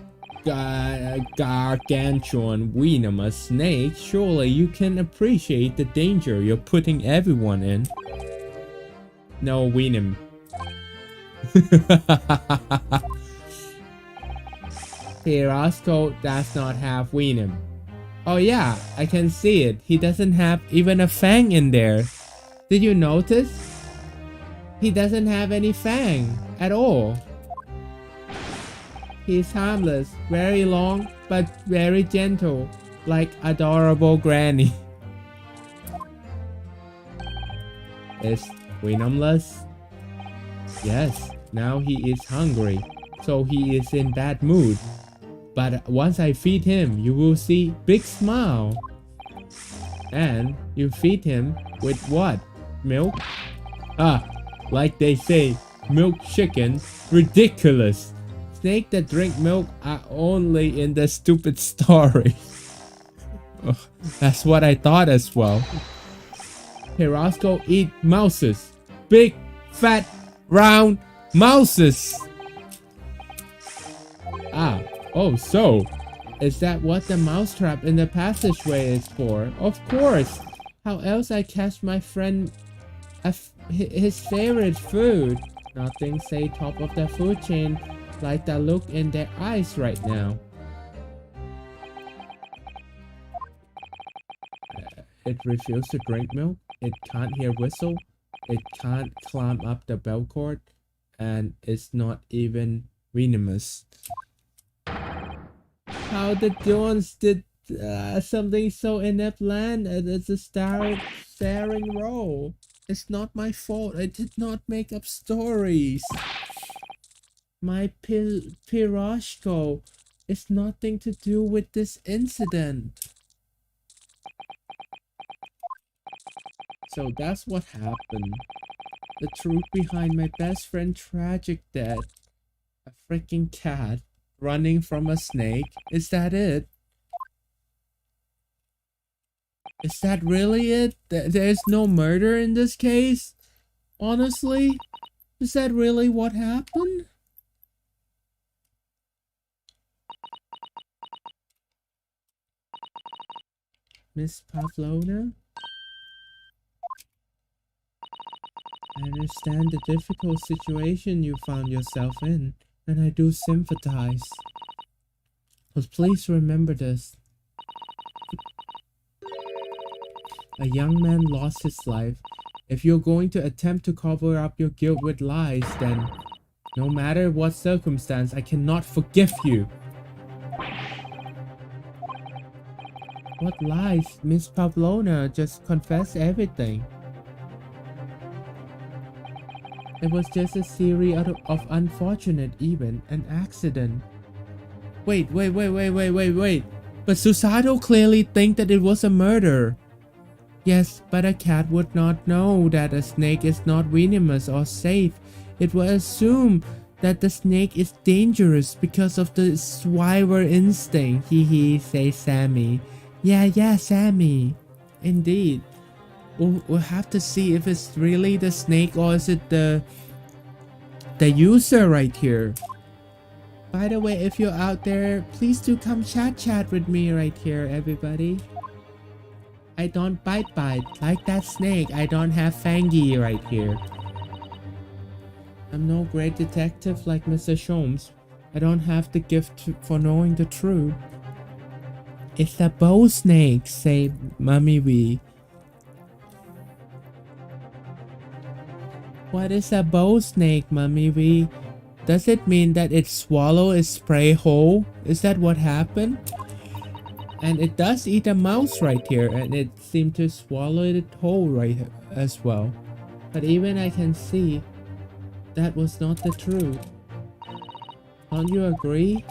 gargantuan venomous snake, surely you can appreciate the danger you're putting everyone in. No venom. Roscoe does not have venom. Oh yeah, I can see it. He doesn't have even a fang in there. Did you notice? He doesn't have any fang at all. He's harmless, very long, but very gentle, like adorable granny. Is venomless? Yes, now he is hungry, so he is in bad mood. But once I feed him, you will see big smile. And you feed him with what? Milk? Ah, like they say, milk chicken, ridiculous. Snakes that drink milk are only in the stupid story. Oh, that's what I thought as well. Roscoe eat mouses. Big, fat, round mouses. Ah, oh, so is that what the mousetrap in the passageway is for? Of course. How else I catch my friend his favorite food? Nothing say top of the food chain like the look in their eyes right now. It refused to drink milk. It can't hear whistle. It can't climb up the bell cord. And it's not even venomous. How the Jones did something so inept land? It's a starring role. It's not my fault. I did not make up stories. My Piroshko is nothing to do with this incident. So that's what happened. The truth behind my best friend's tragic death. A freaking cat running from a snake. Is that it? Is that really it? There's no murder in this case? Honestly? Is that really what happened? Miss Pavlona? I understand the difficult situation you found yourself in, and I do sympathize. But please remember this. A young man lost his life. If you're going to attempt to cover up your guilt with lies, then no matter what circumstance, I cannot forgive you. What lies? Miss Pavlona just confessed everything. It was just a series of unfortunate events, an accident. Wait. But Susato clearly think that it was a murder. Yes, but a cat would not know that a snake is not venomous or safe. It will assume that the snake is dangerous because of the survivor instinct. Hee, say Sammy. Yeah, Sammy. Indeed. We'll have to see if it's really the snake or is it the user right here. By the way, if you're out there, please do come chat with me right here, everybody. I don't bite like that snake. I don't have fangy right here. I'm no great detective like Mr. Holmes. I don't have the gift for knowing the truth. It's a bow snake, say Mummy V. What is a bow snake, Mummy V? Does it mean that it swallow its prey whole? Is that what happened? And it does eat a mouse right here, and it seemed to swallow it whole right here as well. But even I can see that was not the truth. Don't you agree?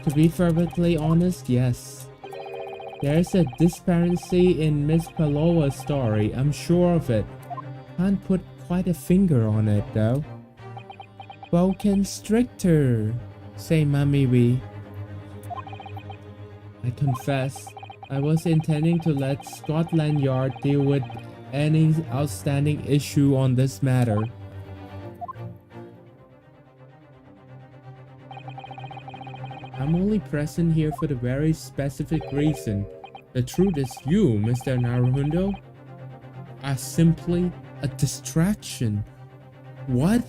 To be perfectly honest, yes. There's a disparity in Miss Palova's story, I'm sure of it. Can't put quite a finger on it though. Spoken stricter, say Mummy V. I confess, I was intending to let Scotland Yard deal with any outstanding issue on this matter. I'm only present here for the very specific reason. The truth is you, Mr. Naruhondo, are simply a distraction. What?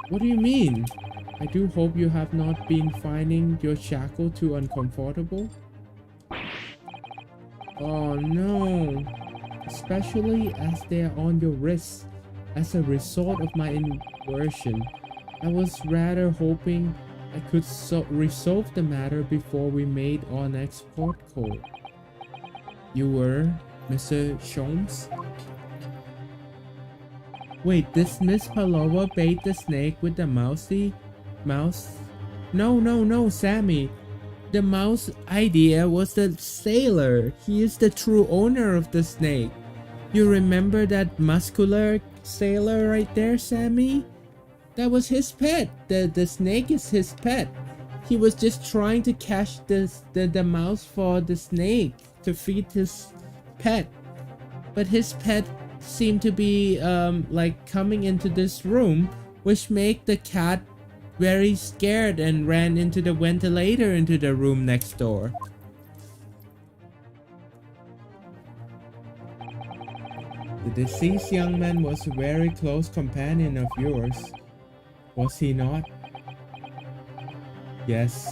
What do you mean? I do hope you have not been finding your shackle too uncomfortable. Oh no. Especially as they are on your wrists. As a result of my inversion, I was rather hoping I could resolve the matter before we made our next port call. You were, Mr. Holmes? Wait, this Miss Palova bait the snake with the mouse? No, Sammy. The mouse idea was the sailor. He is the true owner of the snake. You remember that muscular sailor right there, Sammy? That was his pet. The snake is his pet. He was just trying to catch the mouse for the snake to feed his pet. But his pet seemed to be like coming into this room, which made the cat very scared and ran into the ventilator into the room next door. The deceased young man was a very close companion of yours. Was he not? Yes.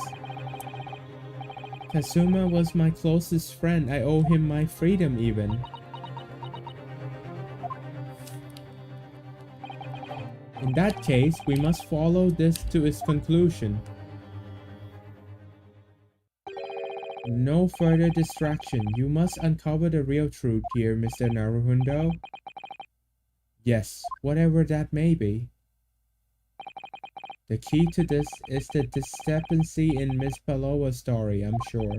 Kazuma was my closest friend. I owe him my freedom even. In that case, we must follow this to its conclusion. No further distraction. You must uncover the real truth here, Mr. Naruhondo. Yes, whatever that may be. The key to this is the discrepancy in Miss Paloa's story, I'm sure.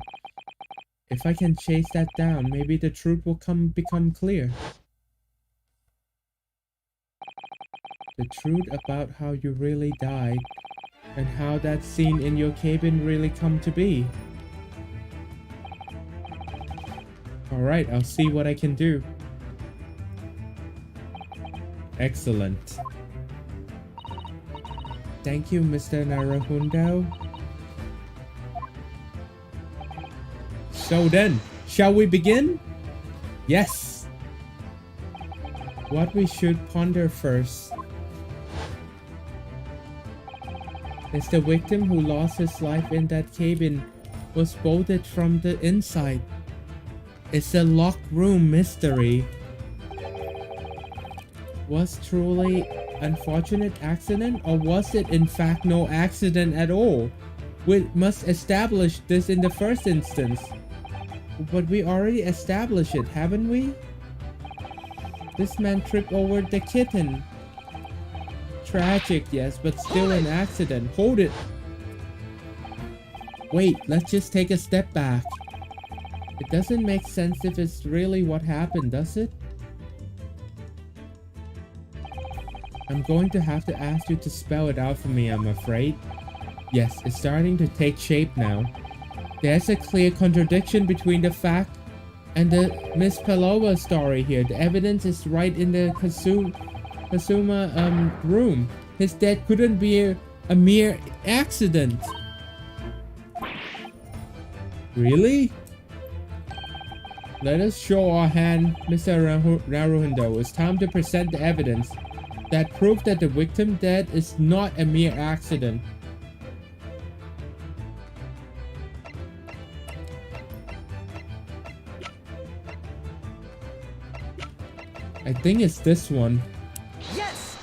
If I can chase that down, maybe the truth will become clear. The truth about how you really died, and how that scene in your cabin really come to be. Alright, I'll see what I can do. Excellent. Thank you, Mr. Naruhondo. So then, shall we begin? Yes. What we should ponder first is the victim who lost his life in that cabin was bolted from the inside. It's a locked room mystery. Was truly unfortunate accident, or was it in fact no accident at all? We must establish this in the first instance. But we already established it, haven't we? This man tripped over the kitten. Tragic, yes, but still an accident. Hold it. Wait, let's just take a step back. It doesn't make sense if it's really what happened, does it? I'm going to have to ask you to spell it out for me, I'm afraid. Yes, it's starting to take shape now. There's a clear contradiction between the fact and the Miss Paloa story here. The evidence is right in the Kazuma room. His death couldn't be a mere accident. Really? Let us show our hand, Mr. Naruhondo. It's time to present the evidence that proves that the victim death is not a mere accident. I think it's this one. Yes.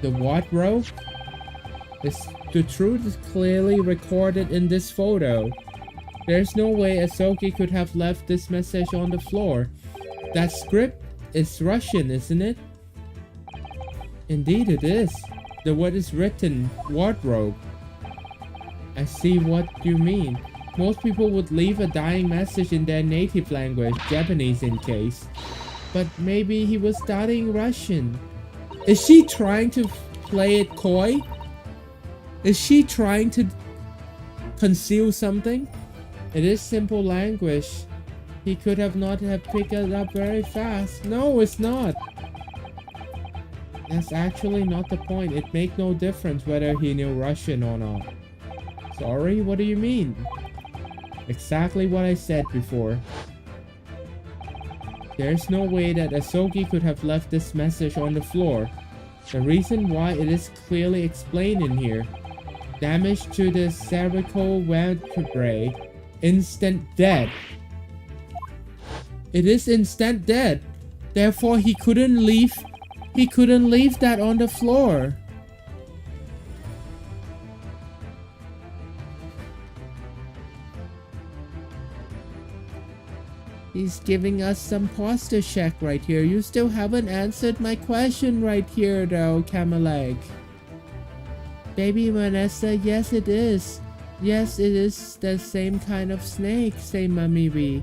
The wardrobe? The truth is clearly recorded in this photo. There's no way Asogi could have left this message on the floor. That script is Russian, isn't it? Indeed it is. The word is written, wardrobe. I see what you mean. Most people would leave a dying message in their native language, Japanese in case. But maybe he was studying Russian. Is she trying to play it coy? Is she trying to conceal something? It is simple language. He could have not have picked it up very fast. No, it's not. That's actually not the point. It makes no difference whether he knew Russian or not. Sorry, what do you mean? Exactly what I said before. There's no way that Asogi could have left this message on the floor. The reason why it is clearly explained in here. Damage to the cervical vertebrae. Instant death. It is instant death. Therefore, he couldn't leave that on the floor. He's giving us some posture check right here. You still haven't answered my question right here though, Cameleg. Baby Vanessa, yes it is. Yes, it is the same kind of snake, say Mummy B.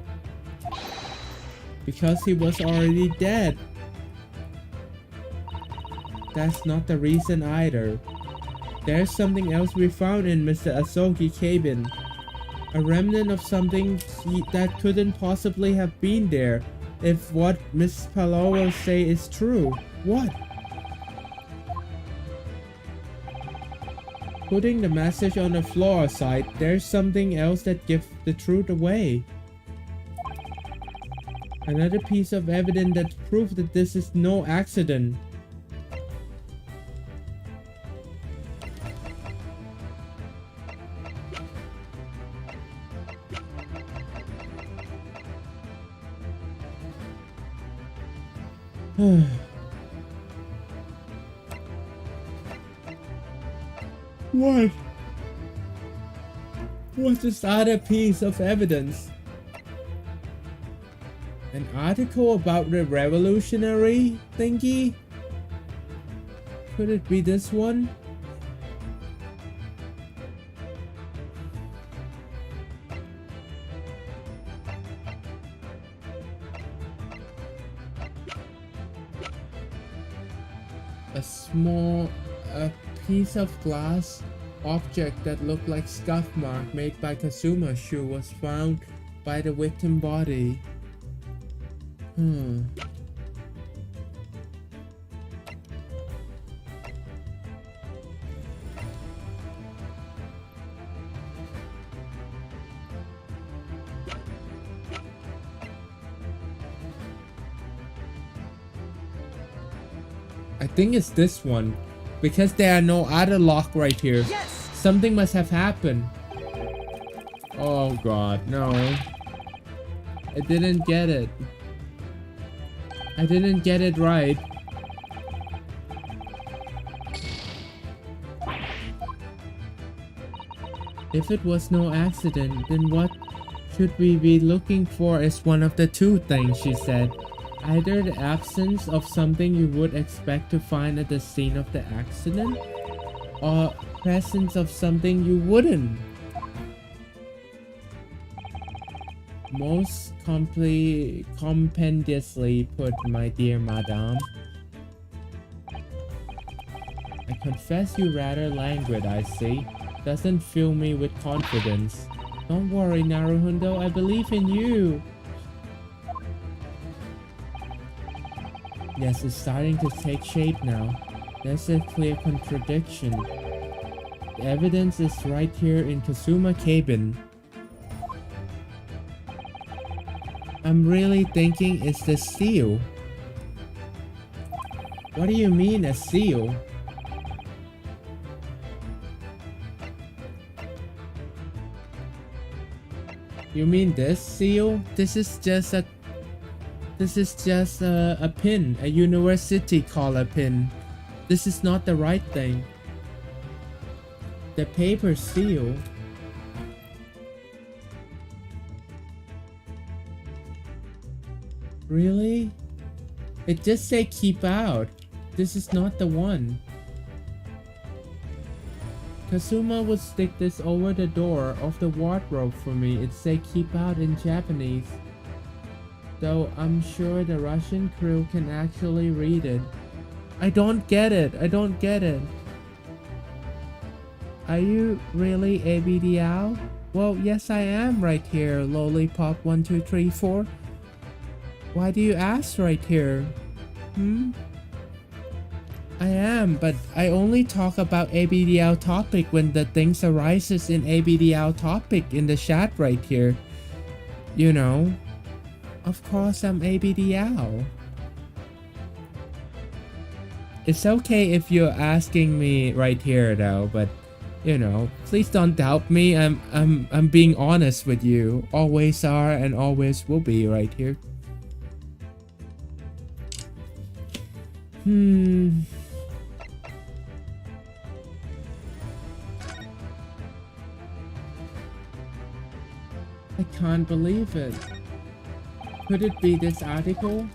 Because he was already dead. That's not the reason either. There's something else we found in Mr. Asogi cabin. A remnant of something that couldn't possibly have been there if what Miss Paloa say is true. What? Putting the message on the floor aside, there's something else that gives the truth away. Another piece of evidence that proves that this is no accident. What? What's this other piece of evidence? An article about the revolutionary thingy? Could it be this one? A piece of glass object that looked like scuff mark made by Kazuma's shoe was found by the victim body. I think it's this one, because there are no other lock right here. Yes! Something must have happened. Oh god, no. I didn't get it. I didn't get it right. If it was no accident, then what should we be looking for is one of the two things, she said. Either the absence of something you would expect to find at the scene of the accident, or presence of something you wouldn't. Most compendiously put, my dear madame. I confess you rather languid, I see. Doesn't fill me with confidence. Don't worry, Naruhondo, I believe in you. Yes, it's starting to take shape now. There's a clear contradiction. The evidence is right here in Kazuma cabin. I'm really thinking it's the seal. What do you mean a seal? You mean this seal? This is just a pin, a university collar pin. This is not the right thing. The paper seal. Really? It just say keep out. This is not the one. Kazuma would stick this over the door of the wardrobe for me. It say keep out in Japanese. Though I'm sure the Russian crew can actually read it. I don't get it. I don't get it. Are you really ABDL? Well, yes I am right here, Lollipop 1234. Why do you ask right here? I am, but I only talk about ABDL topic when the things arises in ABDL topic in the chat right here. You know. Of course I'm ABDL. It's okay if you're asking me right here though, but you know, please don't doubt me. I'm being honest with you. Always are and always will be right here. I can't believe it. Could it be this article?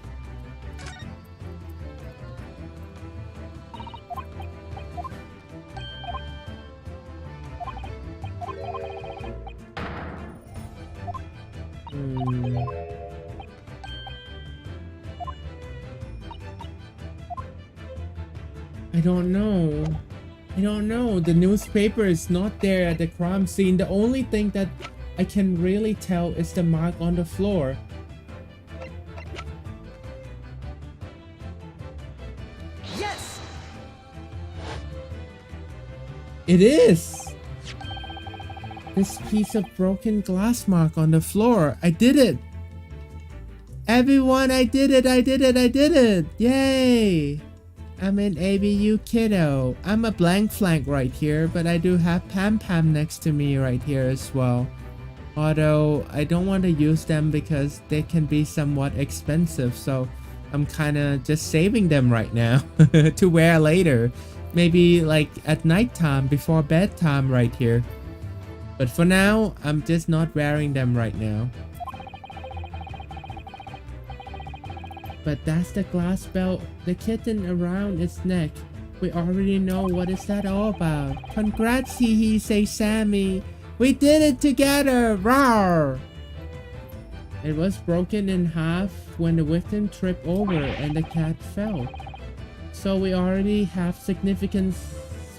I don't know. I don't know. The newspaper is not there at the crime scene. The only thing that I can really tell is the mark on the floor. Yes! It is! This piece of broken glass mark on the floor. I did it! Everyone, I did it, I did it, I did it! Yay! I'm an ABU kiddo. I'm a blank flank right here, but I do have Pam Pam next to me right here as well. Although I don't want to use them because they can be somewhat expensive, so I'm kind of just saving them right now to wear later. Maybe like at nighttime before bedtime right here. But for now, I'm just not wearing them right now. But that's the glass belt, the kitten around its neck. We already know what is that all about. Congrats, hee say Sammy. We did it together, rawr! It was broken in half when the victim tripped over and the cat fell. So we already have significant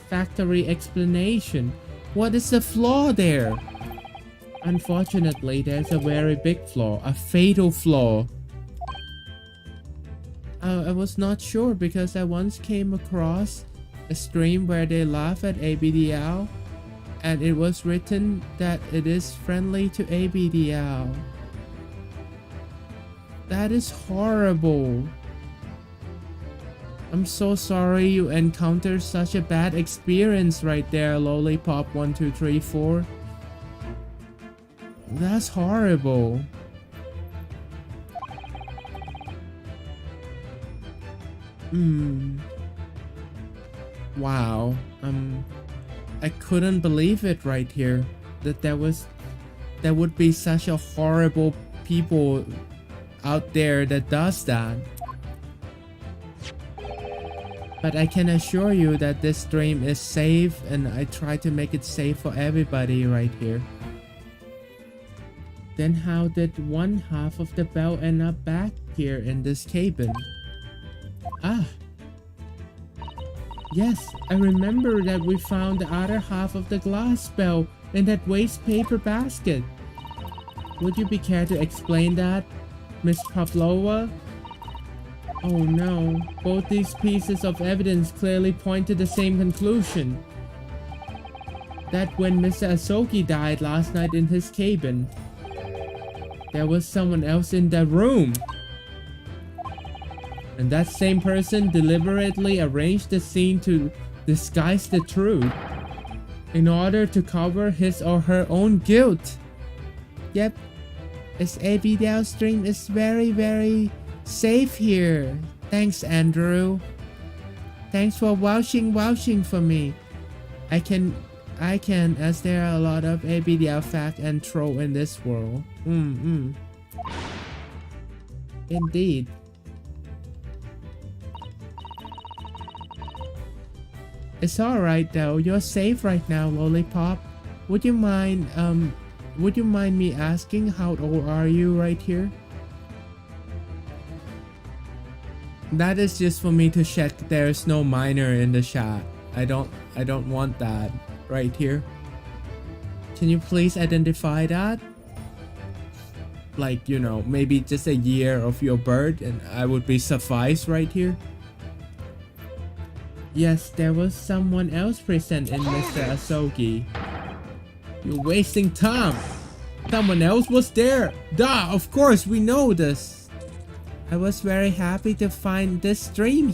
factory explanation. What is the flaw there? Unfortunately, there's a very big flaw, a fatal flaw. I was not sure because I once came across a stream where they laugh at ABDL and it was written that it is friendly to ABDL. That is horrible. I'm so sorry you encountered such a bad experience right there, Lollipop1234. That's horrible. Wow. I couldn't believe it right here. That there would be such a horrible people out there that does that. But I can assure you that this stream is safe and I try to make it safe for everybody right here. Then how did one half of the bell end up back here in this cabin? Ah. Yes, I remember that we found the other half of the glass bell in that waste paper basket. Would you be care to explain that, Miss Pavlova? Oh no, both these pieces of evidence clearly point to the same conclusion. That when Mr. Asoki died last night in his cabin, there was someone else in the room. And that same person deliberately arranged the scene to disguise the truth in order to cover his or her own guilt. Yep, this ABDL stream is very safe here. Thanks, Andrew. Thanks for vouching for me. I can, as there are a lot of ABDL fact and troll in this world. Indeed. It's alright though, you're safe right now, Lollipop. Would you mind me asking how old are you right here? That is just for me to check there's no minor in the chat. I don't want that right here. Can you please identify that? Like, you know, maybe just a year of your birth and I would be suffice right here. Yes, there was someone else present in Mr. Asoki. You're wasting time. Someone else was there. Duh, of course we know this. I was very happy to find this stream.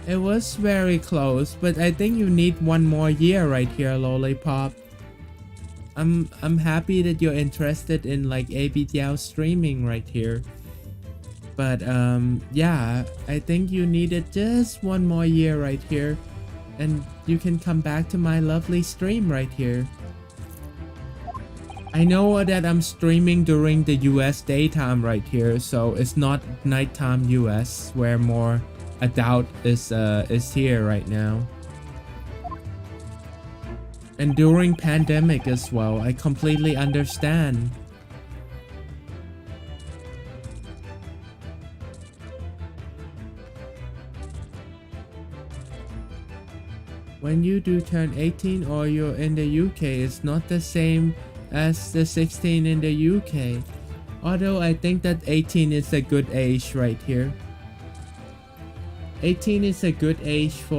It was very close, but I think you need one more year right here, Lollipop. I'm happy that you're interested in like ABDL streaming right here. But yeah, I think you needed just one more year right here and you can come back to my lovely stream right here. I know that I'm streaming during the US daytime right here, so it's not nighttime US where more adult is here right now. And during pandemic as well, I completely understand. When you do turn 18 or you're in the UK, it's not the same as the 16 in the UK. Although I think that 18 is a good age right here. 18 is a good age for